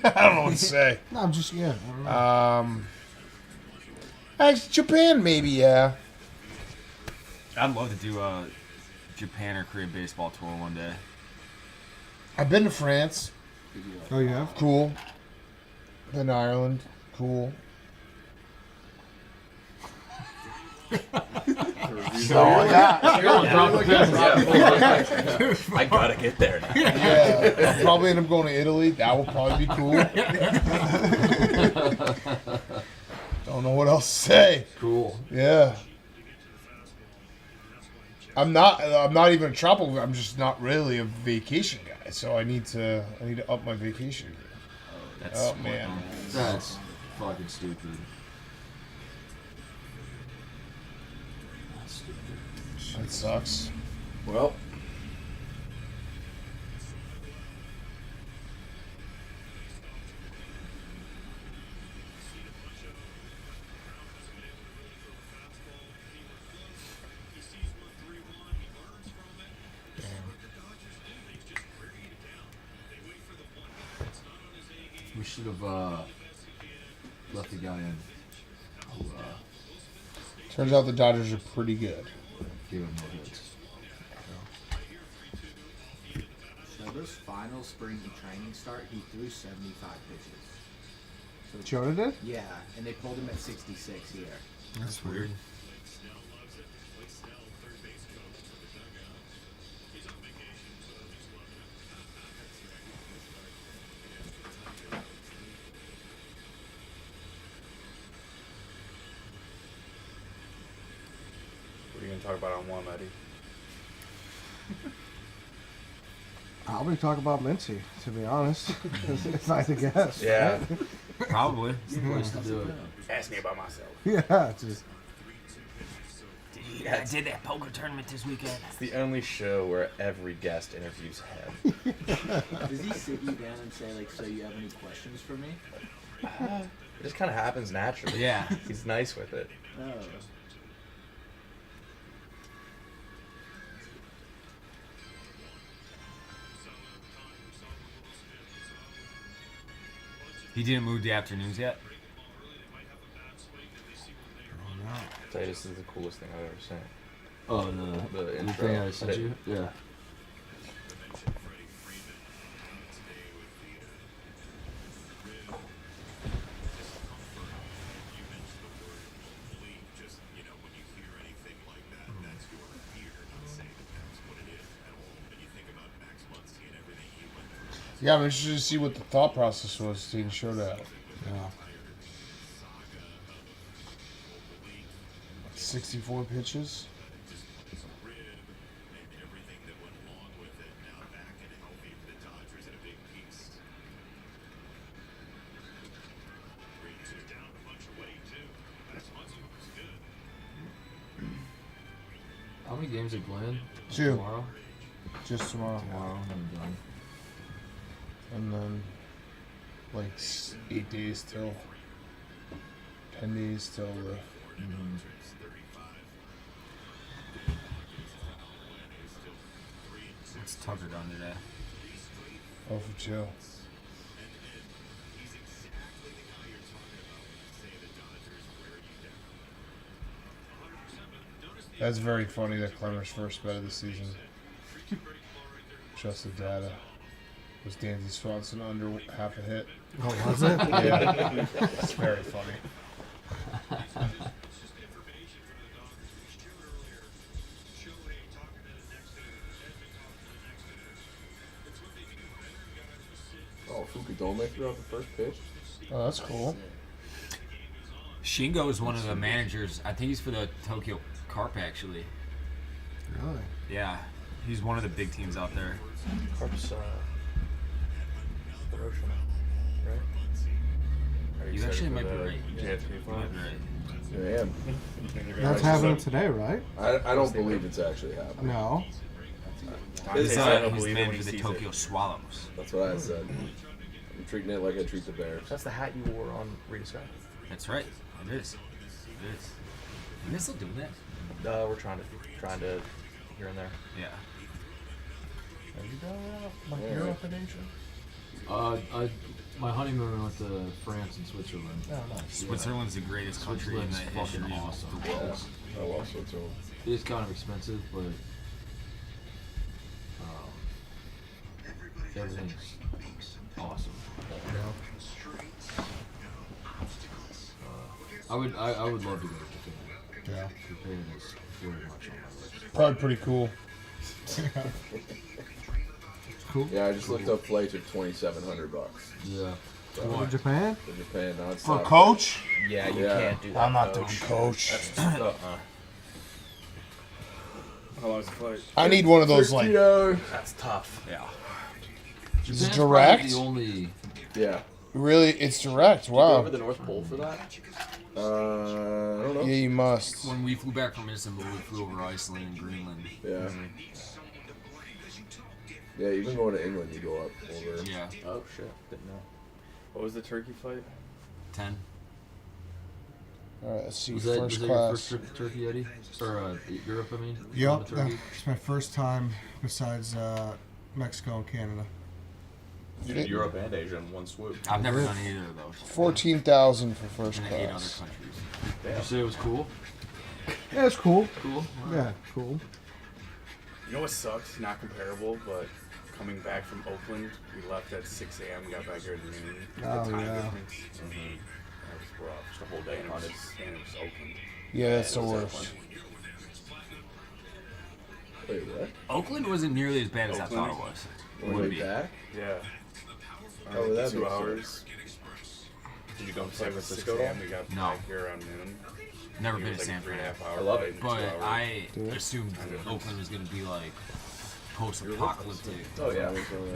Speaker 1: I don't know what to say.
Speaker 6: No, I'm just I don't know.
Speaker 1: Actually, Japan maybe, yeah.
Speaker 15: I'd love to do a Japan or Korea baseball tour one day.
Speaker 1: I've been to France.
Speaker 6: Oh, you have?
Speaker 1: Cool. Been to Ireland. Cool.
Speaker 4: I gotta get there now.
Speaker 1: Yeah, I'll probably end up going to Italy. That will probably be cool. Don't know what else to say.
Speaker 3: Cool.
Speaker 1: Yeah. I'm not even a tropical. I'm just not really a vacation guy. So I need to up my vacation.
Speaker 15: That's
Speaker 1: Oh man.
Speaker 3: That's fucking stupid. That's stupid.
Speaker 1: That sucks.
Speaker 2: Well.
Speaker 3: We should have left the guy in. Who,
Speaker 1: Turns out the Dodgers are pretty good.
Speaker 3: gave him
Speaker 12: first final spring training start, he threw 75 pitches. So
Speaker 6: Jonah did?
Speaker 12: Yeah, and they pulled him at 66 here.
Speaker 3: That's weird.
Speaker 11: What are you gonna talk about on one, Eddie?
Speaker 6: Probably talk about Mincy, to be honest. If I had to guess.
Speaker 11: Yeah.
Speaker 6: right?
Speaker 3: Probably. It's the place to do it.
Speaker 11: Ask me about myself.
Speaker 6: Yeah, just.
Speaker 15: I did that poker tournament this weekend.
Speaker 4: It's the only show where every guest interviews him.
Speaker 12: Does he sit you down and say, like, so you have any questions for me?
Speaker 4: It just kind of happens naturally.
Speaker 15: Yeah.
Speaker 4: He's nice with it.
Speaker 12: Oh.
Speaker 15: He didn't move the afternoons yet?
Speaker 4: Tate, this is the coolest thing I've ever seen.
Speaker 3: Oh,
Speaker 4: The
Speaker 3: the
Speaker 4: intro.
Speaker 3: thing I sent you? Yeah.
Speaker 1: Yeah, I'm interested to see what the thought process was seeing show that.
Speaker 6: Yeah.
Speaker 1: 64 pitches.
Speaker 3: How many games are you playing?
Speaker 1: 2.
Speaker 3: Tomorrow?
Speaker 1: Just tomorrow.
Speaker 3: Tomorrow, I'm done.
Speaker 1: And then, like, 8 days till. 10 days till the.
Speaker 15: What's Tucker done today?
Speaker 1: 0 for 2. That's very funny that Clemmer's first bet of the season. Just the data. Was Danzy Swanson under half a hit.
Speaker 6: Oh, was it?
Speaker 1: Yeah. It's very funny.
Speaker 2: Oh, Fukudome threw out the first pitch.
Speaker 1: Oh, that's cool.
Speaker 15: Shingo is one of the managers. I think he's for the Tokyo Carp, actually.
Speaker 6: Really?
Speaker 15: Yeah. He's one of the big teams out there.
Speaker 4: Carp's, Rushmore, right? Are
Speaker 15: You actually might be right.
Speaker 11: JFK
Speaker 15: You might be right.
Speaker 2: Yeah, I am.
Speaker 6: That's happening today, right?
Speaker 2: I don't believe it's actually happening.
Speaker 6: No.
Speaker 15: He's
Speaker 11: I don't
Speaker 15: he's
Speaker 11: believe
Speaker 15: the
Speaker 11: it
Speaker 15: man
Speaker 11: when
Speaker 15: for
Speaker 11: he
Speaker 15: the
Speaker 11: sees
Speaker 15: Tokyo
Speaker 11: it.
Speaker 15: Swallows.
Speaker 2: That's what I said. I'm treating it like I treat the Bears.
Speaker 4: That's the hat you wore on Rita Sky.
Speaker 15: That's right. It is. It is. You guys still doing that?
Speaker 4: We're trying to here and there.
Speaker 15: Yeah.
Speaker 4: Have you done my Europe in Asia?
Speaker 3: My honeymoon went to France and Switzerland.
Speaker 4: Oh, nice.
Speaker 15: Switzerland's the greatest country in the
Speaker 3: Switzerland's
Speaker 15: history
Speaker 3: fucking
Speaker 15: of
Speaker 3: awesome.
Speaker 15: the world.
Speaker 2: I love Switzerland.
Speaker 3: It is kind of expensive, but everything's awesome. I would love to go to Japan.
Speaker 1: Yeah.
Speaker 3: Japan is very much on my list.
Speaker 1: Probably pretty cool.
Speaker 6: Cool.
Speaker 2: Yeah, I just looked up flights at $2,700.
Speaker 3: Yeah.
Speaker 6: To Japan?
Speaker 2: To Japan, nonstop.
Speaker 1: For coach?
Speaker 4: Yeah, you can't do that.
Speaker 1: I'm not doing coach.
Speaker 11: How long is the flight?
Speaker 1: I need one of those, like.
Speaker 4: That's tough.
Speaker 15: Yeah.
Speaker 1: Is it
Speaker 3: Japan's
Speaker 1: direct?
Speaker 3: probably the only.
Speaker 2: Yeah.
Speaker 1: Really? It's direct.
Speaker 4: Go
Speaker 1: Wow.
Speaker 4: over the North Pole for that?
Speaker 2: I don't know.
Speaker 1: Yeah, you must.
Speaker 15: When we flew back from Istanbul, we flew over Iceland and Greenland.
Speaker 2: Yeah. Yeah, even going to England, you go up over.
Speaker 15: Yeah.
Speaker 4: Oh shit, didn't know.
Speaker 11: What was the turkey flight?
Speaker 15: 10.
Speaker 1: All right, let's see.
Speaker 3: Was that
Speaker 1: First
Speaker 3: your
Speaker 1: class.
Speaker 3: first trip to Turkey, Eddie? Or Europe, I mean?
Speaker 6: Yep.
Speaker 3: To Turkey?
Speaker 6: It's my first time besides Mexico and Canada.
Speaker 9: You did Europe and Asia in one swoop.
Speaker 15: I've never done either of those.
Speaker 1: 14,000 for first
Speaker 15: And 8 other
Speaker 1: class.
Speaker 15: countries.
Speaker 3: Did you say it was cool?
Speaker 6: Yeah, it's cool.
Speaker 3: Cool.
Speaker 6: Yeah, cool.
Speaker 11: You know what sucks? Not comparable, but coming back from Oakland. We left at 6 a.m. We got back here at noon.
Speaker 6: Oh,
Speaker 11: the time
Speaker 6: yeah.
Speaker 11: difference. That was rough. Just a whole day. And it was Oakland.
Speaker 1: Yeah, that's the
Speaker 11: it was
Speaker 1: worst.
Speaker 11: Oakland. Wait, what?
Speaker 15: Oakland wasn't nearly as bad as I
Speaker 2: Oakland?
Speaker 15: thought it was.
Speaker 2: On the way back?
Speaker 11: Yeah.
Speaker 2: Oh, that'd
Speaker 11: 2
Speaker 2: be
Speaker 11: hours.
Speaker 2: Did you go to
Speaker 11: San
Speaker 2: San
Speaker 11: Francisco?
Speaker 2: 6 a.m.?
Speaker 11: We got
Speaker 15: No.
Speaker 11: back here around noon.
Speaker 15: Never
Speaker 11: It
Speaker 15: been
Speaker 11: was
Speaker 15: to
Speaker 11: like
Speaker 15: San
Speaker 11: a 3.5
Speaker 15: Fran.
Speaker 11: hour
Speaker 2: I love
Speaker 11: flight,
Speaker 2: it.
Speaker 11: 2
Speaker 15: But
Speaker 11: hours.
Speaker 15: I assumed Oakland was going to be like post-apocalyptic.
Speaker 2: Oh, yeah.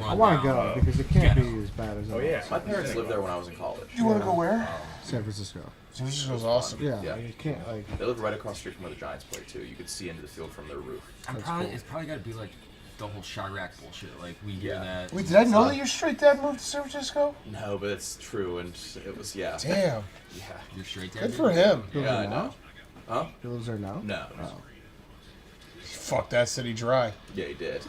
Speaker 6: I want to go because it can't be as bad as.
Speaker 11: Oh, yeah.
Speaker 14: My parents lived there when I was in college.
Speaker 1: You want to go where?
Speaker 6: San Francisco.
Speaker 1: San Francisco's awesome.
Speaker 6: Yeah,
Speaker 14: Yeah.
Speaker 6: you can't like.
Speaker 14: They lived right across the street from where the Giants played too. You could see into the field from their roof.
Speaker 15: It's probably got to be like the whole Chirac bullshit. Like we hear that.
Speaker 1: Wait, did I know that your straight dad moved to San Francisco?
Speaker 14: No, but it's true, and it was
Speaker 1: Damn.
Speaker 14: Yeah.
Speaker 15: You're straight dad.
Speaker 1: Good for him.
Speaker 14: Yeah, I know. Huh?
Speaker 6: He lives there now?
Speaker 14: No.
Speaker 6: Oh.
Speaker 1: Fuck that city dry.
Speaker 14: Yeah, he did.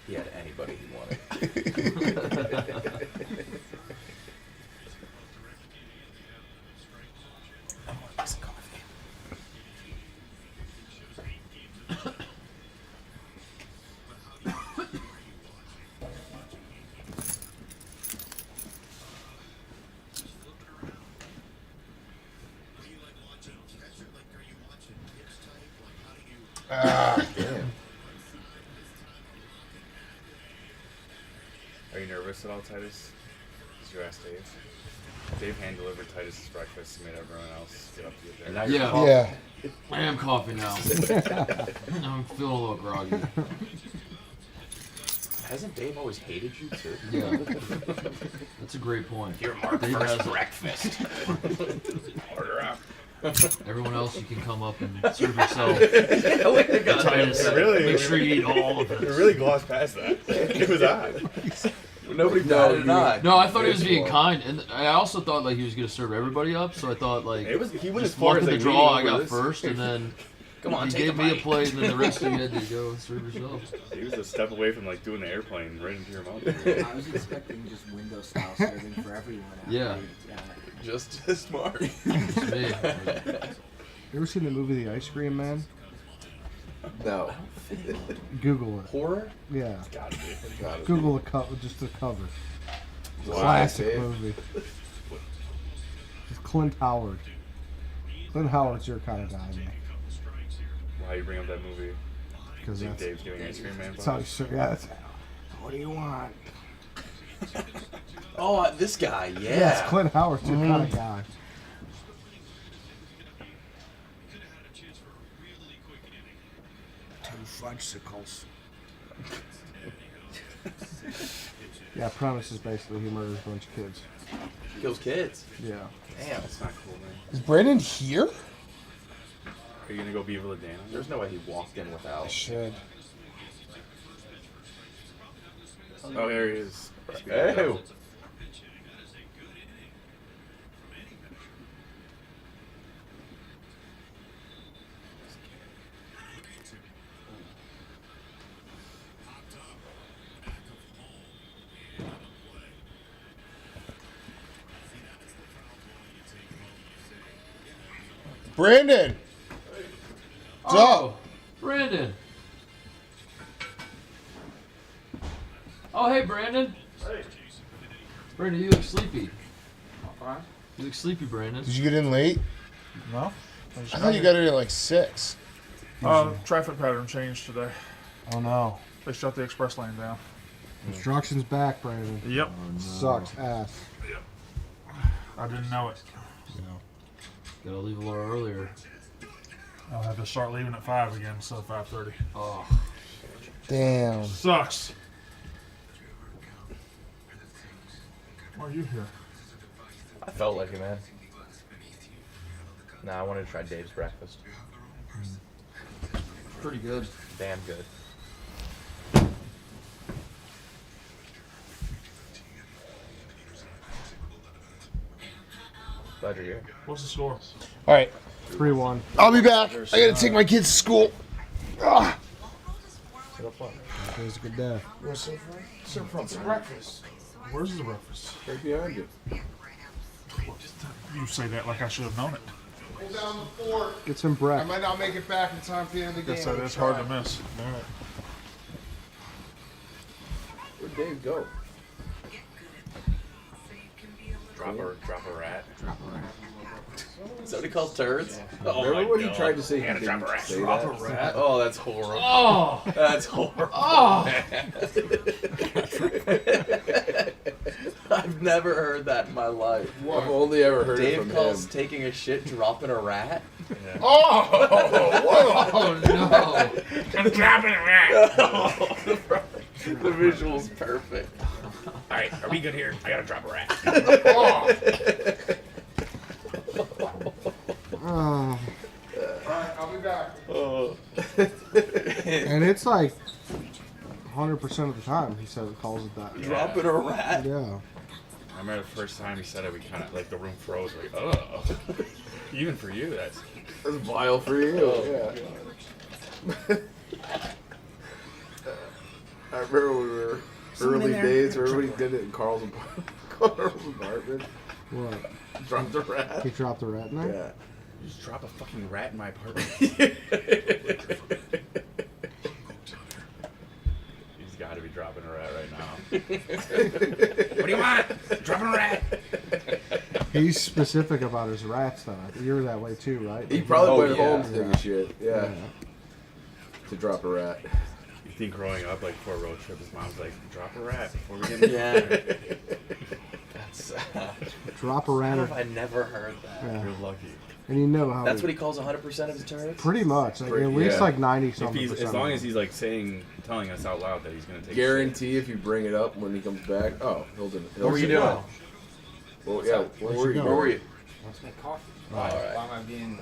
Speaker 14: He had anybody he wanted.
Speaker 11: Damn. Are you nervous at all, Titus? Did you ask Dave? Dave hand delivered Titus's breakfast and made everyone else get up to get there.
Speaker 1: Yeah.
Speaker 3: I am coughing now. I'm feeling a little groggy.
Speaker 14: Hasn't Dave always hated you too?
Speaker 3: Yeah. That's a great point.
Speaker 14: You're our
Speaker 3: Dave
Speaker 14: first
Speaker 3: has-
Speaker 14: breakfast.
Speaker 11: Order up.
Speaker 3: Everyone else, you can come up and serve yourself.
Speaker 11: Titus,
Speaker 3: Make sure you eat all of it.
Speaker 11: It really glossed past that. It was odd.
Speaker 14: Nobody batted an eye.
Speaker 3: No, I thought he was being kind, and I also thought like he was gonna serve everybody up. So I thought like
Speaker 11: He went as
Speaker 3: just
Speaker 11: far
Speaker 3: luck
Speaker 11: as
Speaker 3: of the
Speaker 11: like
Speaker 3: draw. I
Speaker 11: leading
Speaker 3: got
Speaker 11: over this.
Speaker 3: first, and then
Speaker 14: Come on,
Speaker 3: he
Speaker 14: take
Speaker 3: gave
Speaker 14: a
Speaker 3: me a
Speaker 14: bite.
Speaker 3: plate, and then the rest of you had to go and serve yourself.
Speaker 11: He was a step away from like doing the airplane right into your mouth.
Speaker 12: I was expecting just window style serving for everyone.
Speaker 3: Yeah.
Speaker 14: Just as smart.
Speaker 3: It's me.
Speaker 6: You ever seen the movie The Ice Cream Man?
Speaker 14: No.
Speaker 6: Google it.
Speaker 14: Horror?
Speaker 6: Yeah.
Speaker 11: Gotta be.
Speaker 6: Google the cover, just the cover.
Speaker 14: Wow,
Speaker 6: Classic
Speaker 14: Dave.
Speaker 6: movie. It's Clint Howard. Clint Howard's your kind of guy, man.
Speaker 11: Why you bring up that movie?
Speaker 6: Because
Speaker 11: Think
Speaker 6: that's,
Speaker 11: Dave's giving ice cream man
Speaker 6: that's how
Speaker 11: vibes?
Speaker 6: you, yeah, that's, what do you want?
Speaker 14: Oh, this guy, yeah.
Speaker 6: Yeah, it's Clint Howard's your kind of guy. Two fudgesicles. Yeah, Promise is basically he murders a bunch of kids.
Speaker 14: Kills kids.
Speaker 6: Yeah.
Speaker 14: Damn.
Speaker 11: That's not cool, man.
Speaker 1: Is Brandon here?
Speaker 11: Are you gonna go Beaver Ladana?
Speaker 14: There's no way he walked in
Speaker 1: I
Speaker 14: without.
Speaker 1: should.
Speaker 11: Oh, there he is.
Speaker 14: Hey.
Speaker 1: Brandon! What's up?
Speaker 3: Brandon. Oh, hey, Brandon.
Speaker 9: Hey.
Speaker 3: Brandon, you look sleepy. You look sleepy, Brandon.
Speaker 1: Did you get in late?
Speaker 16: No.
Speaker 1: I thought you got in at like 6.
Speaker 16: Traffic pattern changed today.
Speaker 6: Oh no.
Speaker 16: They shut the express lane down.
Speaker 6: Construction's back, Brandon.
Speaker 16: Yep.
Speaker 6: Sucks ass.
Speaker 16: I didn't know it.
Speaker 3: Gotta leave a little earlier.
Speaker 16: I'll have to start leaving at 5 again instead of 5:30.
Speaker 3: Oh.
Speaker 1: Damn.
Speaker 16: Sucks. Why are you here?
Speaker 4: I felt like it, man. Nah, I wanted to try Dave's breakfast.
Speaker 3: Pretty good.
Speaker 4: Damn good. Glad you're here.
Speaker 16: What's the score?
Speaker 1: All right.
Speaker 6: 3-1.
Speaker 1: I'll be back. I gotta take my kids to school. Ah.
Speaker 6: It was a good day.
Speaker 16: Some breakfast. Where's the breakfast?
Speaker 2: Right behind you.
Speaker 16: You say that like I should have known it.
Speaker 1: Pull down the fort.
Speaker 6: Get some
Speaker 1: I
Speaker 6: breath.
Speaker 1: might not make it back in time for the end of the
Speaker 16: Guess
Speaker 1: game.
Speaker 16: that is hard to miss. All right.
Speaker 4: Where'd Dave go?
Speaker 11: Drop a rat.
Speaker 4: Is that what he calls turds?
Speaker 11: Yeah.
Speaker 4: Oh
Speaker 11: Remember
Speaker 4: my
Speaker 11: when he
Speaker 4: God.
Speaker 11: tried to say he
Speaker 4: Gotta
Speaker 11: didn't
Speaker 4: drop a rat.
Speaker 11: say
Speaker 4: Drop
Speaker 11: that?
Speaker 4: a rat? Oh, that's horrible.
Speaker 11: Oh.
Speaker 4: That's horrible.
Speaker 11: Oh.
Speaker 4: I've never heard that in my life.
Speaker 2: I've only ever heard
Speaker 4: Dave
Speaker 2: it from
Speaker 4: calls
Speaker 2: him.
Speaker 4: taking a shit dropping a rat.
Speaker 11: Yeah.
Speaker 2: Oh,
Speaker 11: no. I'm dropping a rat.
Speaker 4: The visual's perfect.
Speaker 11: All right, are we good here? I gotta drop a rat.
Speaker 6: Oh.
Speaker 1: Alright, I'll be back.
Speaker 6: And it's like 100% of the time he says it calls it that.
Speaker 4: Dropping a rat?
Speaker 6: Yeah.
Speaker 11: I remember the first time he said it, we kind of, like, the room froze. Like, oh. Even for you, that's
Speaker 2: vile for you.
Speaker 11: Oh,
Speaker 2: Yeah. I remember when we were early days where everybody did it in Carl's apartment.
Speaker 6: What?
Speaker 2: Dropped a rat.
Speaker 6: He dropped a rat in there?
Speaker 2: Yeah.
Speaker 11: You just drop a fucking rat in my apartment. He's got to be dropping a rat right now. What do you want? Dropping a rat.
Speaker 6: He's specific about his rats, though. You're that way too, right?
Speaker 2: He probably went
Speaker 6: yeah.
Speaker 2: home to take a shit. Yeah. To drop a rat.
Speaker 11: You think growing up, like, before a road trip, his mom's like, drop a rat before we get in
Speaker 4: Yeah.
Speaker 11: That's,
Speaker 6: Drop a rat.
Speaker 4: How have I never heard that?
Speaker 6: Yeah.
Speaker 11: You're lucky.
Speaker 6: And you know how.
Speaker 4: That's what he calls 100% of his turds?
Speaker 6: Pretty much. Like, at least like 90-something percent.
Speaker 11: As long as he's like telling us out loud that he's gonna take.
Speaker 2: Guarantee if you bring it up when he comes back. Oh, he'll do.
Speaker 4: What were you doing?
Speaker 2: Well, yeah. Where were you?
Speaker 4: Where were you?
Speaker 5: What's my coffee?
Speaker 11: All right.
Speaker 5: Why am I being?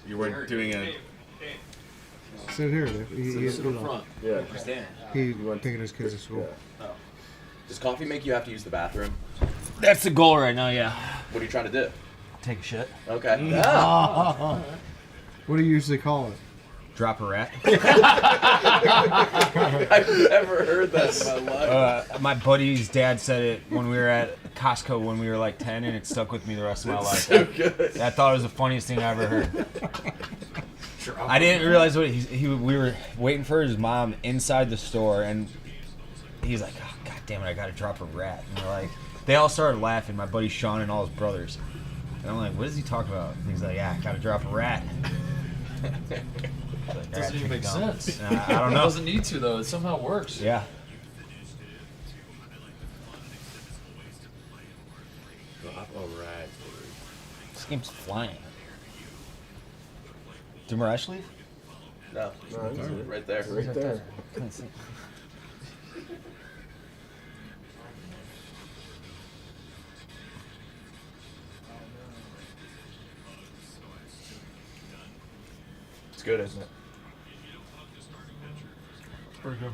Speaker 11: You weren't doing a.
Speaker 6: Sit here. Sit
Speaker 4: in front.
Speaker 2: Yeah.
Speaker 6: He taking his kids to school.
Speaker 4: Oh. Does coffee make you have to use the bathroom?
Speaker 5: That's the goal right now, yeah.
Speaker 4: What are you trying to do?
Speaker 5: Take a shit.
Speaker 4: Okay.
Speaker 6: Yeah. What do you usually call it?
Speaker 5: Drop a rat.
Speaker 4: I've never heard that in my life.
Speaker 5: My buddy's dad said it when we were at Costco when we were like 10, and it stuck with me the rest of my life.
Speaker 4: So good.
Speaker 5: I thought it was the funniest thing I ever heard. I didn't realize what we were waiting for his mom inside the store, and he's like, oh, God damn it, I gotta drop a rat. And we're like, they all started laughing, my buddy Sean and all his brothers. And I'm like, what is he talking about? And he's like, yeah, I gotta drop a rat. Like,
Speaker 3: Doesn't even make sense.
Speaker 5: I don't know.
Speaker 3: It doesn't need to though. It somehow works.
Speaker 5: Yeah.
Speaker 11: Drop a rat.
Speaker 5: This game's flying. Did Marash leave?
Speaker 4: No. Right there.
Speaker 2: Right there.
Speaker 5: Couldn't see.
Speaker 4: It's good, isn't it?
Speaker 16: It's pretty good.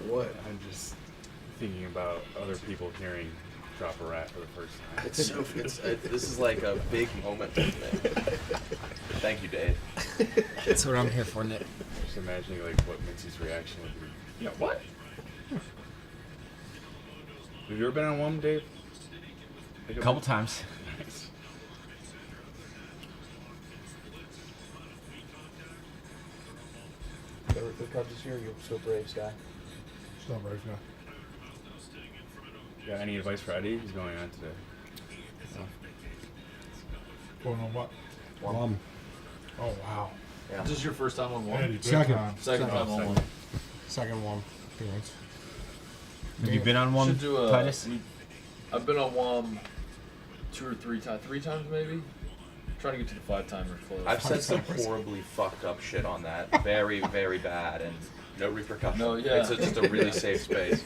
Speaker 2: What?
Speaker 11: I'm just thinking about other people hearing drop a rat for the first time.
Speaker 4: It's so. This is like a big moment for me. Thank you, Dave.
Speaker 5: That's what I'm here for, Nick.
Speaker 11: Just imagining like what Mitzi's reaction would be. Yeah, what? Have you ever been on one, Dave?
Speaker 5: A couple times.
Speaker 11: Nice.
Speaker 4: The Cup this year, you're so brave, Sky.
Speaker 16: Still brave guy.
Speaker 11: Got any advice for Eddie? He's going on today.
Speaker 16: Going on what?
Speaker 6: One.
Speaker 16: Oh wow.
Speaker 4: Yeah.
Speaker 3: This is your first time on one?
Speaker 16: Eddie, big
Speaker 6: Second.
Speaker 16: time.
Speaker 3: Second time on one.
Speaker 6: Second one. Appearance.
Speaker 5: Have you been on one,
Speaker 3: Should do a,
Speaker 5: Titus?
Speaker 3: I've been on one 2 or 3 times. 3 times maybe?
Speaker 4: trying to get to the 5-timer close.
Speaker 17: I've said some horribly fucked up shit on that. Very, very bad, and no repercussions.
Speaker 4: No, yeah.
Speaker 17: It's just a really safe space.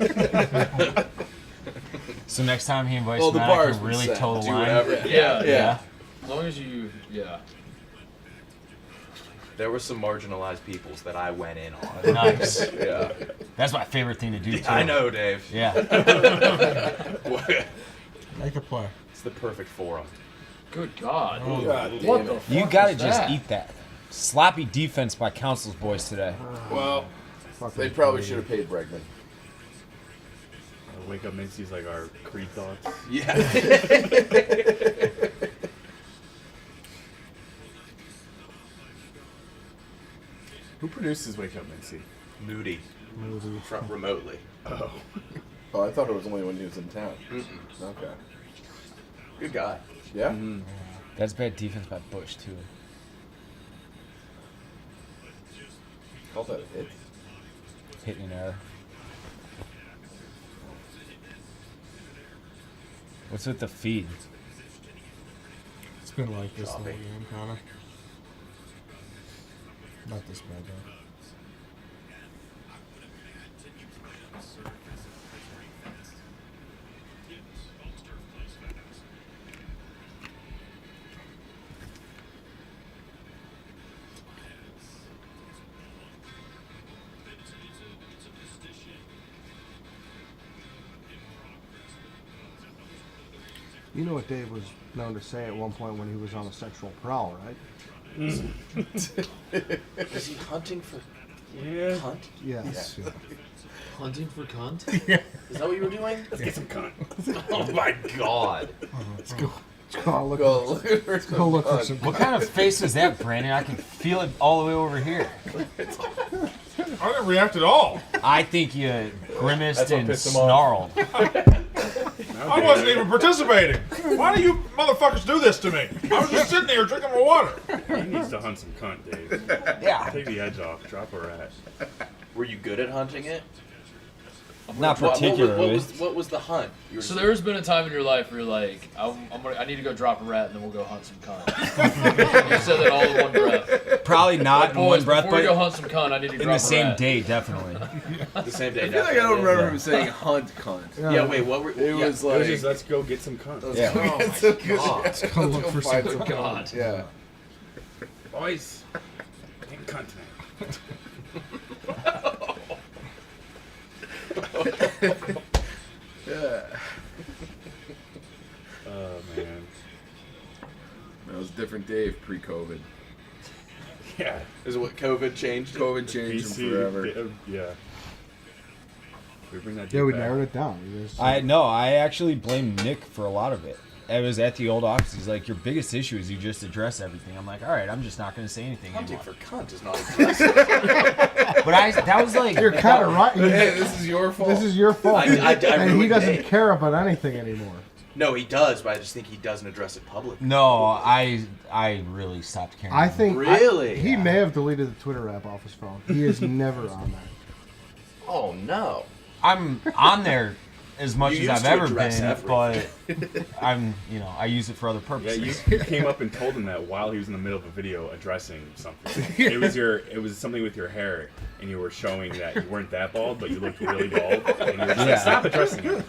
Speaker 5: So next time he invites
Speaker 2: Well, the
Speaker 5: Matt, I
Speaker 2: bar's
Speaker 5: can
Speaker 2: been
Speaker 5: really
Speaker 2: set.
Speaker 5: toe the
Speaker 2: Do
Speaker 5: line.
Speaker 2: whatever.
Speaker 4: Yeah. As long as you,
Speaker 17: There were some marginalized peoples that I went in on.
Speaker 5: Nice.
Speaker 2: Yeah.
Speaker 5: That's my favorite thing to do, too.
Speaker 17: I know, Dave.
Speaker 5: Yeah.
Speaker 8: Make a play.
Speaker 17: It's the perfect forum.
Speaker 4: Good God.
Speaker 2: Oh, God damn
Speaker 4: What
Speaker 2: it.
Speaker 4: the fuck
Speaker 5: You gotta
Speaker 4: is
Speaker 5: just
Speaker 4: that?
Speaker 5: eat that. Sloppy defense by Council's boys today.
Speaker 2: Well, they probably should have paid Bregman.
Speaker 11: Wake Up Mincy's like our Creed thoughts.
Speaker 17: Yeah.
Speaker 11: Who produces Wake Up Mincy?
Speaker 17: Moody. From remotely.
Speaker 11: Oh.
Speaker 2: Oh, I thought it was only when he was in town. Okay.
Speaker 17: Good guy.
Speaker 2: Yeah?
Speaker 5: That's bad defense by Bush, too.
Speaker 2: Call that a hit?
Speaker 5: Hitting an error. What's with the feed?
Speaker 6: It's been like this the whole game, kind of. Not this bad, though. You know what Dave was known to say at one point when he was on a sexual prowl, right?
Speaker 17: Is he hunting for cunt?
Speaker 6: Yes.
Speaker 3: Yeah. Hunting for cunt?
Speaker 6: Yeah.
Speaker 17: Is that what you were doing?
Speaker 11: Let's get some cunt.
Speaker 17: Oh my god.
Speaker 6: Let's go. Let's go look for some.
Speaker 5: What kind of face is that, Brandon? I can feel it all the way over here.
Speaker 16: I didn't react at all.
Speaker 5: I think you grimaced
Speaker 17: That's what
Speaker 5: and
Speaker 17: pissed him off.
Speaker 5: snarled.
Speaker 16: I wasn't even participating. Why do you motherfuckers do this to me? I was just sitting here drinking my water.
Speaker 11: He needs to hunt some cunt, Dave.
Speaker 5: Yeah.
Speaker 11: Take the edge off. Drop a rat.
Speaker 17: Were you good at hunting it?
Speaker 5: Not particularly.
Speaker 17: What was the hunt? You were
Speaker 4: So there's been a time in your life where you're like, I need to go drop a rat and then we'll go hunt some cunt. You said that all in one breath.
Speaker 5: Probably not
Speaker 4: Like,
Speaker 5: in
Speaker 4: boys,
Speaker 5: one breath,
Speaker 4: before we
Speaker 5: but
Speaker 4: go hunt some cunt, I need to
Speaker 5: in
Speaker 4: drop
Speaker 5: the
Speaker 4: a
Speaker 5: same
Speaker 4: rat.
Speaker 5: day, definitely.
Speaker 17: the same day.
Speaker 2: I feel like I don't remember him saying hunt cunt.
Speaker 17: Yeah, wait, what were
Speaker 2: It was
Speaker 11: It
Speaker 2: like,
Speaker 11: was just, let's go get some cunt.
Speaker 2: let's
Speaker 5: Yeah.
Speaker 2: go
Speaker 17: Oh
Speaker 2: get
Speaker 17: my
Speaker 2: some good
Speaker 17: God.
Speaker 2: shit.
Speaker 6: Let's go look for
Speaker 2: find
Speaker 6: some
Speaker 2: cunt. Yeah.
Speaker 11: Boys, get cunt tonight.
Speaker 2: Yeah.
Speaker 11: Oh, man.
Speaker 2: That was a different Dave pre-COVID.
Speaker 11: Yeah.
Speaker 17: Is it what COVID changed?
Speaker 2: COVID changed him forever.
Speaker 11: Yeah. We bring that
Speaker 6: Yeah,
Speaker 11: dude
Speaker 6: we
Speaker 11: back.
Speaker 6: narrowed it down. You guys-
Speaker 5: I actually blame Nick for a lot of it. I was at the old office. He's like, your biggest issue is you just address everything. I'm like, all right, I'm just not going to say anything
Speaker 17: Hunting
Speaker 5: anymore.
Speaker 17: for cunt is not aggressive.
Speaker 5: But that was like,
Speaker 6: You're kind of right.
Speaker 2: Hey, this is your fault.
Speaker 6: This is your fault.
Speaker 17: I
Speaker 6: and he
Speaker 17: ruined
Speaker 6: doesn't
Speaker 17: Dave.
Speaker 6: care about anything anymore.
Speaker 17: No, he does, but I just think he doesn't address it publicly.
Speaker 5: no, I really stopped caring.
Speaker 6: I think
Speaker 17: Really?
Speaker 6: he may have deleted the Twitter app off his phone. He is never on that.
Speaker 17: Oh no.
Speaker 5: I'm on there as much
Speaker 17: You
Speaker 5: as
Speaker 17: used
Speaker 5: I've
Speaker 17: to
Speaker 5: ever
Speaker 17: address
Speaker 5: been,
Speaker 17: everything.
Speaker 5: but I use it for other
Speaker 11: Yeah,
Speaker 5: purposes.
Speaker 11: you came up and told him that while he was in the middle of a video addressing something. It was something with your hair, and you were showing that you weren't that bald, but you looked really bald. And you were just like, stop addressing it.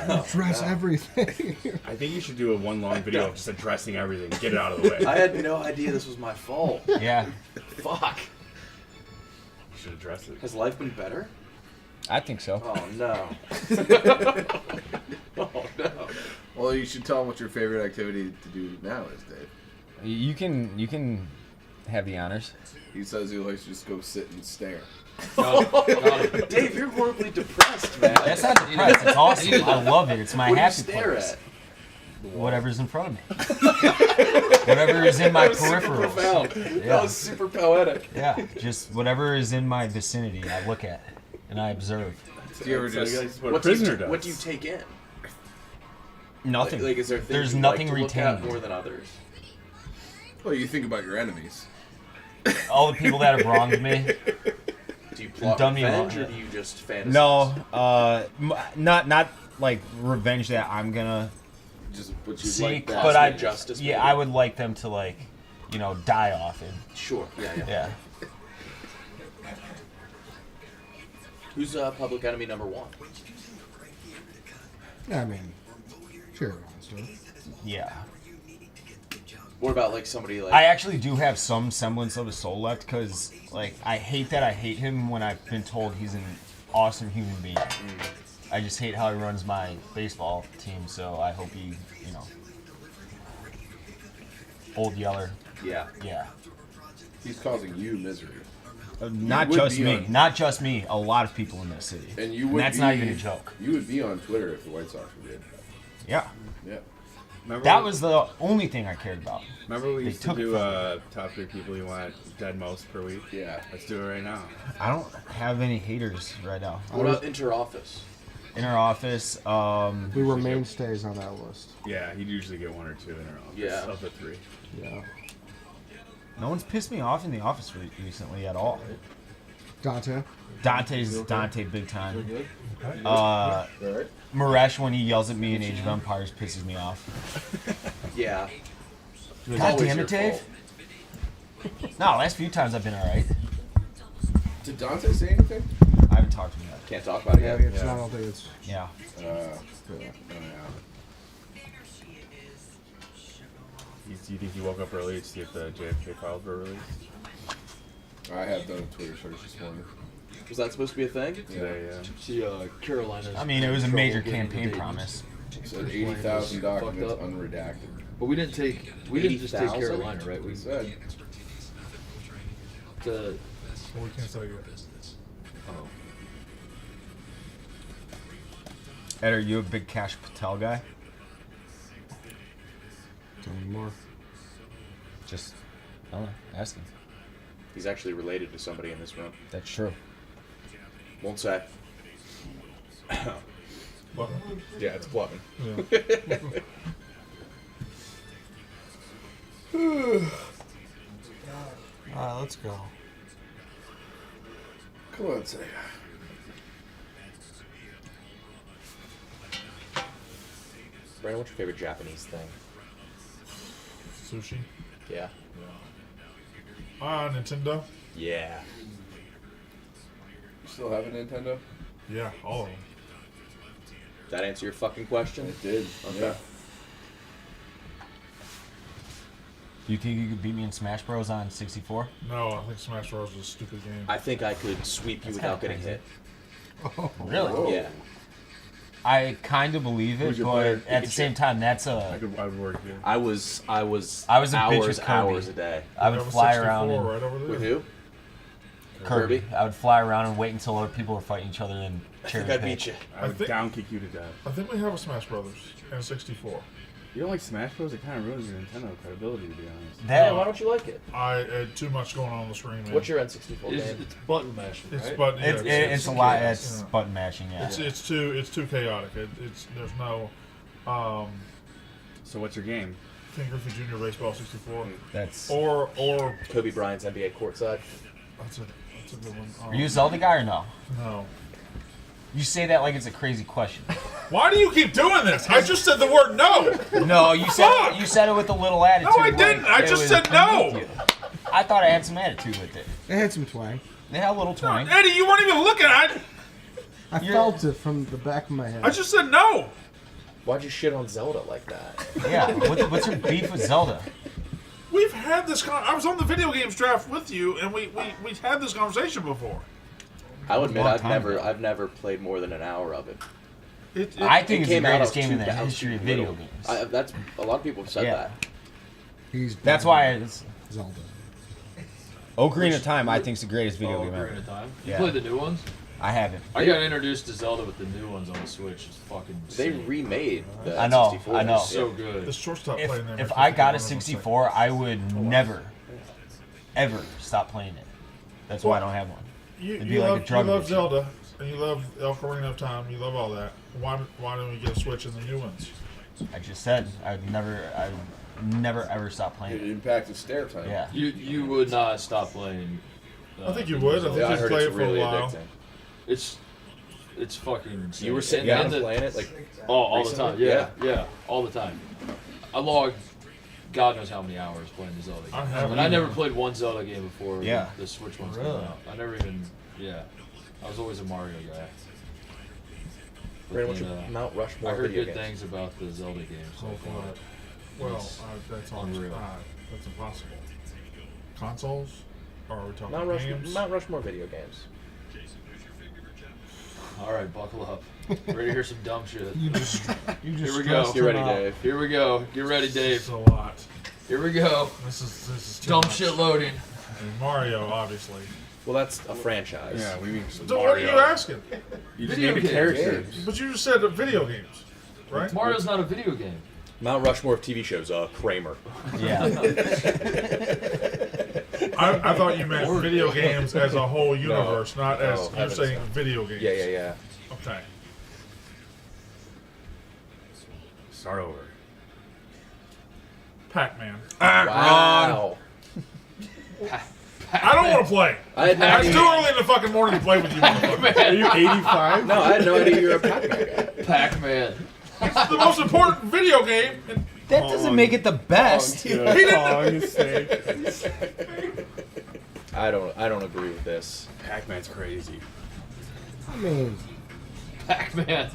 Speaker 6: Address everything.
Speaker 11: I think you should do a one long video of just addressing everything. Get it out of the way.
Speaker 17: I had no idea this was my fault.
Speaker 5: Yeah,
Speaker 17: Fuck.
Speaker 11: You should address it.
Speaker 17: Has life been better?
Speaker 5: I think so.
Speaker 17: Oh no. Oh no.
Speaker 2: Well, you should tell him what your favorite activity to do now is, Dave.
Speaker 5: You can have the honors.
Speaker 2: He says he likes to just go sit and stare.
Speaker 17: Dave, you're horribly depressed, man.
Speaker 5: That's not depressed. It's awesome. I love it. It's my
Speaker 17: What do you
Speaker 5: happy
Speaker 17: stare
Speaker 5: place.
Speaker 17: at?
Speaker 5: Whatever's in front of me. Whatever is in my
Speaker 17: That was super
Speaker 5: peripherals.
Speaker 17: profound.
Speaker 5: Yeah.
Speaker 17: That was super poetic.
Speaker 5: Yeah, just whatever is in my vicinity, I look at and I observe.
Speaker 2: Do you ever
Speaker 11: That's
Speaker 2: just
Speaker 11: what a prisoner does.
Speaker 17: What do you take in?
Speaker 5: Nothing.
Speaker 17: Like is there things
Speaker 5: There's
Speaker 17: you
Speaker 5: nothing
Speaker 17: like to look at
Speaker 5: retained.
Speaker 17: more than others?
Speaker 2: Well, you think about your enemies.
Speaker 5: All the people that have wronged me.
Speaker 17: Do you plot
Speaker 5: Done me
Speaker 17: revenge,
Speaker 5: wrong.
Speaker 17: or do you just fantasize?
Speaker 5: No, not like revenge that I'm gonna
Speaker 2: but you
Speaker 5: See,
Speaker 2: like
Speaker 5: but I
Speaker 17: justice.
Speaker 5: yeah,
Speaker 17: maybe.
Speaker 5: I would like them to like, die off it.
Speaker 17: Sure. Yeah.
Speaker 5: Yeah.
Speaker 17: Who's public enemy number 1?
Speaker 6: I mean, sure, monster.
Speaker 5: Yeah.
Speaker 17: What about like somebody like?
Speaker 5: I actually do have some semblance of a soul left because, like, I hate that I hate him when I've been told he's an awesome human being. I just hate how he runs my baseball team, so I hope he, Old Yeller.
Speaker 2: Yeah.
Speaker 5: Yeah.
Speaker 2: He's causing you misery.
Speaker 5: Not just me. Not just me. A lot of people in this city.
Speaker 2: And you would
Speaker 5: that's
Speaker 2: be,
Speaker 5: not even a joke.
Speaker 2: You would be on Twitter if the White Sox were good.
Speaker 5: Yeah.
Speaker 2: Yeah.
Speaker 5: That was the only thing I cared about.
Speaker 11: Remember we
Speaker 5: They
Speaker 11: used to
Speaker 5: took it
Speaker 11: do
Speaker 5: from me.
Speaker 11: top 3 people you want dead most per week?
Speaker 2: Yeah.
Speaker 11: Let's do it right now.
Speaker 5: I don't have any haters right now.
Speaker 17: What about interoffice?
Speaker 5: Interoffice.
Speaker 6: We were mainstays on that list.
Speaker 11: Yeah, you'd usually get 1 or 2 in our office.
Speaker 17: Yeah.
Speaker 11: Of the 3.
Speaker 6: Yeah.
Speaker 5: No one's pissed me off in the office recently at all.
Speaker 6: Dante.
Speaker 5: Dante's Dante big time. Maresh, when he yells at me in Age of Empires, pisses me off.
Speaker 17: Yeah.
Speaker 5: God damn it, Dave. No, last few times I've been alright.
Speaker 2: Did Dante say anything?
Speaker 5: I haven't talked to him yet.
Speaker 17: Can't talk about it yet.
Speaker 6: I don't think it's.
Speaker 5: Yeah.
Speaker 11: Do you think he woke up early to see if the JFK files were released?
Speaker 2: I have done a Twitter search this morning.
Speaker 17: Was that supposed to be a thing?
Speaker 11: Today, yeah.
Speaker 3: See, Carolina's.
Speaker 5: I mean, it was a
Speaker 3: in
Speaker 5: major
Speaker 3: trouble getting
Speaker 5: campaign
Speaker 3: the
Speaker 5: promise.
Speaker 2: It said 80,000 documents
Speaker 3: fucked up.
Speaker 2: unredacted.
Speaker 3: But we didn't just take
Speaker 17: 80,000?
Speaker 3: Carolina, right? We
Speaker 2: said.
Speaker 3: The,
Speaker 16: Well, we can't tell you.
Speaker 3: oh.
Speaker 5: Ed, are you a big Cash Patel guy?
Speaker 6: Tell me more.
Speaker 5: Just, I don't know, asking.
Speaker 17: He's actually related to somebody in this room.
Speaker 5: That's true.
Speaker 17: Won't say.
Speaker 11: Yeah, it's Plutman.
Speaker 16: Yeah.
Speaker 6: Alright, let's go.
Speaker 2: Come on, say.
Speaker 17: Brandon, what's your favorite Japanese thing?
Speaker 16: Sushi.
Speaker 17: Yeah.
Speaker 16: Nintendo.
Speaker 17: Yeah.
Speaker 2: You still have a Nintendo?
Speaker 16: Yeah, all of them.
Speaker 17: That answer your fucking question?
Speaker 2: It did.
Speaker 17: Okay.
Speaker 2: Yeah.
Speaker 5: Do you think you could beat me in Smash Bros. On 64?
Speaker 16: No, I think Smash Bros. Is a stupid game.
Speaker 17: I think I could sweep you
Speaker 5: That's
Speaker 17: without
Speaker 5: kinda
Speaker 17: getting
Speaker 5: crazy.
Speaker 17: hit.
Speaker 5: Really?
Speaker 2: Whoa.
Speaker 17: Yeah.
Speaker 5: I kind of believe it,
Speaker 11: Who's your
Speaker 5: but
Speaker 11: player?
Speaker 5: at the same time, that's
Speaker 11: I would work here.
Speaker 17: I was
Speaker 5: I was a
Speaker 17: hours,
Speaker 5: bitch with Kirby.
Speaker 17: hours a day.
Speaker 5: I would
Speaker 16: That was
Speaker 5: fly
Speaker 16: 64
Speaker 5: around and
Speaker 16: right over there.
Speaker 17: With who?
Speaker 5: Kirby. I would fly around and wait until other people were fighting each other and
Speaker 17: I
Speaker 5: cherry
Speaker 17: think I
Speaker 5: pick.
Speaker 17: beat you.
Speaker 11: I would
Speaker 16: think-
Speaker 11: down kick you to death.
Speaker 16: I think we have a Smash Brothers and a 64.
Speaker 11: You don't like Smash Bros? It kind of ruins your Nintendo credibility, to be honest.
Speaker 5: That,
Speaker 17: Yeah, why don't you like it?
Speaker 16: I had too much going on the screen, man.
Speaker 17: What's your N64
Speaker 3: It's,
Speaker 17: game?
Speaker 3: it's button mashing,
Speaker 16: It's
Speaker 3: right?
Speaker 16: button.
Speaker 5: it's,
Speaker 16: yeah,
Speaker 5: it's a lot.
Speaker 16: yeah.
Speaker 5: It's button mashing. Yeah.
Speaker 16: It's too chaotic. There's no
Speaker 11: So what's your game?
Speaker 16: King Griffey Jr. Baseball 64
Speaker 5: That's.
Speaker 16: or
Speaker 17: Kobe Bryant's NBA courtside.
Speaker 16: that's a good one.
Speaker 5: Are you a Zelda guy or no?
Speaker 16: No.
Speaker 5: You say that like it's a crazy question.
Speaker 16: Why do you keep doing this? I just said the word no.
Speaker 5: No, you said it with a little attitude.
Speaker 16: No, I didn't.
Speaker 5: like
Speaker 16: I
Speaker 5: it
Speaker 16: just
Speaker 5: was
Speaker 16: said no.
Speaker 5: beneath you. I thought I had some attitude with it.
Speaker 6: It had some twang.
Speaker 5: They had a little twang.
Speaker 16: Eddie, you weren't even looking at it.
Speaker 6: I felt it from the back of my head.
Speaker 16: I just said no.
Speaker 17: Why'd you shit on Zelda like that?
Speaker 5: Yeah. What's your beef with Zelda?
Speaker 16: We've had this. I was on the video games draft with you, and we had this conversation before.
Speaker 17: I'll admit
Speaker 5: Long
Speaker 17: I've
Speaker 5: time
Speaker 17: never
Speaker 5: ago.
Speaker 17: I've never played more than an hour of it.
Speaker 5: I think it's the
Speaker 17: came out,
Speaker 5: greatest
Speaker 17: I was
Speaker 5: game in
Speaker 17: too-
Speaker 5: the
Speaker 17: I was
Speaker 5: history
Speaker 17: too
Speaker 5: of video
Speaker 17: little.
Speaker 5: games.
Speaker 17: That's a lot of people have said
Speaker 5: Yeah.
Speaker 17: that.
Speaker 5: That's why it's
Speaker 6: Zelda.
Speaker 5: Ocarina of Time. I think is the greatest video game ever.
Speaker 3: Ocarina of Time. You
Speaker 5: Yeah.
Speaker 3: played the new ones?
Speaker 5: I haven't.
Speaker 3: I got introduced to Zelda with the new ones on the Switch. It's fucking.
Speaker 17: They
Speaker 3: insane.
Speaker 17: remade the
Speaker 5: I know.
Speaker 17: N64.
Speaker 5: I know.
Speaker 3: So good.
Speaker 16: The shortstop
Speaker 5: If,
Speaker 16: playing there.
Speaker 5: if
Speaker 16: makes
Speaker 5: I
Speaker 16: me
Speaker 5: got a
Speaker 16: think of
Speaker 5: 64, I would never, ever stop playing it. That's why I don't have one.
Speaker 16: You,
Speaker 5: It'd
Speaker 16: you
Speaker 5: be like
Speaker 16: love,
Speaker 5: a drug
Speaker 16: you love
Speaker 5: addiction.
Speaker 16: Zelda, and you love Ocarina of Time. You love all that. Why don't we get a Switch in the new ones?
Speaker 5: I just said I'd never ever stop playing
Speaker 2: It
Speaker 5: it.
Speaker 2: impacted stair time.
Speaker 5: Yeah.
Speaker 3: You would not stop playing.
Speaker 16: I think you would. I think
Speaker 17: Yeah, I
Speaker 16: you'd
Speaker 17: heard
Speaker 16: play
Speaker 17: it's
Speaker 16: it for
Speaker 17: really
Speaker 16: a while.
Speaker 17: addicting.
Speaker 3: It's It's fucking insane.
Speaker 4: You were sitting
Speaker 3: And
Speaker 4: down
Speaker 3: the-
Speaker 4: playing it, like,
Speaker 3: all the
Speaker 4: recently?
Speaker 3: time. Yeah, all the time. I logged God knows how many hours playing the Zelda game. And I never played one Zelda game before the Switch ones came out. I never even, I was always a Mario guy.
Speaker 4: Brandon, what's your Mount Rushmore
Speaker 3: I heard
Speaker 4: video
Speaker 3: good
Speaker 4: games?
Speaker 3: things about the Zelda games. So
Speaker 16: Well,
Speaker 3: it's
Speaker 16: that's
Speaker 3: unreal.
Speaker 16: that's impossible. Consoles? Or are we talking games?
Speaker 4: Mount Rushmore video games.
Speaker 3: All right, buckle up. Ready to hear some dumb shit?
Speaker 6: You just
Speaker 3: Here we go.
Speaker 4: Get ready, Dave.
Speaker 3: Here we go. Get ready, Dave.
Speaker 16: It's a lot.
Speaker 3: Here we go.
Speaker 16: This is too
Speaker 3: dumb
Speaker 16: much.
Speaker 3: shit loading.
Speaker 16: And Mario, obviously.
Speaker 4: Well, that's a franchise.
Speaker 11: Yeah, we mean some
Speaker 16: So what are you asking?
Speaker 11: You just
Speaker 3: Video
Speaker 11: named the
Speaker 3: games.
Speaker 11: characters.
Speaker 16: But you just said video games, right?
Speaker 3: Mario's not a video game.
Speaker 4: Mount Rushmore of TV shows. Kramer.
Speaker 7: Yeah.
Speaker 16: I thought you meant video games as a whole universe, not as you're saying video games.
Speaker 4: Yeah.
Speaker 16: Okay.
Speaker 11: Start over.
Speaker 16: Pac-Man.
Speaker 4: Wow.
Speaker 16: I don't want to play. It's too early in the fucking morning to play with you.
Speaker 11: Are you 85?
Speaker 4: No, I had no idea you were a Pac-Man guy.
Speaker 3: Pac-Man.
Speaker 16: It's the most important video game.
Speaker 7: That doesn't make it the best.
Speaker 4: I don't agree with this.
Speaker 11: Pac-Man's crazy.
Speaker 6: I mean,
Speaker 3: Pac-Man.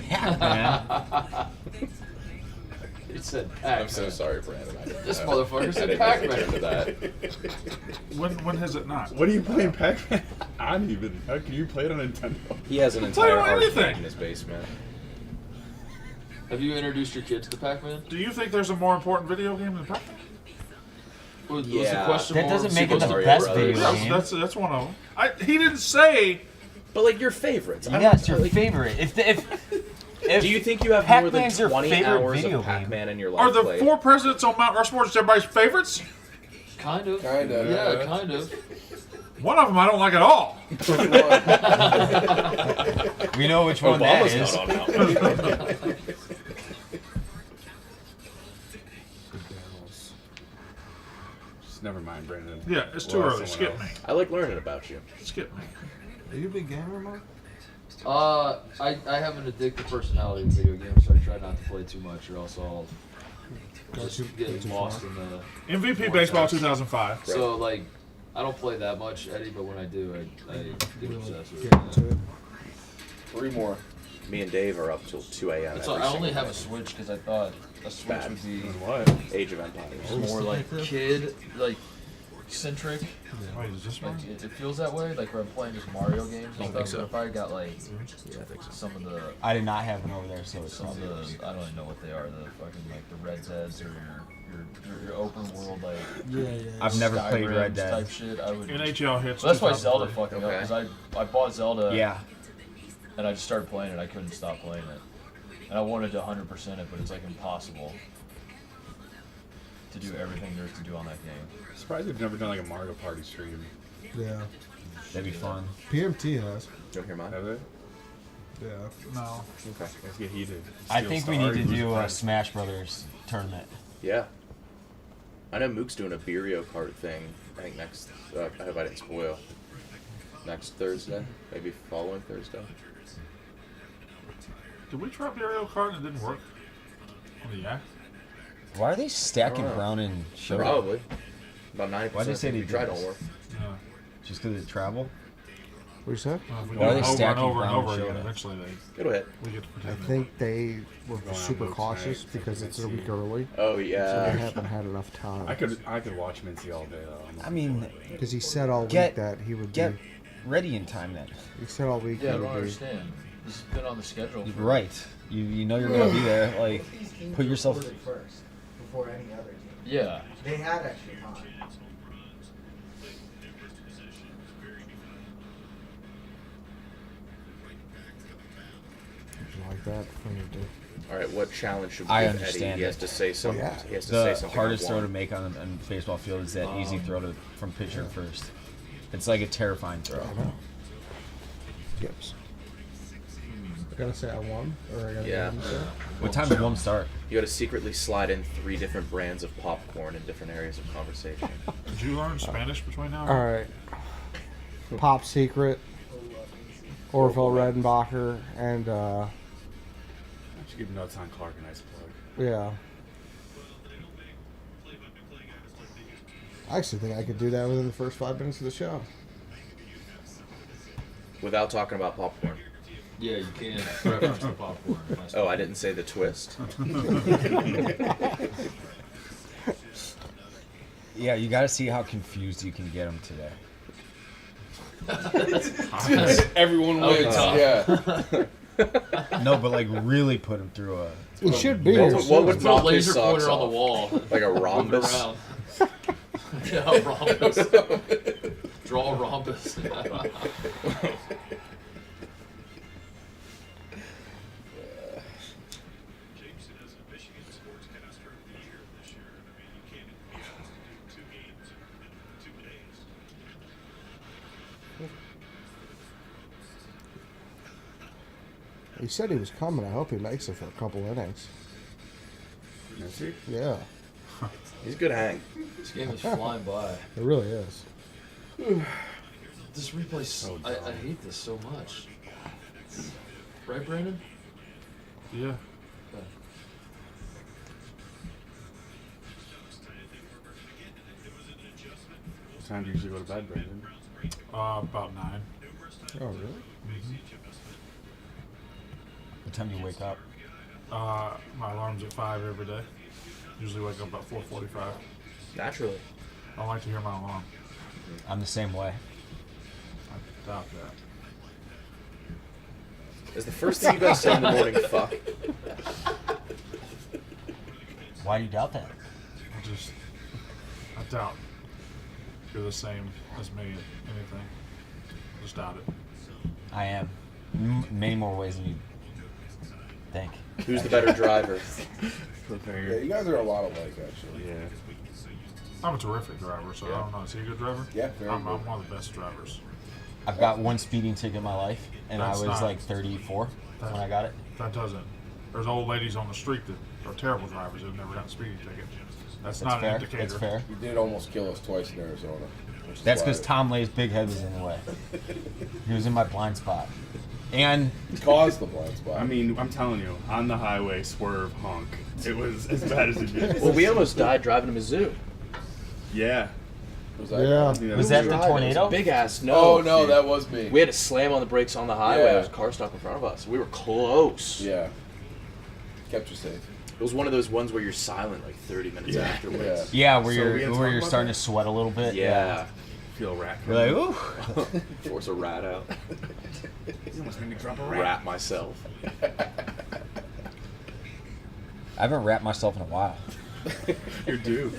Speaker 7: Pac-Man.
Speaker 3: He said Pac-Man.
Speaker 4: I'm so sorry, Brandon.
Speaker 3: This motherfucker said
Speaker 4: I didn't
Speaker 3: Pac-Man.
Speaker 4: return to that.
Speaker 16: When has it not?
Speaker 11: What are you playing Pac-Man on even? How can you play it on Nintendo?
Speaker 4: He has an
Speaker 16: Play
Speaker 4: entire
Speaker 16: on
Speaker 4: arcade
Speaker 16: anything.
Speaker 4: in his basement.
Speaker 3: Have you introduced your kids to Pac-Man?
Speaker 16: Do you think there's a more important video game than Pac-Man?
Speaker 3: Was the
Speaker 4: Yeah.
Speaker 3: question
Speaker 7: That
Speaker 3: more
Speaker 7: doesn't make it
Speaker 3: Super
Speaker 7: the
Speaker 3: Mario
Speaker 7: best
Speaker 3: Brothers?
Speaker 7: video game.
Speaker 16: That's one of them. He didn't say.
Speaker 4: But like your favorites.
Speaker 7: Yes, your favorite. If
Speaker 4: Do you think you have more than
Speaker 7: Pac-Man's your
Speaker 4: 20
Speaker 7: favorite
Speaker 4: hours
Speaker 7: video
Speaker 4: of
Speaker 7: game.
Speaker 4: Pac-Man in your life?
Speaker 16: Are the
Speaker 4: played?
Speaker 16: 4 presidents on Mount Rushmore just everybody's favorites?
Speaker 3: Kind of.
Speaker 2: Kinda.
Speaker 3: Yeah, kind of.
Speaker 16: One of them I don't like at all.
Speaker 7: we know which one that
Speaker 4: Obama's
Speaker 7: is.
Speaker 4: not on Mount
Speaker 11: Just never mind, Brandon.
Speaker 16: Yeah, it's too
Speaker 11: We'll
Speaker 16: early.
Speaker 11: ask
Speaker 16: Skip
Speaker 11: someone
Speaker 16: me.
Speaker 11: else.
Speaker 4: I like learning about you.
Speaker 16: Skip me.
Speaker 6: are you a big gamer, Mark?
Speaker 3: I have an addictive personality in video games, so I try not to play too much, or else I'll just get lost in the
Speaker 16: MVP Baseball 2005.
Speaker 3: So like, I don't play that much, Eddie, but when I do, I get obsessed with
Speaker 6: Get
Speaker 3: it.
Speaker 6: into it.
Speaker 2: 3 more.
Speaker 4: Me and Dave are up till 2 a.m.
Speaker 3: It's
Speaker 4: every
Speaker 3: like, I only
Speaker 4: single
Speaker 3: have a
Speaker 4: day.
Speaker 3: Switch because I thought a Switch
Speaker 4: Bad.
Speaker 3: would be
Speaker 11: What?
Speaker 4: Age of Empires.
Speaker 3: more like kid, like centric.
Speaker 16: Wait, is this one?
Speaker 3: Like it feels that way. Like when I'm playing just Mario games and
Speaker 4: think
Speaker 3: stuff.
Speaker 4: so.
Speaker 3: But if I got like
Speaker 4: Yeah, I think so.
Speaker 3: some of the
Speaker 7: I did not have one over there, so it's
Speaker 3: some of the I don't even know what they are. The fucking like the Red Deads or your open world like
Speaker 6: Yeah.
Speaker 7: I've never played
Speaker 3: Skyrim
Speaker 7: Red Dead.
Speaker 3: type shit. I would.
Speaker 16: NHL hits.
Speaker 3: Well, that's why
Speaker 16: 2003.
Speaker 3: Zelda fucked me up because I bought Zelda.
Speaker 7: Yeah.
Speaker 3: And I just started playing it. I couldn't stop playing it. And I wanted to 100% it, but it's like impossible to do everything there is to do on that game.
Speaker 11: Surprised we've never done like a Mario Party stream.
Speaker 6: Yeah.
Speaker 7: That'd be fun.
Speaker 6: PMT has.
Speaker 4: You don't hear mine?
Speaker 11: Have they?
Speaker 6: Yeah.
Speaker 16: No.
Speaker 11: Okay. Let's get heated.
Speaker 7: I
Speaker 11: Steel
Speaker 7: think we
Speaker 11: Star,
Speaker 7: need to
Speaker 11: who's
Speaker 7: do a
Speaker 11: friend?
Speaker 7: Smash Brothers tournament.
Speaker 4: Yeah. I know Mook's doing a Beerio Kart thing. I think next. I hope I didn't spoil. Next Thursday, maybe following Thursday.
Speaker 16: Did we try Mario Kart and it didn't work? On the Yak?
Speaker 7: Why are they stacking
Speaker 4: I don't know.
Speaker 7: Brown and Sugar?
Speaker 4: Probably. About 90%.
Speaker 7: Why'd they say they
Speaker 4: we try
Speaker 7: did
Speaker 4: don't
Speaker 7: this?
Speaker 4: work.
Speaker 16: Yeah.
Speaker 7: Just because of travel?
Speaker 6: What you said?
Speaker 16: If we
Speaker 7: Why are
Speaker 16: do
Speaker 7: they
Speaker 16: it over and
Speaker 7: stacking
Speaker 16: over and
Speaker 7: Brown
Speaker 16: over
Speaker 7: and
Speaker 16: again,
Speaker 7: Soda?
Speaker 16: eventually
Speaker 4: Go ahead.
Speaker 16: we get to
Speaker 6: I
Speaker 16: participate.
Speaker 6: think they were
Speaker 11: Going on
Speaker 6: super
Speaker 11: Luke's
Speaker 6: cautious
Speaker 11: night,
Speaker 6: because it's a
Speaker 11: Mincy.
Speaker 6: week early.
Speaker 4: Oh
Speaker 6: So they
Speaker 4: yeah.
Speaker 6: haven't had enough time.
Speaker 11: I could watch Mincy all day though.
Speaker 7: I mean,
Speaker 6: Because he said all
Speaker 7: Get-
Speaker 6: week that he would
Speaker 7: get
Speaker 6: be.
Speaker 7: ready in time then.
Speaker 6: He said all week
Speaker 3: Yeah, I
Speaker 6: he
Speaker 3: don't
Speaker 6: would be.
Speaker 3: understand. This has been on the schedule. For
Speaker 7: Right. You know you're gonna be there. Like, put yourself.
Speaker 10: first before any other team.
Speaker 3: Yeah.
Speaker 10: They had extra time.
Speaker 6: Like that from the dude.
Speaker 4: All right, what challenge should we
Speaker 7: I
Speaker 4: give Eddie?
Speaker 7: understand
Speaker 4: He has
Speaker 7: it.
Speaker 4: to say something.
Speaker 6: yeah.
Speaker 4: He has to say
Speaker 7: The
Speaker 4: something.
Speaker 7: hardest
Speaker 4: I
Speaker 7: throw to
Speaker 4: want.
Speaker 7: make on a baseball field is that easy throw to from pitcher first. It's like a terrifying throw.
Speaker 6: I know. Gibbs. I gotta say I won, or I gotta
Speaker 4: Yeah.
Speaker 6: give him a say?
Speaker 7: What time does one start?
Speaker 4: You got to secretly slide in 3 different brands of popcorn in different areas of conversation.
Speaker 16: Did you learn Spanish between now and
Speaker 6: All right. Pop secret. Orville Redenbacher, and
Speaker 11: I should give Nuts on Clark a nice plug.
Speaker 6: yeah. I actually think I could do that within the first 5 minutes of the show.
Speaker 4: Without talking about popcorn.
Speaker 3: Yeah, you can't reference the popcorn.
Speaker 4: Oh, I didn't say the twist.
Speaker 18: Yeah, you got to see how confused you can get them today.
Speaker 2: Everyone wins. Yeah.
Speaker 18: No, but like really put them through a.
Speaker 6: It should be.
Speaker 4: What would
Speaker 3: Put a
Speaker 4: knock his
Speaker 3: laser
Speaker 4: socks
Speaker 3: pointer on the
Speaker 4: off?
Speaker 3: wall.
Speaker 4: Like a rhombus?
Speaker 3: Around. Yeah, a rhombus. Draw a rhombus.
Speaker 6: He said he was coming. I hope he makes it for a couple innings.
Speaker 11: Is he?
Speaker 6: Yeah.
Speaker 4: He's a good hang.
Speaker 3: This game is flying by.
Speaker 6: It really is.
Speaker 3: This replay, I hate this so much. Right, Brandon?
Speaker 16: Yeah.
Speaker 11: What time do you usually go to bed, Brandon?
Speaker 16: About 9.
Speaker 6: Oh, really?
Speaker 18: What time do you wake up?
Speaker 16: My alarm's at 5 every day. Usually wake up about 4:45.
Speaker 4: Naturally.
Speaker 16: I like to hear my alarm.
Speaker 18: I'm the same way.
Speaker 16: I doubt that.
Speaker 4: Is the first thing you guys say in the morning fuck?
Speaker 18: Why do you doubt that?
Speaker 16: I doubt you're the same as me at anything. Just doubt it.
Speaker 18: I am. Many more ways than you think.
Speaker 4: Who's the better driver?
Speaker 1: Yeah, you guys are a lot alike, actually.
Speaker 11: Yeah.
Speaker 16: I'm a terrific driver, so I don't know. Is he a good driver?
Speaker 1: Yeah, very
Speaker 16: I'm
Speaker 1: good.
Speaker 16: one of the best drivers.
Speaker 18: I've got one speeding ticket in my life, and
Speaker 16: That's
Speaker 18: I was
Speaker 16: not-
Speaker 18: like 34 when I got it.
Speaker 16: That doesn't. There's old ladies on the street that are terrible drivers that have never gotten a speeding ticket. That's not
Speaker 18: fair.
Speaker 16: an indicator.
Speaker 18: That's fair.
Speaker 1: You did almost kill us twice in Arizona.
Speaker 18: That's because Tom Lay's big head was in the way. He was in my blind spot. And
Speaker 1: caused the blind spot.
Speaker 11: I mean, I'm telling you, on the highway, swerve, honk. It was as bad as it gets.
Speaker 4: Well, we almost died driving a Mizzou.
Speaker 11: Yeah.
Speaker 1: Was
Speaker 6: Yeah.
Speaker 18: Was that the tornado?
Speaker 4: Big ass no.
Speaker 2: Oh no, that was me.
Speaker 4: We had to slam on the brakes on the highway.
Speaker 1: Yeah.
Speaker 4: There was a car stuck in front of us. We were close.
Speaker 1: Yeah. Kept you safe.
Speaker 4: It was one of those ones where you're silent like 30 minutes afterwards.
Speaker 18: Yeah, where
Speaker 11: So we had to
Speaker 18: you're
Speaker 11: talk about
Speaker 18: starting
Speaker 11: that?
Speaker 18: to sweat a little bit.
Speaker 4: Yeah.
Speaker 11: Feel rat.
Speaker 18: You're like, ooh.
Speaker 4: Force a rat out.
Speaker 11: You almost made me drop a rat.
Speaker 4: Rat myself.
Speaker 18: I haven't wrapped myself in a while.
Speaker 11: You're due.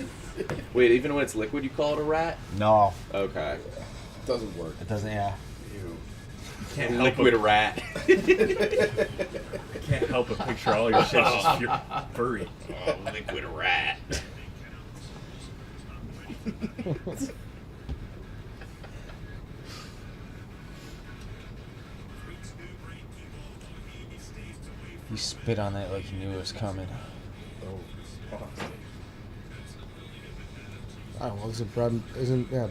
Speaker 4: Wait, even when it's liquid, you call it a rat?
Speaker 18: No,
Speaker 4: Okay.
Speaker 1: It doesn't work.
Speaker 18: it doesn't. Yeah.
Speaker 11: You can't help
Speaker 4: Liquid
Speaker 11: but,
Speaker 4: rat.
Speaker 11: can't help but picture all your shit just furry.
Speaker 4: Oh, liquid rat.
Speaker 18: He spit on that like he knew it was coming.
Speaker 6: Oh, well, is it Ben?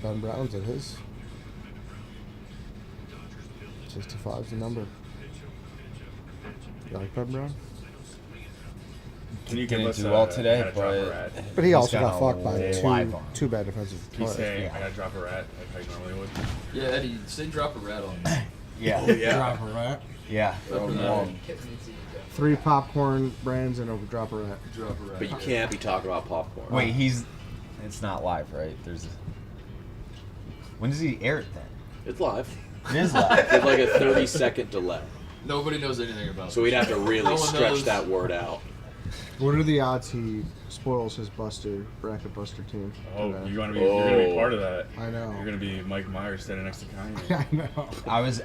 Speaker 6: Ben Brown's at his? 65's the number. You like Ben Brown?
Speaker 11: Can you give
Speaker 18: Didn't
Speaker 11: us
Speaker 18: do
Speaker 11: a,
Speaker 18: well today,
Speaker 11: I gotta drop a
Speaker 18: but
Speaker 11: rat?
Speaker 6: But he
Speaker 18: he's
Speaker 6: also
Speaker 18: got
Speaker 6: got fucked by
Speaker 18: a live arm.
Speaker 6: two bad defensive
Speaker 11: Can you
Speaker 6: players.
Speaker 11: say,
Speaker 18: Yeah.
Speaker 11: I gotta drop a rat like how you normally would?
Speaker 3: Yeah, Eddie, say drop a rat on me.
Speaker 18: Yeah.
Speaker 4: Oh, yeah.
Speaker 6: Drop her, right?
Speaker 18: Yeah.
Speaker 3: Represent.
Speaker 6: 3 popcorn brands and a drop her at.
Speaker 3: Drop a rat.
Speaker 4: But you can't be talking about popcorn.
Speaker 18: Wait, it's not live, right? When does he air it then?
Speaker 4: It's live.
Speaker 18: It is live.
Speaker 4: With like a 30-second delay.
Speaker 3: Nobody knows anything about
Speaker 4: So we'd have to really
Speaker 3: No one
Speaker 4: stretch
Speaker 3: knows.
Speaker 4: that word out.
Speaker 6: What are the odds he spoils his bracket buster team?
Speaker 11: Oh,
Speaker 6: today?
Speaker 11: you're gonna be part of that.
Speaker 6: I know.
Speaker 11: You're gonna be Mike Myers standing next to Kanye.
Speaker 6: I know.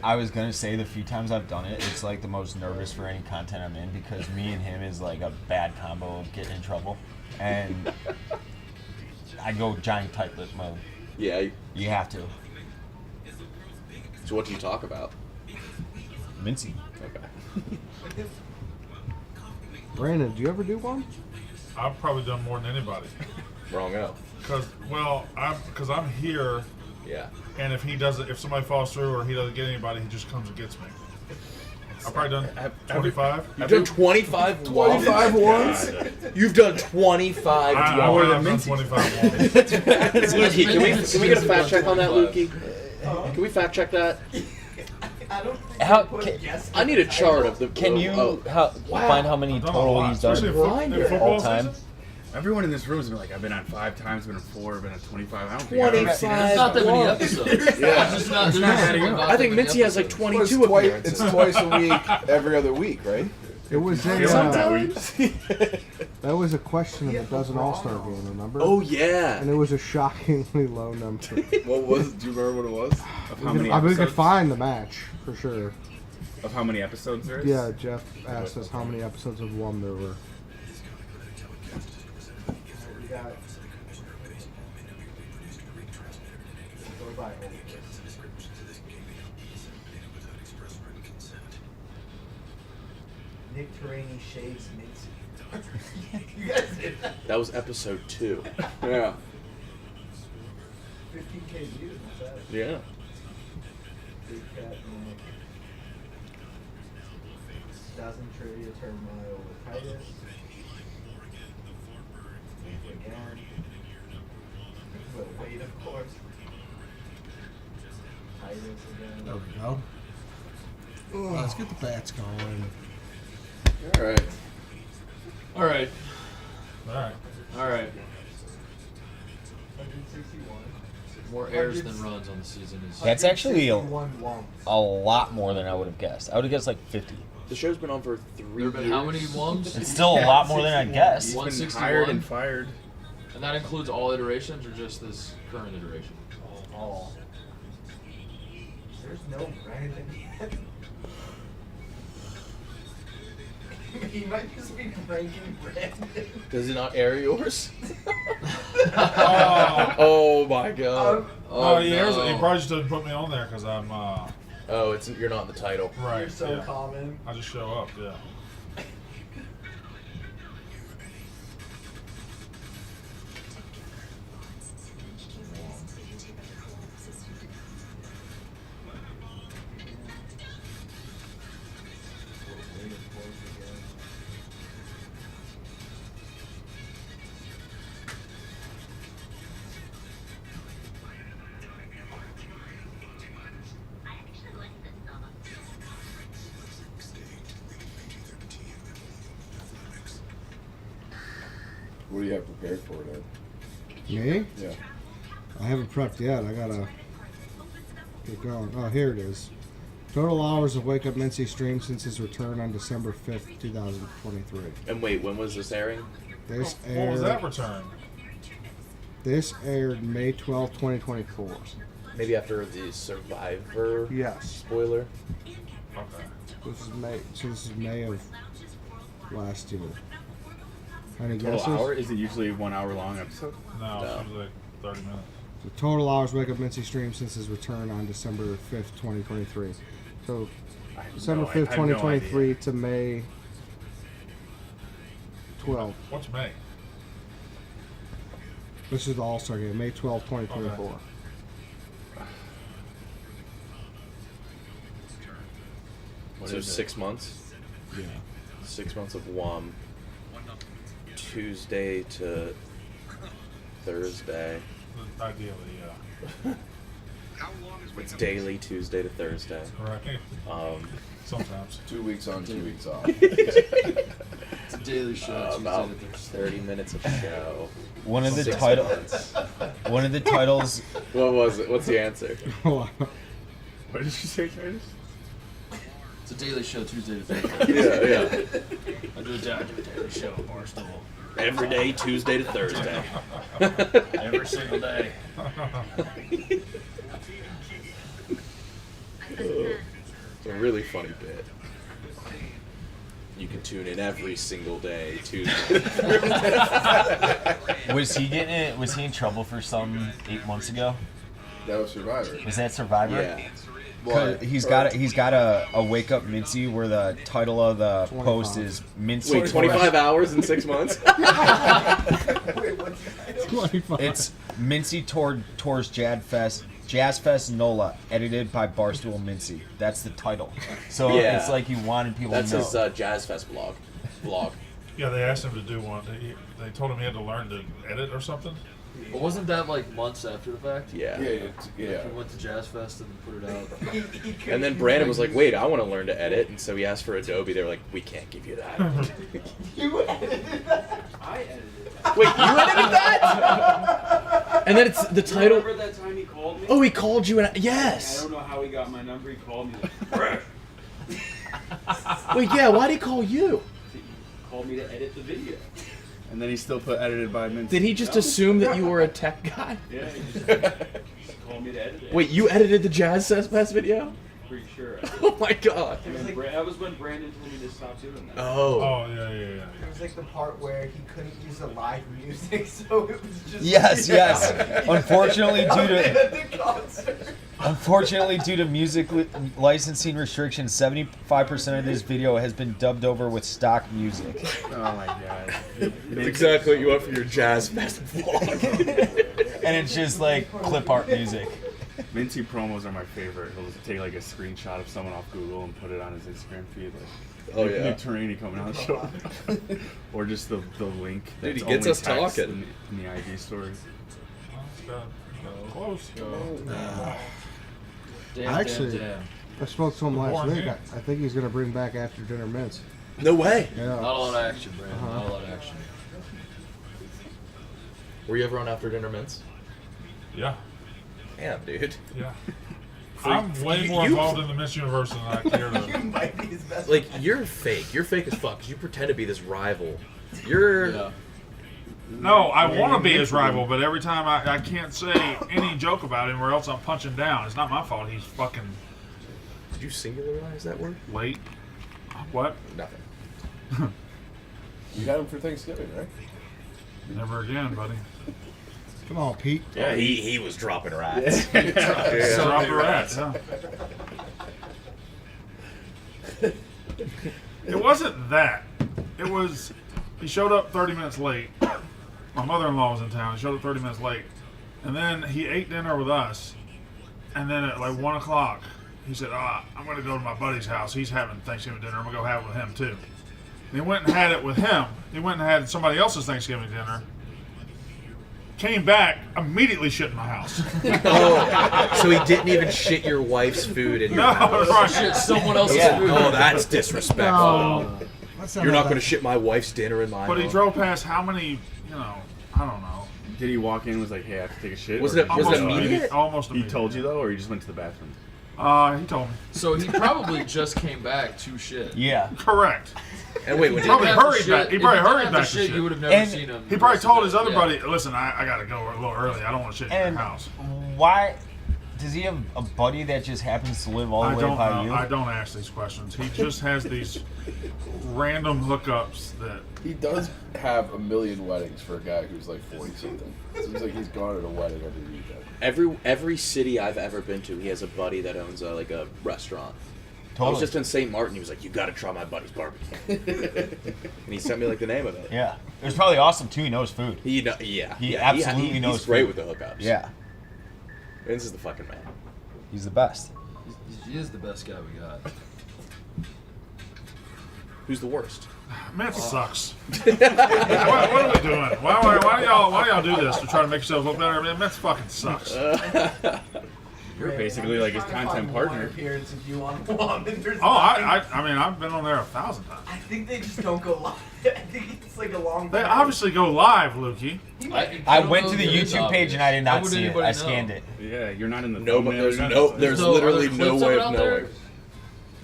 Speaker 18: I was gonna say the few times I've done it, it's like the most nervous for any content I'm in because me and him is like a bad combo of getting in trouble, and I go giant tight lip mode.
Speaker 4: Yeah.
Speaker 18: You have to.
Speaker 4: So what do you talk about?
Speaker 18: Mincy.
Speaker 4: Okay.
Speaker 6: Brandon, do you ever do one?
Speaker 16: I've probably done more than anybody.
Speaker 4: Wrong out.
Speaker 16: Because I'm here
Speaker 17: Yeah.
Speaker 16: And if he doesn't, if somebody falls through or he doesn't get anybody, he just comes and gets me. I've probably done 25.
Speaker 17: You've done 25
Speaker 2: 25 ones?
Speaker 17: You've done 25
Speaker 16: I would have done
Speaker 17: ones.
Speaker 16: 25 ones.
Speaker 17: Lukey, can we get a fact check on that, Lukey? Can we fact check that? I need a chart of the.
Speaker 18: Can you
Speaker 17: Wow.
Speaker 18: find how many total he's done all time?
Speaker 11: Everyone in this room has been like, I've been on 5 times, been on 4, been on 25. I don't think
Speaker 17: 25.
Speaker 3: There's not that many episodes.
Speaker 17: Yeah.
Speaker 3: It's just not,
Speaker 11: It's not adding up.
Speaker 17: I think Mincy has like 22 appearances.
Speaker 2: It's twice a week, every other week, right?
Speaker 6: It was that was a question in the Dozen All-Star game, remember?
Speaker 17: Oh, yeah.
Speaker 6: And it was a shockingly low number.
Speaker 2: What was it? Do you remember what it was?
Speaker 11: Of how many
Speaker 6: we could
Speaker 11: episodes?
Speaker 6: find the match, for sure.
Speaker 11: Of how many episodes there is?
Speaker 6: Yeah, Jeff asked us how many episodes of One there were.
Speaker 10: We got. Go by Nick Terraney shaves Mincy. You guys did that.
Speaker 17: That was episode 2.
Speaker 2: Yeah.
Speaker 10: 15K views. What's that?
Speaker 17: Yeah.
Speaker 10: Big Fat Nick. Dozen trivia turmoil with Titus. Again. But wait, of course. Titus again.
Speaker 6: There we go. Let's get the bats going.
Speaker 2: All right.
Speaker 3: All right.
Speaker 16: All right.
Speaker 3: All right.
Speaker 10: 161.
Speaker 3: More errors than runs on the season is.
Speaker 18: That's actually a
Speaker 10: 161
Speaker 18: lot more than I would have guessed. I would have guessed like 50.
Speaker 17: The show's been on for 3
Speaker 3: There have been
Speaker 17: years.
Speaker 3: how many ones?
Speaker 18: It's still a lot more than I guessed.
Speaker 11: He's been
Speaker 3: 161.
Speaker 11: hired and fired.
Speaker 3: And that includes all iterations or just this current iteration?
Speaker 10: all. There's no Brandon yet. He might just be ranking Brandon.
Speaker 17: Does it not air yours?
Speaker 16: Oh
Speaker 17: my god.
Speaker 16: Oh, yeah. He probably just didn't put me on there because I'm.
Speaker 17: Oh, you're not in the title.
Speaker 16: Right.
Speaker 10: You're so
Speaker 16: yeah.
Speaker 10: common.
Speaker 16: I just show up. Yeah.
Speaker 2: What do you have prepared for it, Ed?
Speaker 6: Me?
Speaker 2: Yeah.
Speaker 6: I haven't prepped yet. I gotta get going. Oh, here it is. Total hours of Wake Up Mincy stream since his return on December 5th, 2023.
Speaker 17: And wait, when was this airing?
Speaker 6: This aired,
Speaker 16: What was that return?
Speaker 6: This aired May 12th, 2024.
Speaker 17: Maybe after the Survivor spoiler?
Speaker 16: Okay.
Speaker 6: This is May. So this is May of last year. Any
Speaker 11: Total
Speaker 6: guesses?
Speaker 11: hour? Is it usually 1 hour long episode?
Speaker 16: No, it's usually like 30 minutes.
Speaker 6: The total hours Wake Up Mincy stream since his return on December 5th, 2023. So December 5th, 2023 to May 12th.
Speaker 16: What's May?
Speaker 6: This is the All-Star game, May 12th, 2024.
Speaker 16: Okay.
Speaker 17: So 6 months?
Speaker 6: Yeah.
Speaker 17: 6 months of WOM. Tuesday to Thursday.
Speaker 16: Ideally, yeah.
Speaker 17: It's daily, Tuesday to Thursday.
Speaker 16: Right. Sometimes.
Speaker 2: 2 weeks on, 2 weeks off.
Speaker 3: It's a daily show. Tuesday
Speaker 17: About
Speaker 3: to Thursday.
Speaker 17: 30 minutes of show.
Speaker 18: One of the
Speaker 17: 6
Speaker 18: titles.
Speaker 17: months.
Speaker 18: One of the titles.
Speaker 17: What was it? What's the answer?
Speaker 11: What did you say, Titus?
Speaker 3: It's a daily show, Tuesday to Thursday.
Speaker 17: Yeah.
Speaker 3: I do a daily show at Barstool.
Speaker 17: Every day, Tuesday to Thursday.
Speaker 3: Every single day.
Speaker 17: It's a really funny bit. You can tune in every single day, Tuesday.
Speaker 18: Was he getting it? Was he in trouble for something 8 months ago?
Speaker 2: That was Survivor.
Speaker 18: Was that Survivor?
Speaker 17: Yeah.
Speaker 18: 'Cause he's got a Wake Up Mincy where the title of the post is Mincy.
Speaker 17: Wait, 25 hours in 6 months?
Speaker 6: Wait, what's 25?
Speaker 18: It's Mincy tours Jad Fest Jazz Fest NOLA, edited by Barstool Mincy. That's the title. So
Speaker 17: Yeah.
Speaker 18: it's like he wanted people
Speaker 17: That's
Speaker 18: to know.
Speaker 17: his Jazz Fest vlog.
Speaker 16: Yeah, they asked him to do one. They told him he had to learn to edit or something.
Speaker 3: But wasn't that like months after the fact?
Speaker 17: Yeah.
Speaker 3: He went to Jazz Fest and put it out.
Speaker 17: And then Brandon was like, wait, I want to learn to edit. And so he asked for Adobe. They were like, we can't give you that.
Speaker 10: You edited that?
Speaker 9: I edited
Speaker 17: Wait, you edited that? And then it's the title.
Speaker 9: Remember that time he called me?
Speaker 17: Oh, he called you and yes.
Speaker 9: I don't know how he got my number. He called me.
Speaker 17: Wait, yeah, why'd he call you?
Speaker 9: He called me to edit the video.
Speaker 11: And then he still put edited by Mincy.
Speaker 17: Did he just assume that you were a tech guy?
Speaker 9: Yeah, he just called me to edit it.
Speaker 17: Wait, you edited the Jazz Fest video?
Speaker 9: Pretty sure.
Speaker 17: Oh my god.
Speaker 9: That was when Brandon told me to stop doing that.
Speaker 16: Oh, yeah.
Speaker 10: It was like the part where he couldn't use the live music, so it was just.
Speaker 18: Yes. Unfortunately, due
Speaker 10: At
Speaker 18: to
Speaker 10: the concert.
Speaker 18: Unfortunately, due to music licensing restrictions, 75% of this video has been dubbed over with stock music.
Speaker 11: Oh my god.
Speaker 17: That's exactly what you want for your Jazz Fest vlog.
Speaker 18: And it's just like clip art music.
Speaker 11: Mincy promos are my favorite. He'll just take like a screenshot of someone off Google and put it on his Instagram feed. Like,
Speaker 17: Oh, yeah.
Speaker 11: New Terrainy coming out show. Or just the link.
Speaker 17: Dude, he
Speaker 11: that's
Speaker 17: gets
Speaker 11: only
Speaker 17: us
Speaker 11: text
Speaker 17: talking.
Speaker 11: in the IG story.
Speaker 16: Close.
Speaker 6: Actually, I spoke to him last week. I think he's going to bring back after dinner mints.
Speaker 17: No way.
Speaker 6: Yeah.
Speaker 3: Not a lot of action, Brandon. Not a lot of action.
Speaker 17: Were you ever on After Dinner Mints?
Speaker 16: Yeah.
Speaker 17: Damn, dude.
Speaker 16: Yeah. I'm way more involved in the Miss Universe than I care to.
Speaker 10: You might be his best
Speaker 17: Like,
Speaker 10: friend.
Speaker 17: you're fake. You're fake as fuck because you pretend to be this rival. You're.
Speaker 3: Yeah.
Speaker 16: No, I want to be his rival, but every time I can't say any joke about him or else I'm punching down. It's not my fault. He's fucking
Speaker 17: Did you singularize that word?
Speaker 16: late. What?
Speaker 17: Nothing.
Speaker 2: You had him for Thanksgiving, right?
Speaker 16: Never again, buddy.
Speaker 6: Come on, Pete.
Speaker 17: Yeah, he was dropping rats.
Speaker 16: Drop the rats, huh? It wasn't that. It was, he showed up 30 minutes late. My mother-in-law was in town. He showed up 30 minutes late. And then he ate dinner with us. And then at like 1 o'clock, he said, I'm going to go to my buddy's house. He's having Thanksgiving dinner. I'm going to go have it with him, too. And he went and had it with him. He went and had somebody else's Thanksgiving dinner. Came back, immediately shit in my house.
Speaker 17: Oh, so he didn't even shit your wife's food in your house?
Speaker 16: Right.
Speaker 3: Shit someone else's food.
Speaker 17: Oh, that's disrespectful.
Speaker 6: No.
Speaker 17: You're not going to shit my wife's dinner in my
Speaker 16: But he
Speaker 17: house.
Speaker 16: drove past how many, I don't know.
Speaker 11: Did he walk in and was like, hey, I have to take a shit?
Speaker 17: Was
Speaker 11: Or
Speaker 17: it
Speaker 11: did he just
Speaker 17: immediate?
Speaker 11: know?
Speaker 16: Almost
Speaker 11: He
Speaker 16: immediate.
Speaker 11: told you though, or you just went to the bathroom?
Speaker 16: He told me.
Speaker 3: So he probably just came back to shit.
Speaker 18: Yeah.
Speaker 16: Correct.
Speaker 17: And wait, when
Speaker 3: He
Speaker 16: Probably
Speaker 3: didn't have
Speaker 16: hurried
Speaker 3: to
Speaker 16: back.
Speaker 3: shit.
Speaker 16: He
Speaker 3: If
Speaker 16: probably
Speaker 3: didn't
Speaker 16: hurried
Speaker 3: have to
Speaker 16: back to shit.
Speaker 3: You would have never
Speaker 18: And
Speaker 3: seen him.
Speaker 16: He probably told his other
Speaker 3: Yeah.
Speaker 16: buddy, listen, I got to go a little early. I don't want to shit in
Speaker 18: And
Speaker 16: your house.
Speaker 18: why does he have a buddy that just happens to live all the
Speaker 16: I
Speaker 18: way
Speaker 16: don't
Speaker 18: by
Speaker 16: know.
Speaker 18: you?
Speaker 16: I don't ask these questions. He just has these random hookups that.
Speaker 2: He does have a million weddings for a guy who's like 40-something. Seems like he's gone to a wedding every weekend.
Speaker 17: every city I've ever been to, he has a buddy that owns a restaurant. I was
Speaker 18: Totally.
Speaker 17: just in St. Martin. He was like, "You got to try my buddy's barbecue," and he sent me like the name of it.
Speaker 18: Yeah. It was probably awesome too. He knows food.
Speaker 17: He
Speaker 18: absolutely knows
Speaker 17: He's great
Speaker 18: food.
Speaker 17: with the hookups.
Speaker 18: Yeah.
Speaker 17: Vince is the fucking man.
Speaker 18: He's the best.
Speaker 3: He is the best guy we got.
Speaker 17: Who's the worst?
Speaker 16: Man, it sucks. what are we doing? Why do y'all do this to try to make yourselves look better? Man, Mets fucking sucks.
Speaker 11: You're basically like his content partner.
Speaker 10: Appearance if you want one. And there's
Speaker 16: I mean, I've been on there 1,000 times.
Speaker 10: I think they just don't go live. I think it's like a long.
Speaker 16: They obviously go live, Lukey.
Speaker 18: I went to the YouTube page and I did not see it. I scanned it.
Speaker 11: Yeah, you're not in the
Speaker 17: No,
Speaker 11: thumbnail,
Speaker 17: there's
Speaker 11: you're not
Speaker 17: no,
Speaker 11: in the-
Speaker 17: there's
Speaker 3: No,
Speaker 17: literally
Speaker 3: are there
Speaker 17: no
Speaker 3: clips of
Speaker 17: way
Speaker 3: it
Speaker 17: of
Speaker 3: out there?
Speaker 17: knowing.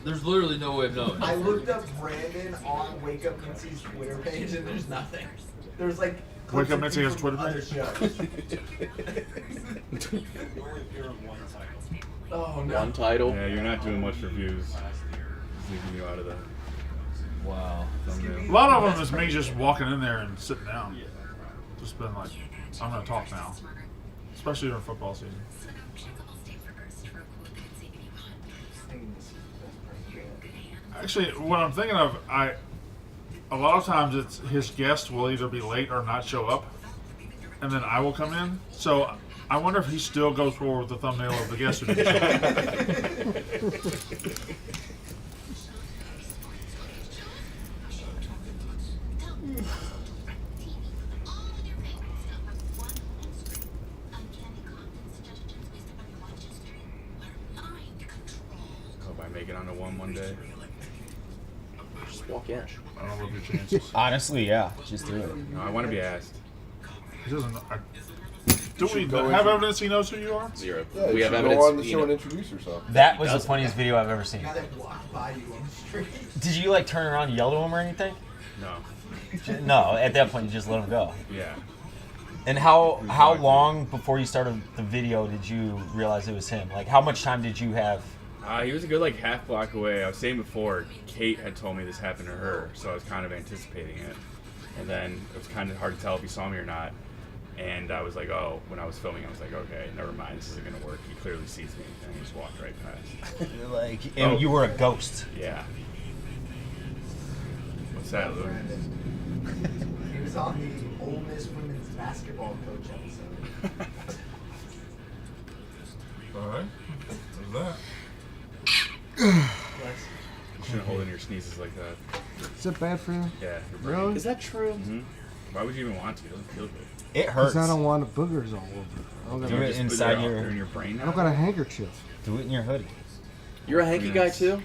Speaker 3: There's literally no way of knowing.
Speaker 10: I looked up Brandon on Wake Up Mincy's Twitter page and there's nothing. There's like.
Speaker 16: Wake Up
Speaker 10: clips
Speaker 16: Mincy
Speaker 10: of
Speaker 16: has a Twitter
Speaker 10: other
Speaker 16: page?
Speaker 10: shows.
Speaker 9: You only appear on one title.
Speaker 10: Oh no.
Speaker 17: One title.
Speaker 11: Yeah, you're not doing much for views. Just leaving you out of the
Speaker 3: Wow.
Speaker 11: thumbnail.
Speaker 16: A lot of them is me just walking in there and sitting down. Just been like, I'm going to talk now. Especially during football season. Actually, what I'm thinking of, a lot of times it's his guest will either be late or not show up, and then I will come in. So I wonder if he still goes forward with the thumbnail of the yesterday show.
Speaker 11: Hope I make it onto one day.
Speaker 4: Just walk in.
Speaker 16: I don't love your chances.
Speaker 18: Honestly, yeah. Just do it.
Speaker 11: No, I want to be asked.
Speaker 16: He doesn't. Do we have evidence he knows who you are?
Speaker 2: Zero.
Speaker 19: Yeah,
Speaker 2: We have
Speaker 19: go
Speaker 2: evidence.
Speaker 19: on the show and introduce yourself.
Speaker 18: That was the funniest video I've ever seen.
Speaker 10: Now they walk by you on the street.
Speaker 18: Did you like turn around and yell to him or anything?
Speaker 11: No.
Speaker 18: No, at that point you just let him go.
Speaker 11: Yeah.
Speaker 18: And how long before you started the video did you realize it was him? Like how much time did you have?
Speaker 11: He was a good like half block away. I was saying before, Kate had told me this happened to her, so I was kind of anticipating it. And then it was kind of hard to tell if he saw me or not. And I was like, oh, when I was filming, I was like, okay, never mind, this isn't gonna work. He clearly sees me, and he just walked right past.
Speaker 18: And you were a ghost.
Speaker 11: Yeah. What's that, Lou?
Speaker 10: He was on the Ole Miss women's basketball coach episode.
Speaker 16: All right. There's that.
Speaker 11: You shouldn't hold in your sneezes like that.
Speaker 6: Is it bad for you?
Speaker 11: Yeah.
Speaker 6: Really?
Speaker 4: Is that true?
Speaker 11: Mm-hmm. Why would you even want to? It doesn't feel good.
Speaker 18: It hurts.
Speaker 6: Because I don't want the boogers all over.
Speaker 18: Do it inside
Speaker 11: They're in your brain
Speaker 6: I
Speaker 11: now?
Speaker 6: don't got a handkerchief.
Speaker 18: Do it in your hoodie.
Speaker 4: You're a hanky guy too?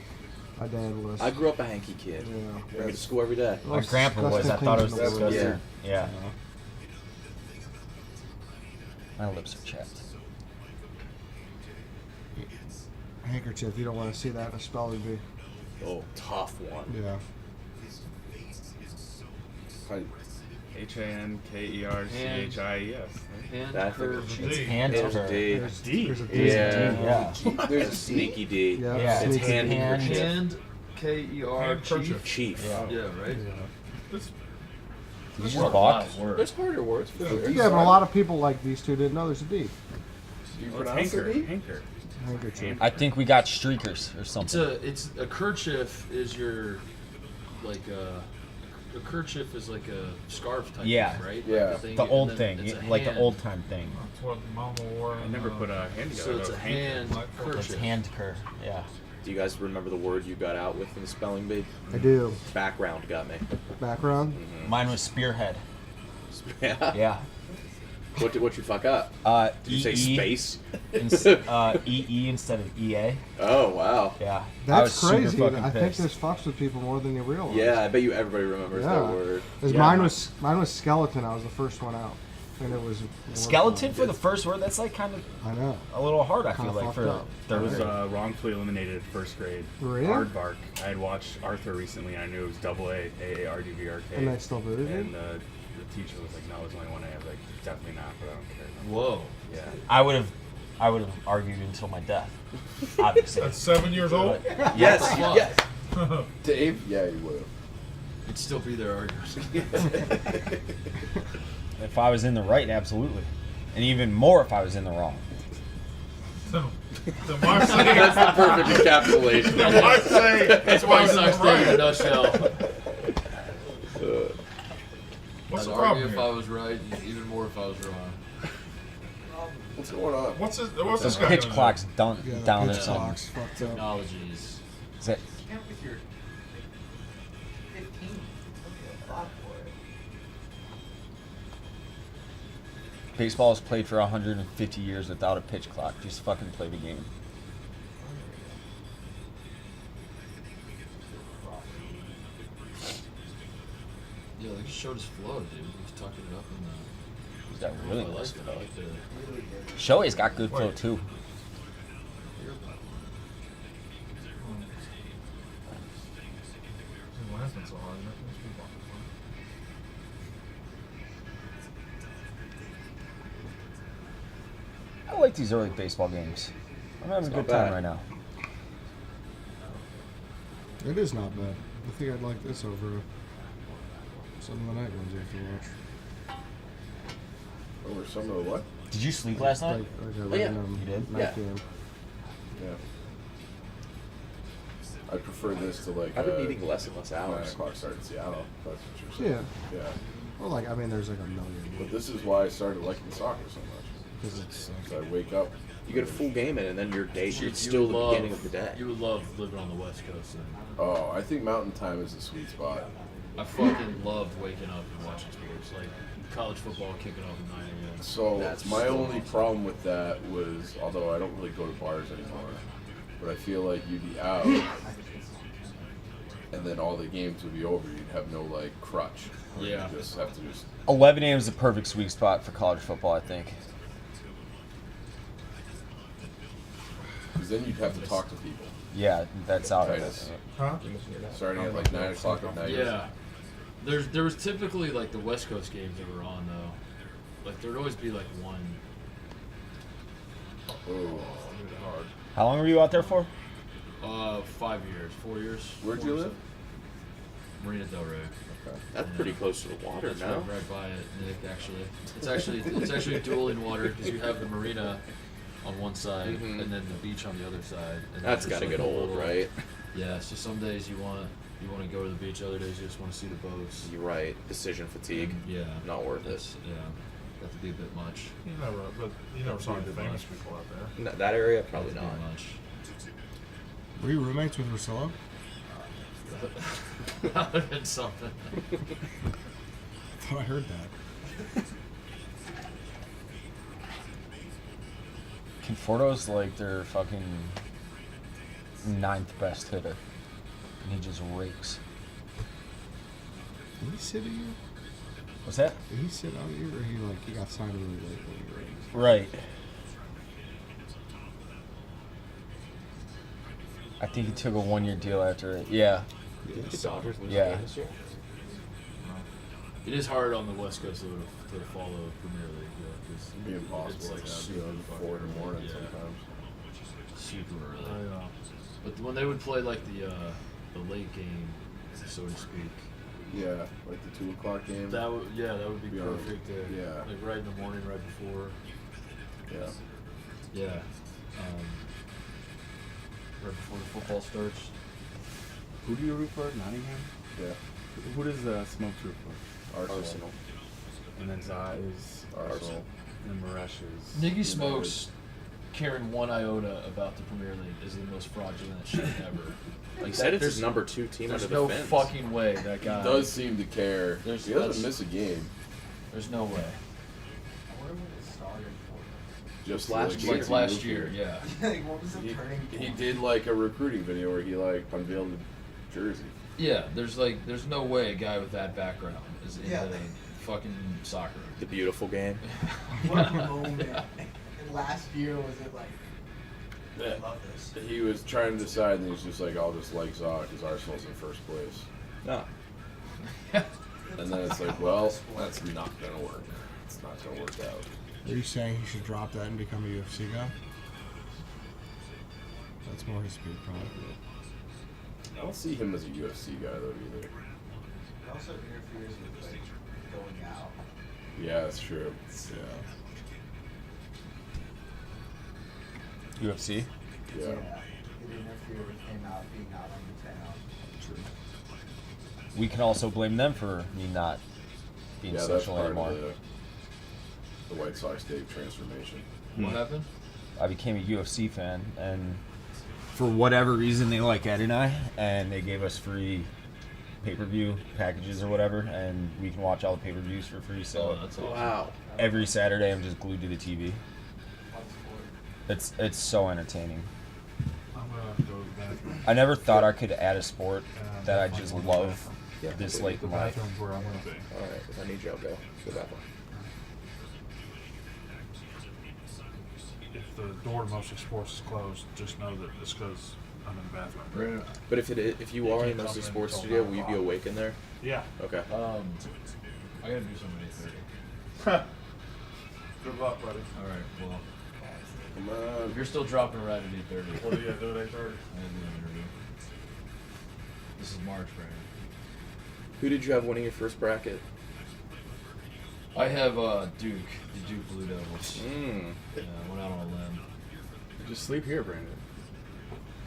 Speaker 6: My dad was.
Speaker 4: I grew up a hanky kid.
Speaker 6: Yeah.
Speaker 4: Bring it to school every day.
Speaker 18: My grandpa was. I thought it was disgusting.
Speaker 4: Yeah.
Speaker 18: Yeah. My lips are chapped.
Speaker 6: Handkerchief. You don't want to see that in a spelling bee.
Speaker 4: Oh, tough one.
Speaker 6: Yeah.
Speaker 11: HANKERCHIES.
Speaker 18: It's hand
Speaker 11: D.
Speaker 6: There's a D.
Speaker 18: Yeah.
Speaker 4: There's a sneaky D.
Speaker 6: Yeah.
Speaker 4: It's
Speaker 6: Sneaky
Speaker 4: hand.
Speaker 3: Hand K-E-R chief.
Speaker 4: Chief.
Speaker 3: Yeah, right.
Speaker 18: You just walk.
Speaker 4: There's harder words for sure.
Speaker 6: Yeah, but a lot of people like these two didn't know there's a D.
Speaker 11: Do you pronounce it? Hanker.
Speaker 6: Handkerchief.
Speaker 18: I think we got streakers or something.
Speaker 3: It's a kerchief is your like a kerchief is like a scarf type
Speaker 18: Yeah.
Speaker 3: thing, right?
Speaker 19: Yeah.
Speaker 3: Like a thing,
Speaker 18: The
Speaker 3: and
Speaker 18: old
Speaker 3: then
Speaker 18: thing,
Speaker 3: it's a
Speaker 18: like the
Speaker 3: hand.
Speaker 18: old time thing.
Speaker 16: That's what Mama wore.
Speaker 11: I never put a hand together.
Speaker 3: So it's a hand
Speaker 18: It's
Speaker 3: kerchief.
Speaker 18: hand cur. Yeah.
Speaker 4: Do you guys remember the word you got out with in the spelling bee?
Speaker 6: I do.
Speaker 4: Background got me.
Speaker 6: Background.
Speaker 18: Mine was spearhead.
Speaker 4: Yeah.
Speaker 18: Yeah.
Speaker 4: What did you fuck up? Did you say space?
Speaker 18: EE instead of EA.
Speaker 4: Oh wow.
Speaker 18: Yeah.
Speaker 6: That's
Speaker 18: I was
Speaker 6: crazy.
Speaker 18: super fucking
Speaker 6: I think
Speaker 18: pissed.
Speaker 6: this fucks with people more than you realize.
Speaker 4: Yeah, I bet you everybody remembers that word.
Speaker 6: 'Cause
Speaker 18: Yeah.
Speaker 6: mine was skeleton. I was the first one out, and it was
Speaker 18: Skeleton for the first word. That's like kind of
Speaker 6: I know.
Speaker 18: a little hard. I feel
Speaker 6: Kinda
Speaker 18: like
Speaker 6: fucked
Speaker 18: for
Speaker 6: up.
Speaker 11: I
Speaker 18: third
Speaker 11: was
Speaker 18: grade.
Speaker 11: wrongfully eliminated at first grade.
Speaker 6: Really?
Speaker 11: Aardvark. I had watched Arthur recently, and I knew it was double A, A-A-R-D-V-R-K.
Speaker 6: And they still booted you?
Speaker 11: And the teacher was like, no, there's only one A. I was like, definitely not, but I don't care.
Speaker 3: Whoa.
Speaker 11: Yeah.
Speaker 18: I would have argued until my death. Obviously.
Speaker 16: At 7 years old?
Speaker 4: Yes. Yes.
Speaker 19: Dave? Yeah, you would have.
Speaker 3: You'd still be there, arguing.
Speaker 18: If I was in the right, absolutely, and even more if I was in the wrong.
Speaker 16: Then why say
Speaker 2: That's the perfect encapsulation.
Speaker 16: Then why say
Speaker 3: That's
Speaker 16: I
Speaker 3: White
Speaker 16: was in
Speaker 3: Sox
Speaker 16: the
Speaker 3: thing in a
Speaker 16: right?
Speaker 3: nutshell.
Speaker 16: What's
Speaker 3: I'd
Speaker 16: the problem
Speaker 3: argue if
Speaker 16: here?
Speaker 3: I was right, even more if I was wrong.
Speaker 19: What's going on?
Speaker 16: What's this
Speaker 18: The
Speaker 16: guy
Speaker 18: pitch
Speaker 16: gonna do?
Speaker 18: clock's down
Speaker 6: Yeah, the
Speaker 18: down or
Speaker 6: pitch
Speaker 18: something.
Speaker 6: clock's fucked up.
Speaker 3: Technologies.
Speaker 18: Is it?
Speaker 10: Can't with your 15. A lot for it.
Speaker 18: Baseball has played for 150 years without a pitch clock. Just fucking play the game.
Speaker 3: Yeah, they just showed his flow, dude. He was tucking it up in the.
Speaker 18: He's got really
Speaker 3: I
Speaker 18: nice
Speaker 3: like
Speaker 18: flow.
Speaker 3: it. I like the.
Speaker 18: Shohei's got good flow too.
Speaker 16: Why has been so hard? These people are
Speaker 18: I like these early baseball games. I'm having a good time right now.
Speaker 6: It is not bad. I think I'd like this over some of the night ones you have to watch.
Speaker 19: Over some of the what?
Speaker 18: Did you sleep last night?
Speaker 6: Like a
Speaker 4: yeah.
Speaker 6: random
Speaker 18: You did?
Speaker 6: night
Speaker 4: Yeah.
Speaker 6: game.
Speaker 19: Yeah. I prefer this to like.
Speaker 4: I've been needing less and less
Speaker 19: 9
Speaker 4: hours.
Speaker 19: o'clock start in Seattle. That's what you're saying.
Speaker 6: Yeah.
Speaker 19: Yeah.
Speaker 6: Well, like, I mean, there's like a million.
Speaker 19: But this is why I started liking soccer so much.
Speaker 6: because it's.
Speaker 19: So I wake up.
Speaker 4: You get a full game in, and then your day
Speaker 3: You
Speaker 4: it's still
Speaker 3: would
Speaker 4: the
Speaker 3: love-
Speaker 4: beginning of the day.
Speaker 3: You would love living on the West Coast. Then.
Speaker 19: Oh, I think Mountain Time is a sweet spot.
Speaker 3: I fucking love waking up and watching sports, like college football kicking off at 9 a.m.
Speaker 19: So
Speaker 3: That's
Speaker 19: my
Speaker 3: so
Speaker 19: only
Speaker 3: awesome.
Speaker 19: problem with that was, although I don't really go to bars anymore, but I feel like you'd be out, and then all the games would be over. You'd have no like crutch.
Speaker 3: Yeah.
Speaker 19: You just have to just.
Speaker 18: 11 a.m. is the perfect sweet spot for college football, I think.
Speaker 19: Because then you'd have to talk to people.
Speaker 18: Yeah, that's out of
Speaker 19: Titus.
Speaker 18: it.
Speaker 6: Huh?
Speaker 19: Starting at like 9 o'clock at night.
Speaker 3: Yeah. There was typically like the West Coast games that were on though. Like there'd always be like one.
Speaker 19: Oh.
Speaker 3: Hard.
Speaker 18: How long were you out there for?
Speaker 3: 5 years, 4 years.
Speaker 19: Where'd
Speaker 3: 4
Speaker 19: you
Speaker 3: or
Speaker 19: live?
Speaker 3: so. Marina Del Rey.
Speaker 19: Okay.
Speaker 4: That's pretty close to the water
Speaker 3: That's
Speaker 4: now.
Speaker 3: right by it, Nick. Actually, it's actually dueling water because you have the marina on one side
Speaker 4: Mhm.
Speaker 3: and then the beach on the other side. And
Speaker 4: That's
Speaker 3: there's
Speaker 4: gotta
Speaker 3: like
Speaker 4: get
Speaker 3: a
Speaker 4: old,
Speaker 3: little-
Speaker 4: right?
Speaker 3: Yeah. So some days you want to go to the beach, other days you just want to see the boats.
Speaker 4: You're right. Decision fatigue.
Speaker 3: Yeah.
Speaker 4: Not worth it.
Speaker 3: That's, yeah. That to be a bit much.
Speaker 16: You never, but you never saw any famous people out there.
Speaker 4: That area, probably
Speaker 3: That's a bit
Speaker 4: not.
Speaker 3: much.
Speaker 6: Were you roommates with Russillo?
Speaker 3: That would have been something.
Speaker 6: I thought I heard that.
Speaker 18: Conforto's like their fucking 9th best hitter. And he just rakes.
Speaker 6: Did he sit at you?
Speaker 18: What's that?
Speaker 6: Did he sit out you, or he got signed really late when you were in?
Speaker 18: Right. I think he took a 1-year deal after it. Yeah.
Speaker 4: Didn't the Dodgers lose a
Speaker 18: Yeah.
Speaker 4: game this year?
Speaker 3: It is hard on the West Coast to follow Premier League. Cause
Speaker 19: It'd be impossible
Speaker 3: it's like
Speaker 19: to have
Speaker 3: super
Speaker 19: you
Speaker 3: fucking
Speaker 19: 4 in the morning
Speaker 3: early.
Speaker 19: sometimes.
Speaker 3: Super early.
Speaker 16: I know.
Speaker 3: But when they would play like the late game, so to speak.
Speaker 19: Yeah, like the 2 o'clock game.
Speaker 3: That would that would be
Speaker 19: Be on-
Speaker 3: perfect.
Speaker 19: yeah.
Speaker 3: Like right in the morning, right before.
Speaker 19: Yeah.
Speaker 3: Yeah. Right before the football starts.
Speaker 20: Who do you root for? Nottingham?
Speaker 19: Yeah.
Speaker 20: Who does Smokes root for?
Speaker 19: Arsenal.
Speaker 20: And then Za is
Speaker 19: Arsenal.
Speaker 20: And then Maresh is.
Speaker 3: Nicky Smokes caring one iota about the Premier League is the most fraudulent shit ever.
Speaker 4: He said it's his number 2 team
Speaker 3: There's
Speaker 4: under
Speaker 3: no
Speaker 4: the fence.
Speaker 3: fucking way that guy.
Speaker 19: He does seem to care.
Speaker 3: There's-
Speaker 19: He doesn't
Speaker 3: that's-
Speaker 19: miss a game.
Speaker 3: There's no way.
Speaker 10: I wonder when it started for.
Speaker 19: Just
Speaker 3: Last
Speaker 19: like
Speaker 3: year. Last year, yeah.
Speaker 10: Like, what was the turning
Speaker 19: He
Speaker 10: point?
Speaker 19: did like a recruiting video where he like unveiled a jersey.
Speaker 3: Yeah, there's no way a guy with that background is in
Speaker 10: Yeah.
Speaker 3: the fucking soccer.
Speaker 4: The beautiful game.
Speaker 10: What a moment. And last year, was it like, I love this.
Speaker 19: He was trying to decide, and he's just like, I'll just like Zaw because Arsenal's in first place.
Speaker 4: No.
Speaker 19: And then it's like, well, that's not gonna work. It's not gonna work out.
Speaker 6: Are you saying he should drop that and become a UFC guy? That's more his speed, probably.
Speaker 19: I don't see him as a UFC guy though either.
Speaker 10: It also interferes with like going out.
Speaker 19: Yeah, that's true. Yeah.
Speaker 18: UFC?
Speaker 19: Yeah.
Speaker 10: It interferes with him being out on the town.
Speaker 19: True.
Speaker 18: We can also blame them for me not being
Speaker 19: Yeah, that's
Speaker 18: social
Speaker 19: part
Speaker 18: anymore.
Speaker 19: of the White Sox Dave transformation.
Speaker 3: What happened?
Speaker 18: I became a UFC fan, and for whatever reason, they like Ed and I, and they gave us free pay-per-view packages or whatever, and we can watch all the pay-per-views for free. So
Speaker 3: Oh, that's awesome.
Speaker 4: Wow.
Speaker 18: every Saturday, I'm just glued to the TV. It's so entertaining.
Speaker 16: I'm gonna go to the bathroom.
Speaker 18: I never thought I could add a sport that I just love
Speaker 4: Yeah,
Speaker 18: this
Speaker 4: the-
Speaker 18: late
Speaker 16: The
Speaker 18: in life.
Speaker 16: bathroom's where I'm gonna be.
Speaker 4: Alright, if I need you, I'll go. Go that way.
Speaker 16: If the door to Mostly Sports is closed, just know that it's because I'm in the bathroom.
Speaker 4: But if you are in Mostly Sports Studio, will you be awake in there?
Speaker 16: Yeah.
Speaker 4: Okay.
Speaker 3: I gotta do something at 8:30.
Speaker 16: Good luck, buddy.
Speaker 3: All right. Well,
Speaker 19: Come on.
Speaker 3: if you're still dropping around at 8:30,
Speaker 16: What do you gotta do at 8:30?
Speaker 3: I gotta do an interview. This is March, Brandon.
Speaker 4: Who did you have winning your first bracket?
Speaker 3: I have Duke, the Duke Blue Devils.
Speaker 4: Mm.
Speaker 3: Yeah, I went out on a limb.
Speaker 20: Just sleep here, Brandon.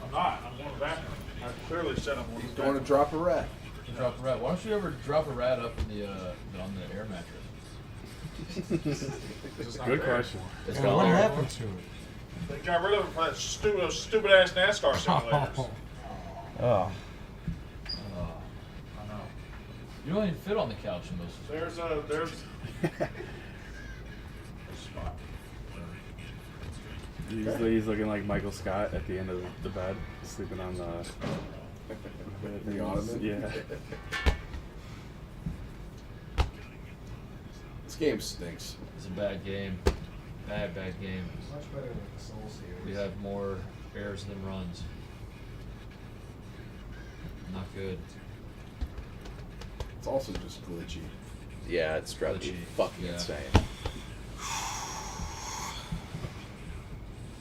Speaker 16: I'm not. I'm going to the bathroom. I clearly said I'm going to
Speaker 19: He's
Speaker 16: the
Speaker 19: going to
Speaker 16: bathroom.
Speaker 19: drop a rat.
Speaker 3: Drop a rat. Why don't you ever drop a rat up in the on the air mattress?
Speaker 16: Good question.
Speaker 6: And what happened to it?
Speaker 16: They got rid of it for that stupid ass NASCAR simulators.
Speaker 8: Oh.
Speaker 3: I know. You don't even fit on the couch in most of the
Speaker 16: There's spot.
Speaker 20: He's looking like Michael Scott at the end of the bed, sleeping on the
Speaker 2: ottoman?
Speaker 20: Yeah.
Speaker 2: This game stinks.
Speaker 3: It's a bad game. Bad game.
Speaker 6: Much better than the Soul series.
Speaker 3: We have more errors than runs. Not good.
Speaker 2: It's also just glitchy.
Speaker 17: Yeah, it's driving you fucking insane.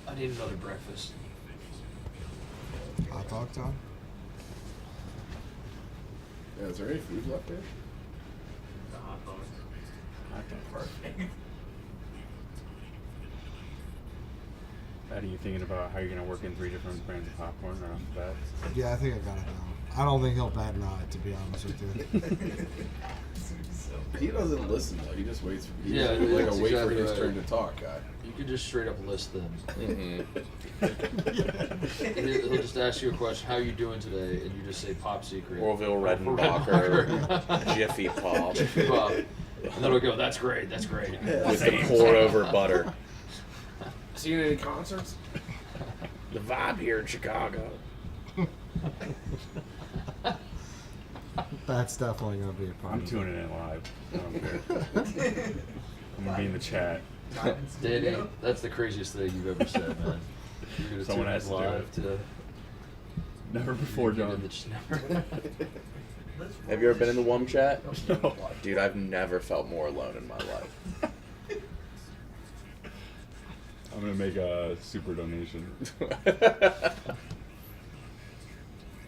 Speaker 3: I need another breakfast.
Speaker 6: Hot dog time?
Speaker 2: Yeah, is there any food left there?
Speaker 9: The hot dogs.
Speaker 20: Perfect. Are you thinking about how you're going to work in 3 different brands of popcorn right off the bat?
Speaker 6: Yeah, I think I got it down. I don't think he'll bat an eye, to be honest with you.
Speaker 2: He doesn't listen though. He just waits. He's
Speaker 3: Yeah,
Speaker 2: like
Speaker 3: that's
Speaker 2: a wait for
Speaker 3: exactly
Speaker 2: his
Speaker 3: right.
Speaker 2: turn to talk guy.
Speaker 3: You could just straight up list them.
Speaker 2: Mm-hmm.
Speaker 3: He'll just ask you a question, how you doing today? And you just say pop secret.
Speaker 17: Orville Redenbacher, Jiffy Pop.
Speaker 3: Jiffy Pop. And then he'll go, that's great.
Speaker 17: With the pour over butter.
Speaker 2: Seen any concerts?
Speaker 17: The vibe here in Chicago.
Speaker 6: That's definitely going to be a problem.
Speaker 20: I'm tuning in live. I don't care. I'm going to be in the chat.
Speaker 3: Danny, that's the craziest thing you've ever said, man. You're gonna
Speaker 20: Someone
Speaker 3: tune
Speaker 20: has
Speaker 3: in
Speaker 20: to do
Speaker 3: live
Speaker 20: it.
Speaker 3: to
Speaker 20: Never before
Speaker 3: you're
Speaker 20: done.
Speaker 3: gonna just never.
Speaker 17: Have you ever been in the WUM chat?
Speaker 20: No.
Speaker 17: Dude, I've never felt more alone in my life.
Speaker 20: I'm going to make a super donation.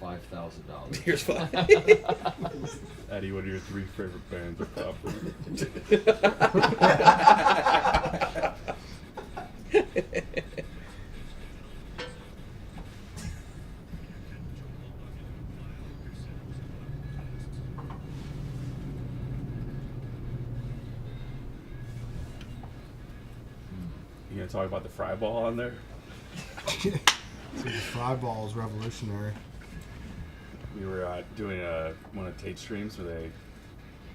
Speaker 3: $5,000.
Speaker 17: Here's $5.
Speaker 20: Eddie, what are your 3 favorite bands of popcorn? You gonna talk about the fry ball on there?
Speaker 6: So the fry ball is revolutionary.
Speaker 20: We were doing one of Tate's streams where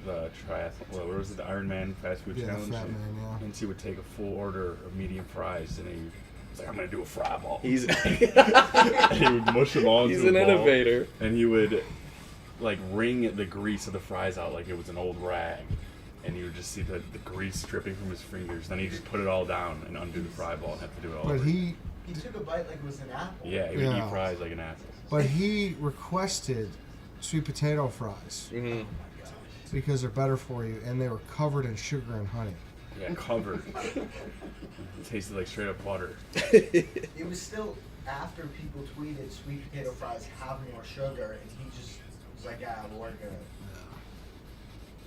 Speaker 20: the triathlon, what was it, the Ironman fast food challenge?
Speaker 6: Fat Man, yeah.
Speaker 20: And he would take a full order of medium fries, and he was like, "I'm gonna do a fry ball."
Speaker 17: He's
Speaker 20: and he would mush them all into
Speaker 17: He's
Speaker 20: a
Speaker 17: an
Speaker 20: ball,
Speaker 17: innovator.
Speaker 20: and he would like wring the grease of the fries out like it was an old rag, and you would just see the grease dripping from his fingers. Then he just put it all down and undo the fry ball and have to do it all
Speaker 6: But
Speaker 20: over.
Speaker 10: He took a bite like it was an apple.
Speaker 20: Yeah, he would eat fries like an apple.
Speaker 6: But he requested sweet potato fries because they're better for you, and they were covered in sugar and honey.
Speaker 20: Yeah, covered. It tasted like straight up butter.
Speaker 10: It was still after people tweeted sweet potato fries have more sugar, and he just was like, "Yeah, we're gonna."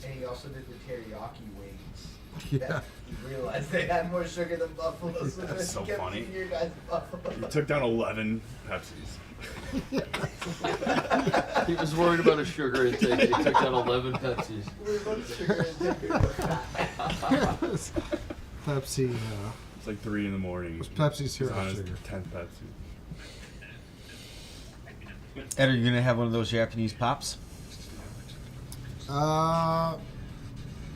Speaker 10: And he also did the teriyaki wings.
Speaker 6: Yeah.
Speaker 10: That he realized they had more sugar than Buffalo's. So
Speaker 20: That's so
Speaker 10: he kept
Speaker 20: funny.
Speaker 10: eating your guys' Buffalo.
Speaker 20: He took down 11 Pepsis.
Speaker 3: He was worried about his sugar intake. He took down 11 Pepsis.
Speaker 6: Pepsi.
Speaker 20: It's like 3 in the morning.
Speaker 6: It's Pepsi's
Speaker 20: He's
Speaker 6: hero
Speaker 20: on his
Speaker 6: sugar.
Speaker 20: 10th Pepsi.
Speaker 18: Ed, are you gonna have one of those Japanese pops?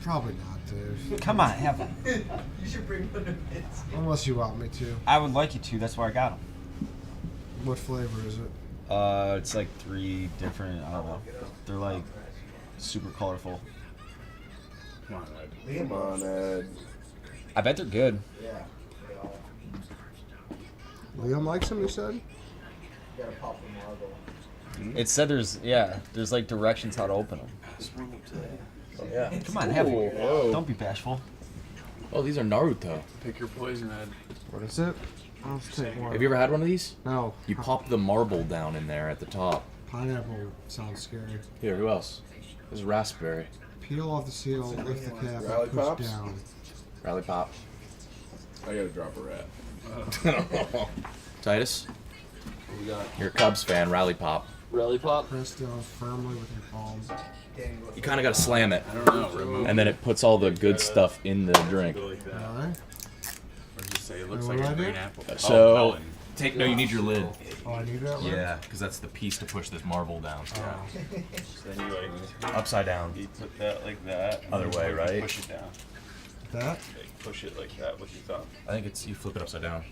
Speaker 6: Probably not, dude.
Speaker 18: Come on, have one.
Speaker 10: You should bring one of his.
Speaker 6: Unless you want me to.
Speaker 18: I would like you to. That's why I got them.
Speaker 6: What flavor is it?
Speaker 18: It's like 3 different. I don't know. They're like super colorful.
Speaker 20: Come on, Ed.
Speaker 2: Come on, Ed.
Speaker 18: I bet they're good.
Speaker 10: Yeah.
Speaker 6: Liam likes them, you said?
Speaker 10: You gotta pop the marble.
Speaker 18: It said there's like directions how to open them.
Speaker 17: Oh, yeah.
Speaker 18: Come on, have one.
Speaker 4: Whoa.
Speaker 18: Don't be bashful.
Speaker 4: Oh, these are Naruto.
Speaker 16: Pick your poison, Ed.
Speaker 6: What is it? I'll take one.
Speaker 4: Have you ever had one of these?
Speaker 6: No.
Speaker 4: You pop the marble down in there at the top.
Speaker 6: Pineapple sounds scary.
Speaker 4: Here, who else? This is raspberry.
Speaker 6: Peel off the seal, lift the cap,
Speaker 2: Rally
Speaker 6: and push
Speaker 2: Pops?
Speaker 6: down.
Speaker 4: Rally pop.
Speaker 2: I gotta drop a rat.
Speaker 4: Titus,
Speaker 3: What we got?
Speaker 4: you're a Cubs fan. Rally pop.
Speaker 3: Rally pop?
Speaker 6: Press down firmly with your palm.
Speaker 4: You kind of got to slam it.
Speaker 20: I don't know. Remove
Speaker 4: And then it puts all the good stuff in the drink.
Speaker 20: Like that.
Speaker 6: Alright.
Speaker 20: Or just say it looks
Speaker 6: Wait,
Speaker 20: like
Speaker 6: what
Speaker 20: a
Speaker 6: do I
Speaker 20: green
Speaker 6: do?
Speaker 20: apple.
Speaker 4: So,
Speaker 20: melon.
Speaker 4: no, you need your lid.
Speaker 6: Oh, I need that one?
Speaker 4: Yeah, because that's the piece to push this marble down.
Speaker 20: So then you like
Speaker 4: Upside down.
Speaker 20: You put that like that. and
Speaker 4: Other
Speaker 20: then
Speaker 4: way,
Speaker 20: you
Speaker 4: right?
Speaker 20: Push it down.
Speaker 6: That?
Speaker 20: Like, push it like that with your thumb.
Speaker 4: I think it's you flip it upside down.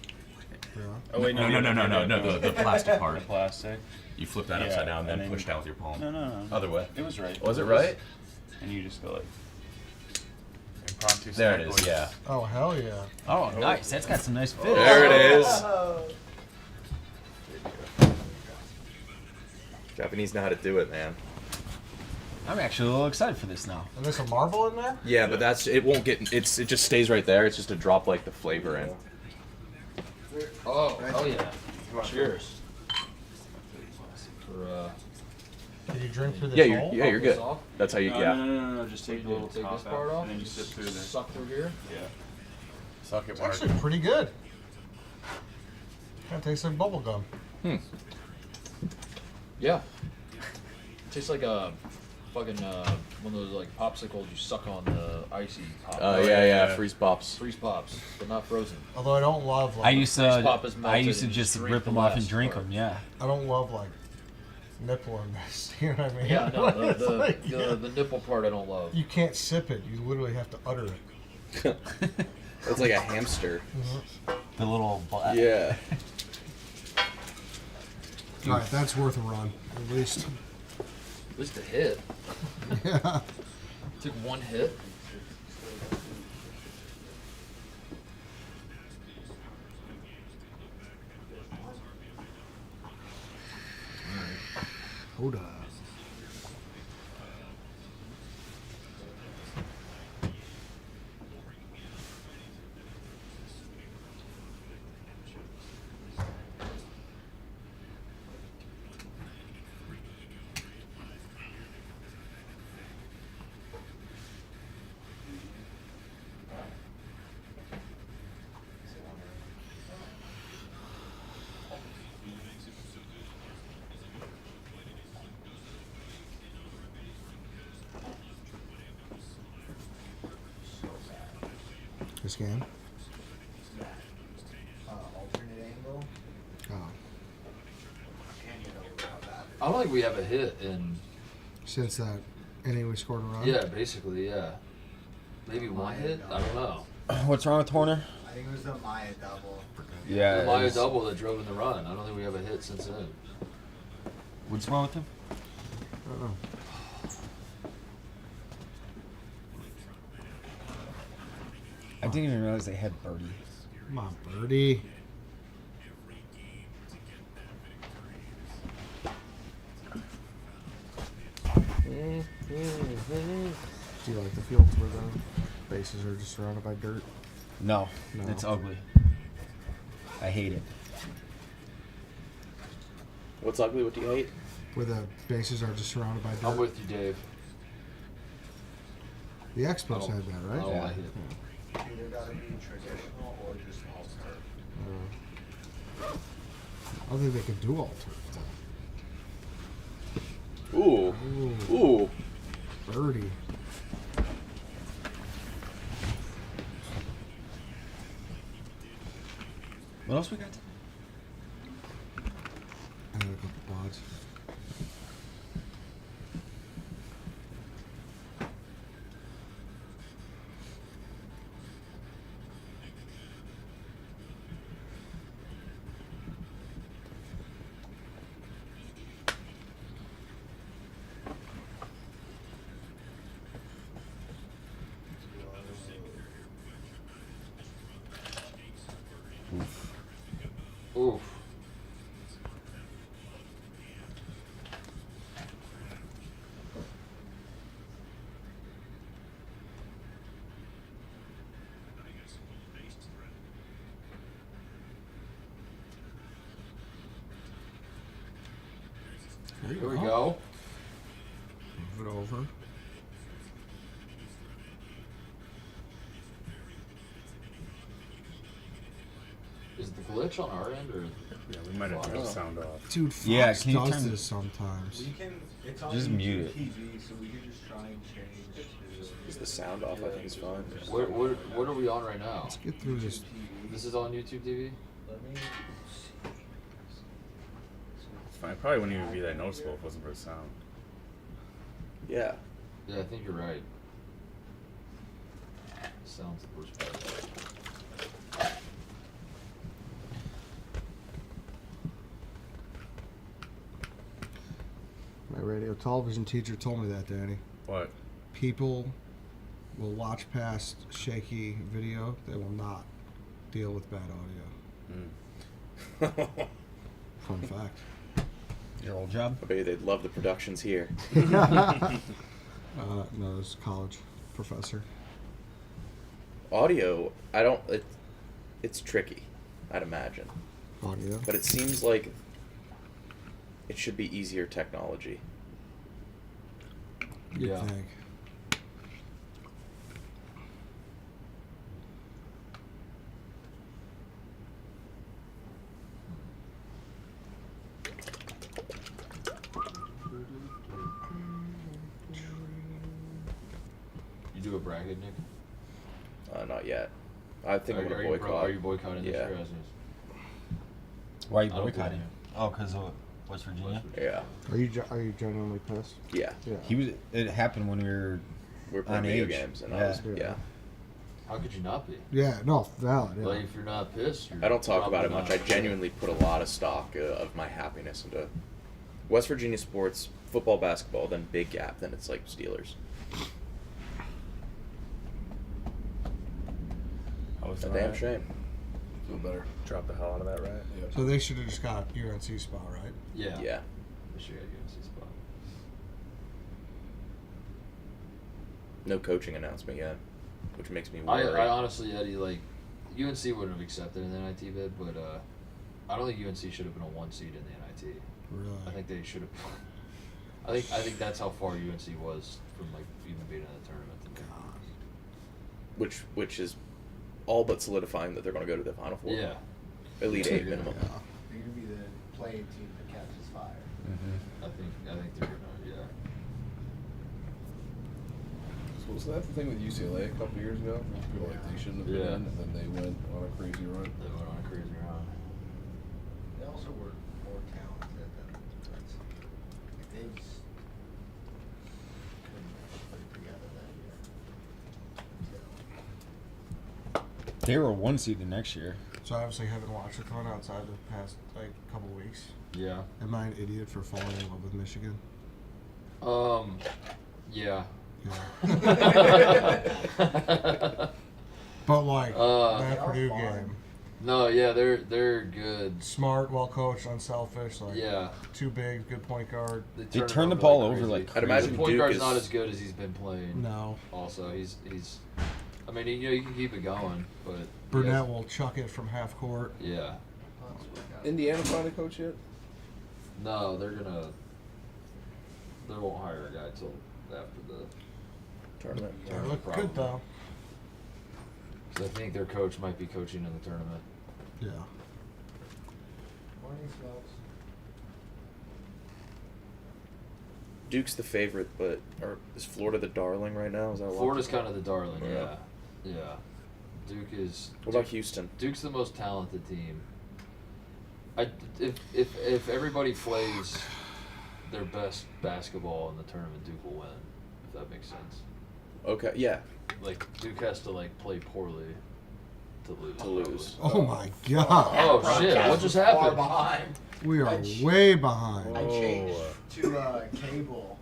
Speaker 6: Yeah.
Speaker 20: Oh wait,
Speaker 4: no, the plastic part.
Speaker 20: The plastic.
Speaker 4: You flip that
Speaker 20: Yeah,
Speaker 4: upside down,
Speaker 20: and
Speaker 4: then push down with your palm.
Speaker 20: No.
Speaker 4: Other way.
Speaker 20: It was right.
Speaker 4: Was it right?
Speaker 20: And you just go like impromptu.
Speaker 4: There it is.
Speaker 20: snack
Speaker 4: Yeah.
Speaker 6: Oh, hell yeah.
Speaker 7: Oh, nice. That's got some nice fit.
Speaker 4: There it is. Japanese know how to do it, man.
Speaker 7: I'm actually a little excited for this now.
Speaker 6: And there's a marble in there?
Speaker 4: Yeah, but it won't get. It just stays right there. It's just to drop like the flavor in.
Speaker 3: Oh, hell yeah. Cheers. For,
Speaker 6: Can you drink through this
Speaker 4: Yeah,
Speaker 6: hole?
Speaker 4: you're good.
Speaker 3: off?
Speaker 4: That's how you. Yeah.
Speaker 20: No. Just take the little
Speaker 3: Take
Speaker 20: top
Speaker 3: this part
Speaker 20: out,
Speaker 3: off?
Speaker 20: and then you sip through there.
Speaker 3: Suck through here?
Speaker 20: Yeah. Suck it,
Speaker 6: It's
Speaker 20: Mark.
Speaker 6: actually pretty good. Kind of tastes like bubble gum.
Speaker 3: Yeah. Tastes like a fucking one of those like popsicles you suck on the icy pop.
Speaker 4: Yeah. Freeze pops.
Speaker 3: Freeze pops, but not frozen.
Speaker 6: Although I don't love like
Speaker 7: I used
Speaker 3: Freeze pop
Speaker 7: to
Speaker 3: is
Speaker 7: I
Speaker 3: melted
Speaker 7: used to
Speaker 3: and
Speaker 7: just
Speaker 3: drink
Speaker 7: rip
Speaker 3: the
Speaker 7: them off and
Speaker 3: last
Speaker 7: drink
Speaker 3: part.
Speaker 7: them. Yeah.
Speaker 6: I don't love like nipple in this. You know what I mean?
Speaker 3: Yeah, no,
Speaker 6: It's
Speaker 3: the,
Speaker 6: like,
Speaker 3: the nipple part I don't love.
Speaker 6: You can't sip it. You literally have to utter it.
Speaker 4: It's like a hamster.
Speaker 7: The little black.
Speaker 4: Yeah.
Speaker 6: All right, that's worth a run, at least.
Speaker 3: At least a hit.
Speaker 6: Yeah.
Speaker 3: Took one hit.
Speaker 6: Hold on. This game?
Speaker 10: Alternate angle.
Speaker 6: Oh.
Speaker 3: I don't think we have a hit in.
Speaker 6: Since that inning we scored a run?
Speaker 3: Yeah, basically, yeah. Maybe one hit? I don't know.
Speaker 18: What's wrong with Horner?
Speaker 10: I think it was the Maya double.
Speaker 18: Yeah.
Speaker 3: The
Speaker 18: it
Speaker 3: Maya
Speaker 18: is.
Speaker 3: double that drove in the run. I don't think we have a hit since then.
Speaker 18: What's wrong with him?
Speaker 6: I don't know.
Speaker 18: I didn't even realize they had birdie.
Speaker 6: Come on, birdie. Do you like the fields where the bases are just surrounded by dirt?
Speaker 18: No,
Speaker 6: No.
Speaker 18: it's ugly. I hate it.
Speaker 4: What's ugly? What do you hate?
Speaker 6: Where the bases are just surrounded by dirt.
Speaker 3: I'm with you, Dave.
Speaker 6: The Expos had that, right?
Speaker 3: I don't like it.
Speaker 10: Either gotta be traditional or just all turf.
Speaker 6: I don't think they can do all turf though.
Speaker 4: Ooh. Ooh.
Speaker 6: Birdie.
Speaker 18: What else we got?
Speaker 6: I got a couple pods.
Speaker 3: Oof. Here we go.
Speaker 6: Move it over.
Speaker 3: Is it the glitch on our end, or?
Speaker 11: Yeah, we might have turned the sound off.
Speaker 6: Dude, Fox
Speaker 18: Yeah, can you
Speaker 6: does
Speaker 18: turn-
Speaker 6: this sometimes.
Speaker 10: We can. It's on
Speaker 18: Just
Speaker 10: YouTube
Speaker 18: mute it.
Speaker 10: TV, so we can just try and change it to.
Speaker 17: Is the sound off? I think it's fine.
Speaker 3: What are we on right now?
Speaker 6: Let's get through this.
Speaker 3: This is on YouTube TV.
Speaker 10: Let me.
Speaker 11: It's fine. It probably wouldn't even be that noticeable if it wasn't for the sound.
Speaker 17: Yeah.
Speaker 3: Yeah, I think you're right. Sounds the worst part.
Speaker 6: My radio television teacher told me that, Danny.
Speaker 11: What?
Speaker 6: People will watch past shaky video. They will not deal with bad audio. Fun fact.
Speaker 18: Your old job?
Speaker 17: I bet you they'd love the productions here.
Speaker 6: No, it's college professor.
Speaker 17: Audio, I don't. It's tricky, I'd imagine.
Speaker 6: Audio.
Speaker 17: But it seems like it should be easier technology.
Speaker 6: You'd
Speaker 3: Yeah.
Speaker 6: think.
Speaker 3: You do a bracket, Nick?
Speaker 17: Not yet. I think I'm gonna boycott.
Speaker 3: Are you boycotting this
Speaker 17: Yeah.
Speaker 3: year?
Speaker 18: Why are you
Speaker 3: I don't
Speaker 18: boycotting?
Speaker 3: blame
Speaker 18: Oh, because of West Virginia?
Speaker 17: Yeah.
Speaker 6: Are you genuinely pissed?
Speaker 17: Yeah.
Speaker 6: Yeah.
Speaker 18: He was. It happened when we were
Speaker 17: playing
Speaker 18: on
Speaker 17: video
Speaker 18: age.
Speaker 17: games, and
Speaker 18: yeah.
Speaker 17: I was yeah.
Speaker 3: How could you not be?
Speaker 6: Yeah. No. Valid. Yeah.
Speaker 3: Like, if you're not pissed, you're
Speaker 17: I don't talk about it
Speaker 3: probably
Speaker 17: much. I
Speaker 3: not.
Speaker 17: genuinely put a lot of stock of my happiness into West Virginia sports, football, basketball, then big gap, then it's like Steelers.
Speaker 11: was
Speaker 17: a damn shame.
Speaker 11: Feel better. Drop the hell out of that rat. Yep.
Speaker 6: So they should have just got UNC spot, right?
Speaker 3: Yeah.
Speaker 17: Yeah.
Speaker 3: They should get UNC spot.
Speaker 17: No coaching announcement yet, which makes me worry.
Speaker 3: I honestly, Eddie, like, UNC wouldn't have accepted an NIT bid, but I don't think UNC should have been a 1 seed in the NIT.
Speaker 6: Really?
Speaker 3: I think they should have. I think that's how far UNC was from like even being in the tournament.
Speaker 17: Which is all but solidifying that they're going to go to the Final Four.
Speaker 3: Yeah.
Speaker 17: Elite Eight minimum.
Speaker 10: They're gonna be the playing team that catches fire.
Speaker 3: I think they're gonna
Speaker 19: So was that the thing with UCLA a couple years ago? People like they shouldn't have been in, and then they went on a crazy run.
Speaker 3: They went on a crazy run.
Speaker 10: They also were more talented than that's like they just couldn't put it together that year.
Speaker 18: They were a 1 seed the next year.
Speaker 6: So I obviously haven't watched a ton outside the past like couple weeks.
Speaker 3: Yeah.
Speaker 6: Am I an idiot for falling in love with Michigan?
Speaker 3: Yeah.
Speaker 6: But like that
Speaker 3: They are
Speaker 6: Purdue
Speaker 3: fun.
Speaker 6: game.
Speaker 3: No, yeah, they're good.
Speaker 6: Smart, well coached, unselfish. Like
Speaker 3: Yeah.
Speaker 6: too big, good point guard.
Speaker 18: They turn the ball over
Speaker 3: crazy.
Speaker 18: like
Speaker 17: I'd imagine
Speaker 3: the point
Speaker 17: Duke
Speaker 3: guard's
Speaker 17: is-
Speaker 3: not as good as he's been playing.
Speaker 6: No.
Speaker 3: Also, he's. I mean, you can keep it going, but
Speaker 6: Burnett will chuck it from half court.
Speaker 3: Yeah.
Speaker 19: Indiana finally coach yet?
Speaker 3: No, they won't hire a guy till after the
Speaker 17: tournament.
Speaker 6: They look good though.
Speaker 3: Because I think their coach might be coaching in the tournament.
Speaker 6: Yeah.
Speaker 10: Morning, Smokes.
Speaker 17: Duke's the favorite, but or is Florida the darling right now? Is that
Speaker 3: Florida's kind of the darling,
Speaker 17: Yeah.
Speaker 3: yeah. Duke is.
Speaker 17: What about Houston?
Speaker 3: Duke's the most talented team. If everybody plays their best basketball in the tournament, Duke will win. If that makes sense.
Speaker 17: Okay, yeah.
Speaker 3: Like Duke has to like play poorly to lose.
Speaker 6: Oh my god.
Speaker 3: Oh shit! What just happened?
Speaker 10: Far behind.
Speaker 6: We are way behind.
Speaker 10: I changed to cable.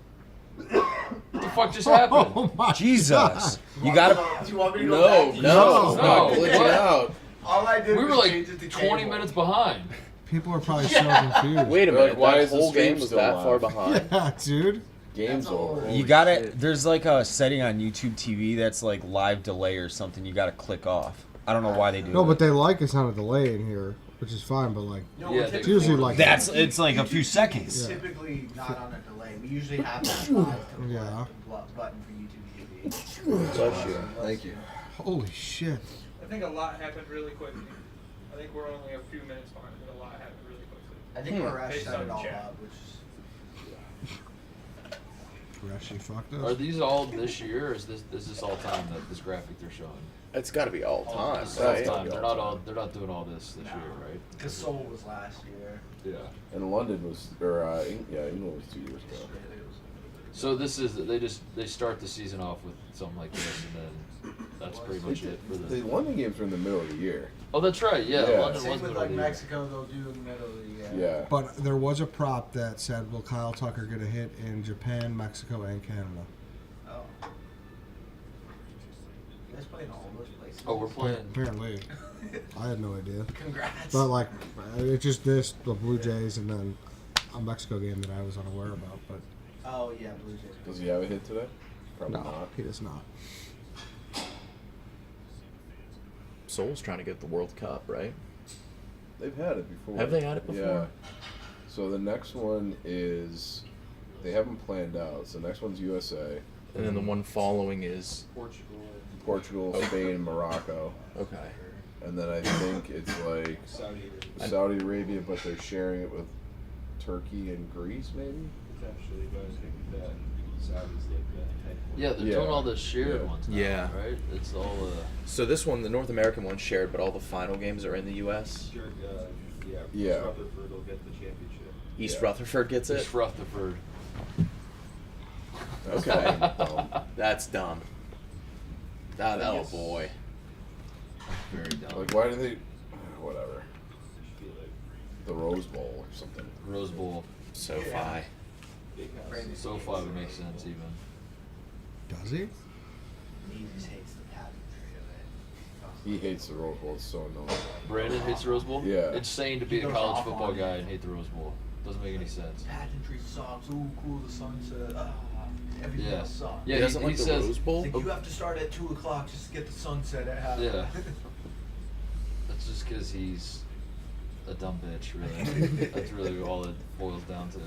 Speaker 3: What the fuck just happened?
Speaker 6: Oh my
Speaker 18: Jesus.
Speaker 6: God.
Speaker 18: You gotta.
Speaker 10: Do you want me to go
Speaker 17: No,
Speaker 10: back to
Speaker 17: no,
Speaker 10: you?
Speaker 17: stop glitching
Speaker 3: what?
Speaker 17: out.
Speaker 10: All I did
Speaker 3: We
Speaker 10: was
Speaker 3: were
Speaker 10: change it
Speaker 3: like
Speaker 10: to
Speaker 3: 20
Speaker 10: cable.
Speaker 3: minutes behind.
Speaker 6: People are probably so confused.
Speaker 17: Wait a
Speaker 19: Like,
Speaker 17: minute,
Speaker 19: why
Speaker 17: that
Speaker 19: is the
Speaker 17: whole
Speaker 19: stream
Speaker 17: game was
Speaker 19: still
Speaker 17: that far
Speaker 19: live?
Speaker 17: behind?
Speaker 6: Yeah, dude.
Speaker 19: Game's over.
Speaker 18: You gotta. There's like a setting on YouTube TV that's like live delay or something. You gotta click off. I don't know why they do
Speaker 6: No,
Speaker 18: that.
Speaker 6: but they like it's on a delay in here, which is fine. But like,
Speaker 10: No,
Speaker 3: Yeah,
Speaker 6: it's usually like
Speaker 18: That's. It's like a few
Speaker 10: It's
Speaker 18: seconds.
Speaker 10: typically not on a delay. We usually have that live to
Speaker 6: Yeah.
Speaker 10: button for YouTube TV.
Speaker 17: Bless you.
Speaker 19: Thank you.
Speaker 6: Holy shit.
Speaker 9: I think a lot happened really quickly. I think we're only a few minutes behind, but a lot happened really quickly.
Speaker 10: I think Arash
Speaker 9: Based
Speaker 10: set
Speaker 9: on
Speaker 10: it all
Speaker 9: chat.
Speaker 10: up, which is.
Speaker 6: Rushy fucked us.
Speaker 3: Are these all this year, or is this all time that this graphic they're showing?
Speaker 17: It's got to be all time,
Speaker 3: It's all
Speaker 17: right?
Speaker 3: time. They're not doing all this year, right?
Speaker 10: Because Seoul was last year.
Speaker 3: Yeah.
Speaker 2: And London was, or England was 2 years ago.
Speaker 3: So this is they start the season off with something like this, and then that's pretty much it for
Speaker 2: The London games were in the middle of the year.
Speaker 3: Oh, that's right. Yeah, London
Speaker 10: Same
Speaker 3: was
Speaker 10: with
Speaker 3: middle
Speaker 10: like
Speaker 3: of the year.
Speaker 10: Mexico, they'll do in the middle of the year.
Speaker 2: Yeah.
Speaker 6: But there was a prop that said, will Kyle Tucker get a hit in Japan, Mexico, and Canada?
Speaker 10: Oh. You guys playing all those places?
Speaker 3: Oh, we're playing.
Speaker 6: Apparently. I had no idea.
Speaker 10: Congrats.
Speaker 6: But like, it's just this, the Blue Jays, and then a Mexico game that I was unaware about. But
Speaker 10: Oh, yeah, Blue Jays.
Speaker 2: Does he have a hit today? Probably
Speaker 6: no,
Speaker 2: not.
Speaker 6: he does not.
Speaker 4: Seoul's trying to get the World Cup, right?
Speaker 2: They've had it before.
Speaker 4: Have they had it before?
Speaker 2: Yeah. So the next one is, they haven't planned out. So the next one's USA.
Speaker 4: And then the one following is
Speaker 2: Portugal, Spain, and Morocco.
Speaker 4: Okay.
Speaker 2: And then I think it's like Saudi Arabia, but they're sharing it with Turkey and Greece, maybe?
Speaker 9: Potentially, but I think that Saudi's like that.
Speaker 3: Yeah, they're doing all the shared ones now,
Speaker 4: Yeah.
Speaker 3: right? It's all
Speaker 4: So this one, the North American one's shared, but all the final games are in the U.S.
Speaker 2: Yeah.
Speaker 9: Rutherford will get the championship.
Speaker 4: East Rutherford gets it.
Speaker 3: East Rutherford.
Speaker 4: Okay. That's dumb. Oh boy.
Speaker 3: Very dumb.
Speaker 2: Like, why do they, whatever. The Rose Bowl or something.
Speaker 3: Rose Bowl.
Speaker 4: SoFi.
Speaker 3: SoFi would make sense even.
Speaker 6: Does he?
Speaker 10: He just hates the pageantry of it.
Speaker 2: He hates the Rose Bowl. It's so annoying.
Speaker 3: Brandon hates the Rose Bowl?
Speaker 2: Yeah.
Speaker 3: Insane to be
Speaker 10: He
Speaker 3: a
Speaker 10: goes
Speaker 3: college
Speaker 10: off
Speaker 3: football
Speaker 10: on it.
Speaker 3: guy and hate the Rose Bowl. Doesn't make any sense.
Speaker 10: Pageantry sucks. Ooh, cool, the sunset. Everything
Speaker 3: Yeah.
Speaker 10: else sucks.
Speaker 3: Yeah, he says,
Speaker 10: It's like, you have to start at 2 o'clock just to get the sunset at half.
Speaker 3: Yeah. That's just because he's a dumb bitch, really. That's really all it boils down to.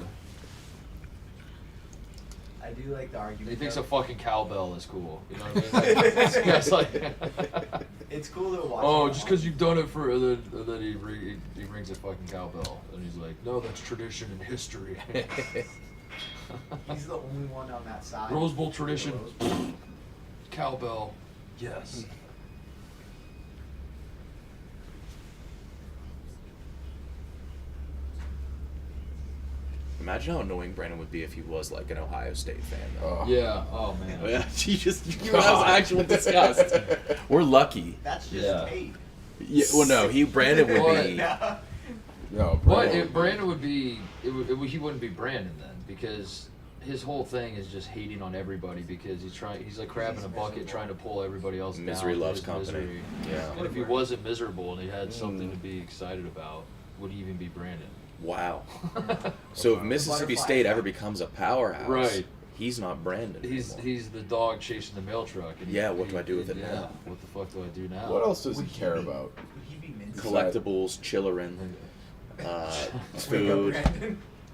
Speaker 10: I do like the argument.
Speaker 3: He thinks
Speaker 10: though.
Speaker 3: a fucking cowbell is cool. You know what I mean? Like, this guy's like,
Speaker 10: It's cool to watch.
Speaker 3: oh,
Speaker 10: him
Speaker 3: just because you've done it for, and then he rings a fucking cowbell, and he's like, no, that's tradition and history.
Speaker 10: He's the only one on that side.
Speaker 3: Rose Bowl tradition. Cowbell. Yes.
Speaker 17: Imagine how annoying Brandon would be if he was like an Ohio State fan, though.
Speaker 3: Yeah. Oh man.
Speaker 17: Yeah. He just that was actual disgust. We're lucky.
Speaker 10: That's just
Speaker 3: Yeah.
Speaker 10: Tate.
Speaker 17: Yeah. Well, no, Brandon would be.
Speaker 2: No,
Speaker 3: But Brandon would be, he wouldn't be Brandon then, because his whole thing is just hating on everybody because he's like crab in a bucket trying to pull everybody else down.
Speaker 17: Misery
Speaker 3: to
Speaker 17: loves
Speaker 3: his
Speaker 17: company.
Speaker 3: misery.
Speaker 17: Yeah.
Speaker 3: And if he wasn't miserable and he had something to be excited about, would he even be Brandon?
Speaker 17: Wow. So if Mississippi State ever becomes a powerhouse,
Speaker 3: Right.
Speaker 17: he's not Brandon.
Speaker 3: He's the dog chasing the mail truck. And
Speaker 17: Yeah, what do I do with it
Speaker 3: yeah,
Speaker 17: now?
Speaker 3: what the fuck do I do now?
Speaker 2: What else does he care about?
Speaker 17: Collectibles, chillerin, food,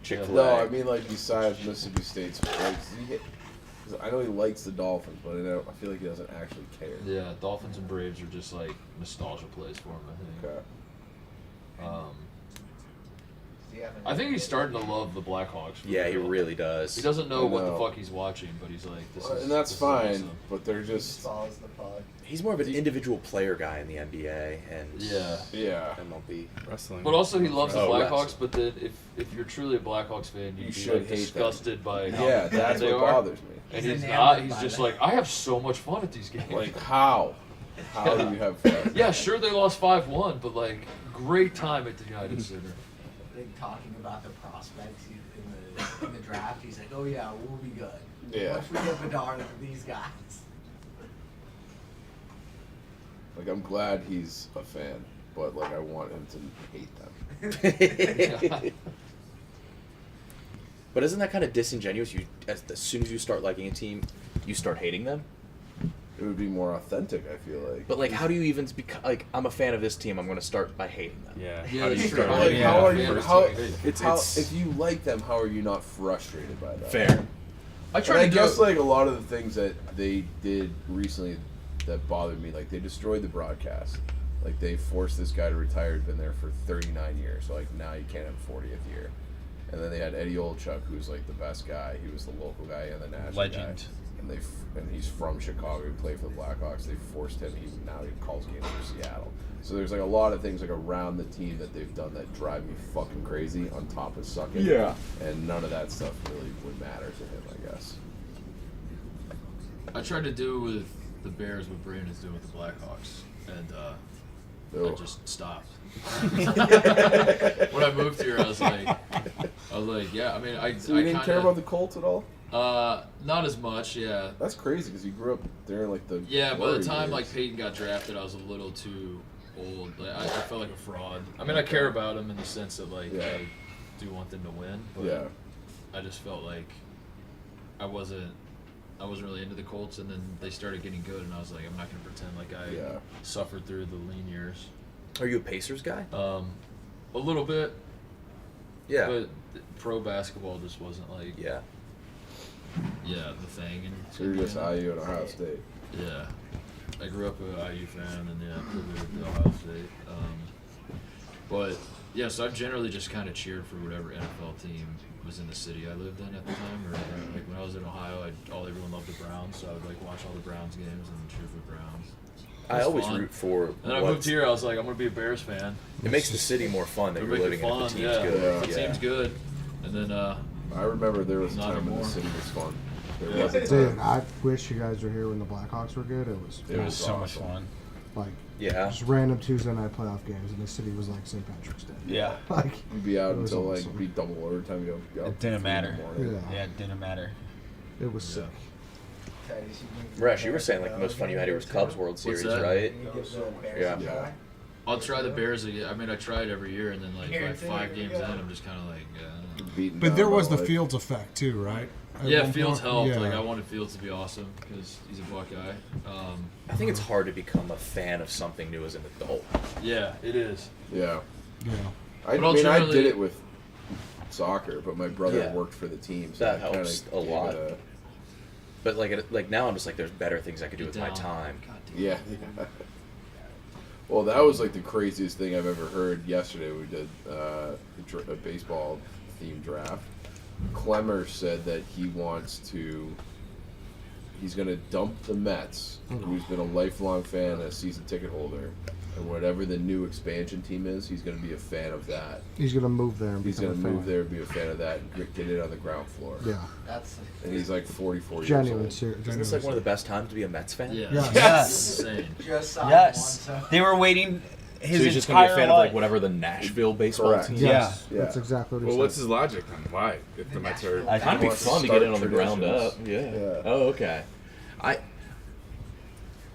Speaker 17: Chick-fil-A.
Speaker 2: No, I mean like besides Mississippi State's, like, I know he likes the Dolphins, but I feel like he doesn't actually care.
Speaker 3: Yeah, Dolphins and Braves are just like nostalgia plays for him, I think.
Speaker 2: Okay.
Speaker 3: I think he's starting to love the Blackhawks.
Speaker 17: Yeah, he really does.
Speaker 3: He doesn't know
Speaker 2: I
Speaker 3: what the
Speaker 2: know.
Speaker 3: fuck he's watching, but he's like, this is.
Speaker 2: And that's
Speaker 3: this is
Speaker 2: fine,
Speaker 3: awesome.
Speaker 2: but they're just.
Speaker 10: Follows the puck.
Speaker 17: He's more of an individual player guy in the NBA and
Speaker 2: Yeah.
Speaker 17: MLB
Speaker 20: wrestling.
Speaker 3: But also, he loves the
Speaker 17: Oh,
Speaker 3: Blackhawks. But then, if you're truly a Blackhawks fan, you'd
Speaker 2: You
Speaker 3: be
Speaker 2: should
Speaker 3: like
Speaker 2: hate
Speaker 3: disgusted by how
Speaker 2: Yeah,
Speaker 3: bad
Speaker 2: that's
Speaker 3: they
Speaker 2: what
Speaker 3: are.
Speaker 2: bothers me.
Speaker 3: And
Speaker 10: He's
Speaker 3: he's
Speaker 10: enamored
Speaker 3: not. He's
Speaker 10: by
Speaker 3: just
Speaker 10: that.
Speaker 3: like, I have so much fun at these games.
Speaker 2: Like how? How do you have fun?
Speaker 3: Yeah, sure they lost 5-1, but like great time at the United Center.
Speaker 10: Like talking about the prospects in the draft. He's like, oh yeah, we'll be good.
Speaker 2: Yeah.
Speaker 10: Once we get Bedard and these guys.
Speaker 2: Like I'm glad he's a fan, but like I want him to hate them.
Speaker 17: But isn't that kind of disingenuous? As soon as you start liking a team, you start hating them.
Speaker 2: It would be more authentic, I feel like.
Speaker 17: But like, how do you even like? I'm a fan of this team. I'm going to start by hating them.
Speaker 20: Yeah.
Speaker 3: Yeah,
Speaker 17: How do you
Speaker 3: that's
Speaker 17: start
Speaker 3: true.
Speaker 17: liking
Speaker 2: Like, how are you?
Speaker 3: Yeah,
Speaker 2: How
Speaker 3: it's-
Speaker 2: if you like them, how are you not frustrated by that?
Speaker 17: Fair.
Speaker 3: I
Speaker 2: And
Speaker 3: try
Speaker 2: I
Speaker 3: to
Speaker 2: guess
Speaker 3: do.
Speaker 2: like a lot of the things that they did recently that bothered me, like they destroyed the broadcast. Like they forced this guy to retire. He'd been there for 39 years. So like now you can't have a 40th year. And then they had Eddie Olchuk, who's like the best guy. He was the local guy and the national
Speaker 18: Legend.
Speaker 2: guy. And he's from Chicago. He played for the Blackhawks. They forced him. Now he calls games for Seattle. So there's like a lot of things like around the team that they've done that drive me fucking crazy. On top of sucking.
Speaker 18: Yeah.
Speaker 2: And none of that stuff really would matter to him, I guess.
Speaker 3: I tried to do with the Bears what Brandon's doing with the Blackhawks, and I just stopped. When I moved here, I was like, yeah. I mean,
Speaker 2: So you didn't care about the Colts at all?
Speaker 3: Not as much, yeah.
Speaker 2: That's crazy because you grew up there in like the.
Speaker 3: Yeah, by the time
Speaker 2: years.
Speaker 3: like Peyton got drafted, I was a little too old. Like, I felt like a fraud. I mean, I care about him in the sense that like I do want them to win, but I just felt like I wasn't really into the Colts, and then they started getting good, and I was like, I'm not gonna pretend like I suffered through the lean years.
Speaker 4: Are you a Pacers guy?
Speaker 3: A little bit.
Speaker 4: Yeah.
Speaker 3: But pro basketball just wasn't like the thing. And
Speaker 2: so you're just IU and Ohio State.
Speaker 3: Yeah. I grew up an IU fan, and played Ohio State. But yeah, so I generally just kind of cheered for whatever NFL team was in the city I lived in at the time. Or like when I was in Ohio, everyone loved the Browns, so I would like watch all the Browns games and cheer for the Browns.
Speaker 4: I always root for.
Speaker 3: And then I moved here. I was like, I'm gonna be a Bears fan.
Speaker 4: It makes the city more fun that you're living in. If the team's good.
Speaker 3: The team's good, and then
Speaker 2: I remember there was a time when the city was fun. There was a time.
Speaker 6: Dude, I wish you guys were here when the Blackhawks were good.
Speaker 18: It was so much fun.
Speaker 6: Like,
Speaker 2: just
Speaker 6: random Tuesday night playoff games, and the city was like St. Patrick's Day.
Speaker 18: Yeah.
Speaker 6: Like,
Speaker 2: you'd be out
Speaker 6: it was
Speaker 2: until
Speaker 6: awesome.
Speaker 2: like be double overtime. Go.
Speaker 18: It didn't matter.
Speaker 6: Yeah.
Speaker 18: It didn't matter.
Speaker 6: It was sick.
Speaker 4: Rash, you were saying like the most fun you had here was Cubs World Series, right? Yeah.
Speaker 3: I'll try the Bears again. I mean, I try it every year, and then like by 5 games in, I'm just kind of like.
Speaker 6: But there was the Fields effect too, right?
Speaker 3: Yeah, Fields helped. Like I wanted Fields to be awesome because he's a Buckeye.
Speaker 4: I think it's hard to become a fan of something new as an adult.
Speaker 3: Yeah, it is.
Speaker 2: Yeah.
Speaker 6: Yeah.
Speaker 2: I did it with soccer, but my brother worked for the team, so
Speaker 4: that helps a lot. But like now, I'm just like, there's better things I could do with my time.
Speaker 2: Yeah. Well, that was like the craziest thing I've ever heard. Yesterday we did a baseball themed draft. Clemmer said that he's going to dump the Mets, who's been a lifelong fan and a season ticket holder, and whatever the new expansion team is, he's going to be a fan of that.
Speaker 6: He's going to move there and
Speaker 2: He's
Speaker 6: become
Speaker 2: going to
Speaker 6: a fan.
Speaker 2: move there and be a fan of that and get it on the ground floor.
Speaker 6: Yeah.
Speaker 2: And he's like 44
Speaker 6: Genuine,
Speaker 2: years old.
Speaker 4: Isn't this like one of the best times to be a Mets fan?
Speaker 3: Yeah.
Speaker 18: Yes.
Speaker 10: Just signed
Speaker 18: Yes.
Speaker 10: one, so.
Speaker 18: They were waiting his
Speaker 4: so he's just
Speaker 18: entire
Speaker 4: gonna be a fan
Speaker 18: life.
Speaker 4: of like whatever the Nashville baseball
Speaker 2: Correct.
Speaker 4: team.
Speaker 6: Yes.
Speaker 2: Yeah.
Speaker 6: That's exactly what he
Speaker 11: Well,
Speaker 6: said.
Speaker 11: what's his logic then? Why? If the Mets are.
Speaker 4: I think it'd be fun to get in on the ground
Speaker 2: traditions.
Speaker 4: up. Yeah. Oh, okay.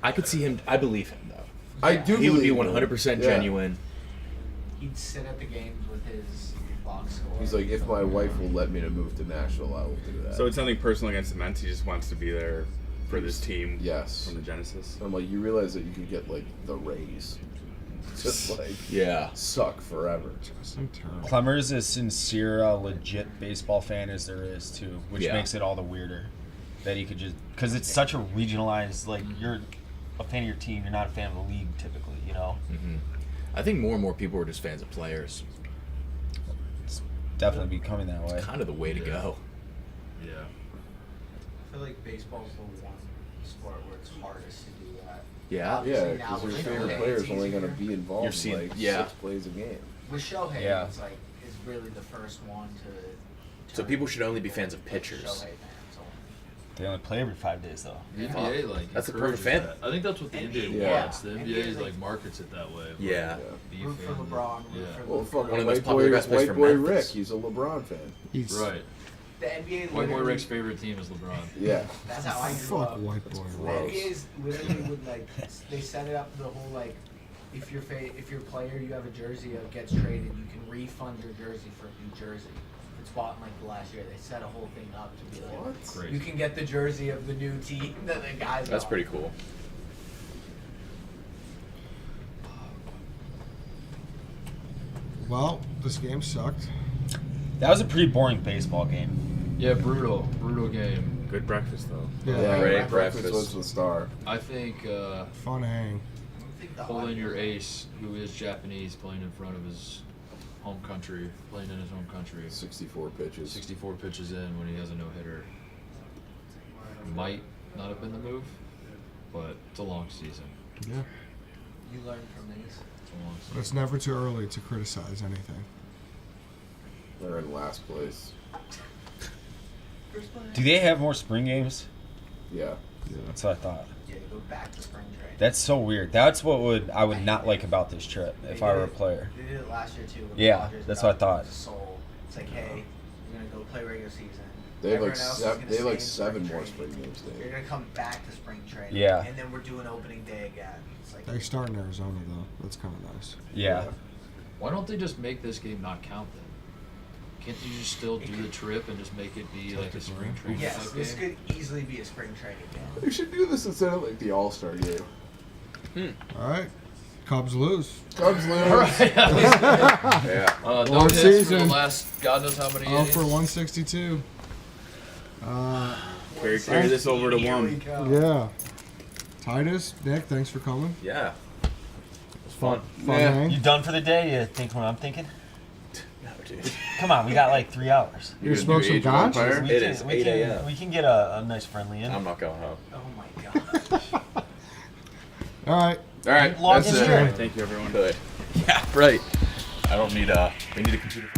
Speaker 4: I could see him. I believe him though.
Speaker 2: I do.
Speaker 4: He would be
Speaker 2: believe him.
Speaker 4: 100%
Speaker 2: Yeah.
Speaker 4: genuine.
Speaker 10: He'd sit at the games with his box score.
Speaker 2: He's like, if my wife will let me to move to Nashville, I will do that.
Speaker 11: So it's nothing personal against the Mets. He just wants to be there for this team.
Speaker 2: Yes.
Speaker 11: From the Genesis.
Speaker 2: I'm like, you realize that you could get like the Rays, just like suck forever.
Speaker 18: Clemmer's as sincere a legit baseball fan as there is too, which makes it all the weirder. That he could just because it's such a regionalized like you're a fan of your team, you're not a fan of the league typically, you know.
Speaker 4: Mm-hmm. I think more and more people are just fans of players.
Speaker 18: It's definitely becoming that way.
Speaker 4: It's kind of the way to go.
Speaker 3: Yeah.
Speaker 10: I feel like baseball's the one sport where it's hardest to do that.
Speaker 4: Yeah.
Speaker 10: Obviously,
Speaker 2: Yeah,
Speaker 10: now
Speaker 2: because your
Speaker 10: with
Speaker 2: favorite
Speaker 10: Shohei,
Speaker 2: player
Speaker 10: it's
Speaker 2: is only
Speaker 10: easier.
Speaker 2: going to be involved
Speaker 4: You're seeing-
Speaker 2: in like
Speaker 4: yeah.
Speaker 2: 6 plays a game.
Speaker 10: With Shohei,
Speaker 18: Yeah.
Speaker 10: it's like is really the first one to.
Speaker 4: So people should only be fans of pitchers.
Speaker 10: Shohei fans.
Speaker 18: They only play every 5 days though.
Speaker 3: The NBA like
Speaker 4: That's the
Speaker 3: encourages
Speaker 4: perfect fan.
Speaker 3: that. I think that's what the NBA
Speaker 2: Yeah.
Speaker 3: wants. The NBA
Speaker 10: NBA
Speaker 3: like markets it that way.
Speaker 4: Yeah.
Speaker 3: Be
Speaker 10: Root for
Speaker 3: fan.
Speaker 10: LeBron. Root
Speaker 3: Yeah.
Speaker 10: for
Speaker 2: Well,
Speaker 10: LeBron.
Speaker 2: fucking
Speaker 4: One of the most
Speaker 2: white
Speaker 4: popular
Speaker 2: boy,
Speaker 4: guys plays
Speaker 2: white
Speaker 4: for
Speaker 2: boy
Speaker 4: Memphis.
Speaker 2: Rick, he's a LeBron fan.
Speaker 6: He's
Speaker 3: Right.
Speaker 10: The NBA.
Speaker 3: White boy
Speaker 10: literally-
Speaker 3: Rick's favorite team is LeBron.
Speaker 2: Yeah.
Speaker 10: That's how I grew
Speaker 6: fuck
Speaker 10: up.
Speaker 6: white boy.
Speaker 10: The NBA is literally would like they set it up the whole like if your player you have a jersey of gets traded, you can refund your jersey for a new jersey. It's bought in like the last year. They set a whole thing up to be like
Speaker 3: Crazy.
Speaker 10: you can get the jersey of the new team that the guys.
Speaker 4: That's
Speaker 10: on.
Speaker 4: pretty cool.
Speaker 6: Well, this game sucked.
Speaker 18: That was a pretty boring baseball game.
Speaker 3: Yeah, brutal game.
Speaker 11: Good breakfast though.
Speaker 6: Yeah.
Speaker 4: Great
Speaker 2: breakfast
Speaker 4: breakfast.
Speaker 2: was the star.
Speaker 3: I think
Speaker 6: Fun hang.
Speaker 3: pull in your ace, who is Japanese, playing in front of his home country, playing in his home country.
Speaker 2: 64 pitches.
Speaker 3: 64 pitches in when he has a no-hitter. Might not have been the move, but it's a long season.
Speaker 6: Yeah.
Speaker 12: You learn from these.
Speaker 3: It's a long season.
Speaker 6: But it's never too early to criticize anything.
Speaker 2: They're in last place.
Speaker 18: Do they have more spring games?
Speaker 2: Yeah.
Speaker 18: That's what I thought.
Speaker 12: Yeah, go back to spring training.
Speaker 18: That's so weird. That's what I would not like about this trip if I were a player.
Speaker 12: They did it last year too. When
Speaker 18: Yeah,
Speaker 12: the Dodgers
Speaker 18: that's
Speaker 12: got
Speaker 18: what I thought.
Speaker 12: Soul. It's like, hey, we're gonna go play regular season.
Speaker 2: They have like
Speaker 12: Everyone else is gonna
Speaker 2: they have like
Speaker 12: stay in
Speaker 2: 7 more
Speaker 12: training.
Speaker 2: spring games.
Speaker 12: You're gonna come back to spring training.
Speaker 18: Yeah.
Speaker 12: And then we're doing opening day again. It's like
Speaker 6: They start in Arizona though. That's kind of nice.
Speaker 18: Yeah.
Speaker 3: Why don't they just make this game not count then? Can't you just still do the trip and just make it be like a spring training
Speaker 12: yes,
Speaker 3: type
Speaker 12: this
Speaker 3: game?
Speaker 12: could easily be a spring training game.
Speaker 2: They should do this instead of like the All-Star game.
Speaker 6: All right. Cubs lose.
Speaker 2: Cubs lose.
Speaker 3: All right.
Speaker 2: Yeah.
Speaker 3: No
Speaker 6: Long
Speaker 3: hits for the
Speaker 6: season.
Speaker 3: last God knows how many
Speaker 6: Oh,
Speaker 3: innings.
Speaker 6: for 162.
Speaker 20: Carry this over to one.
Speaker 6: Yeah. Titus, Nick, thanks for coming.
Speaker 17: Yeah.
Speaker 6: It was fun. Fun hang.
Speaker 18: You done for the day? You think what I'm thinking?
Speaker 17: No, dude.
Speaker 18: Come on, we got like 3 hours.
Speaker 6: You gonna smoke some ganja?
Speaker 17: It is 8 a.m.
Speaker 18: We can get a nice friendly in.
Speaker 17: I'm not going home.
Speaker 12: Oh my god.
Speaker 6: All right.
Speaker 2: All right.
Speaker 18: Log
Speaker 2: That's
Speaker 18: in
Speaker 2: it.
Speaker 18: here.
Speaker 20: Thank you, everyone.
Speaker 17: Good.
Speaker 18: Yeah, right.
Speaker 20: I don't need we need a computer.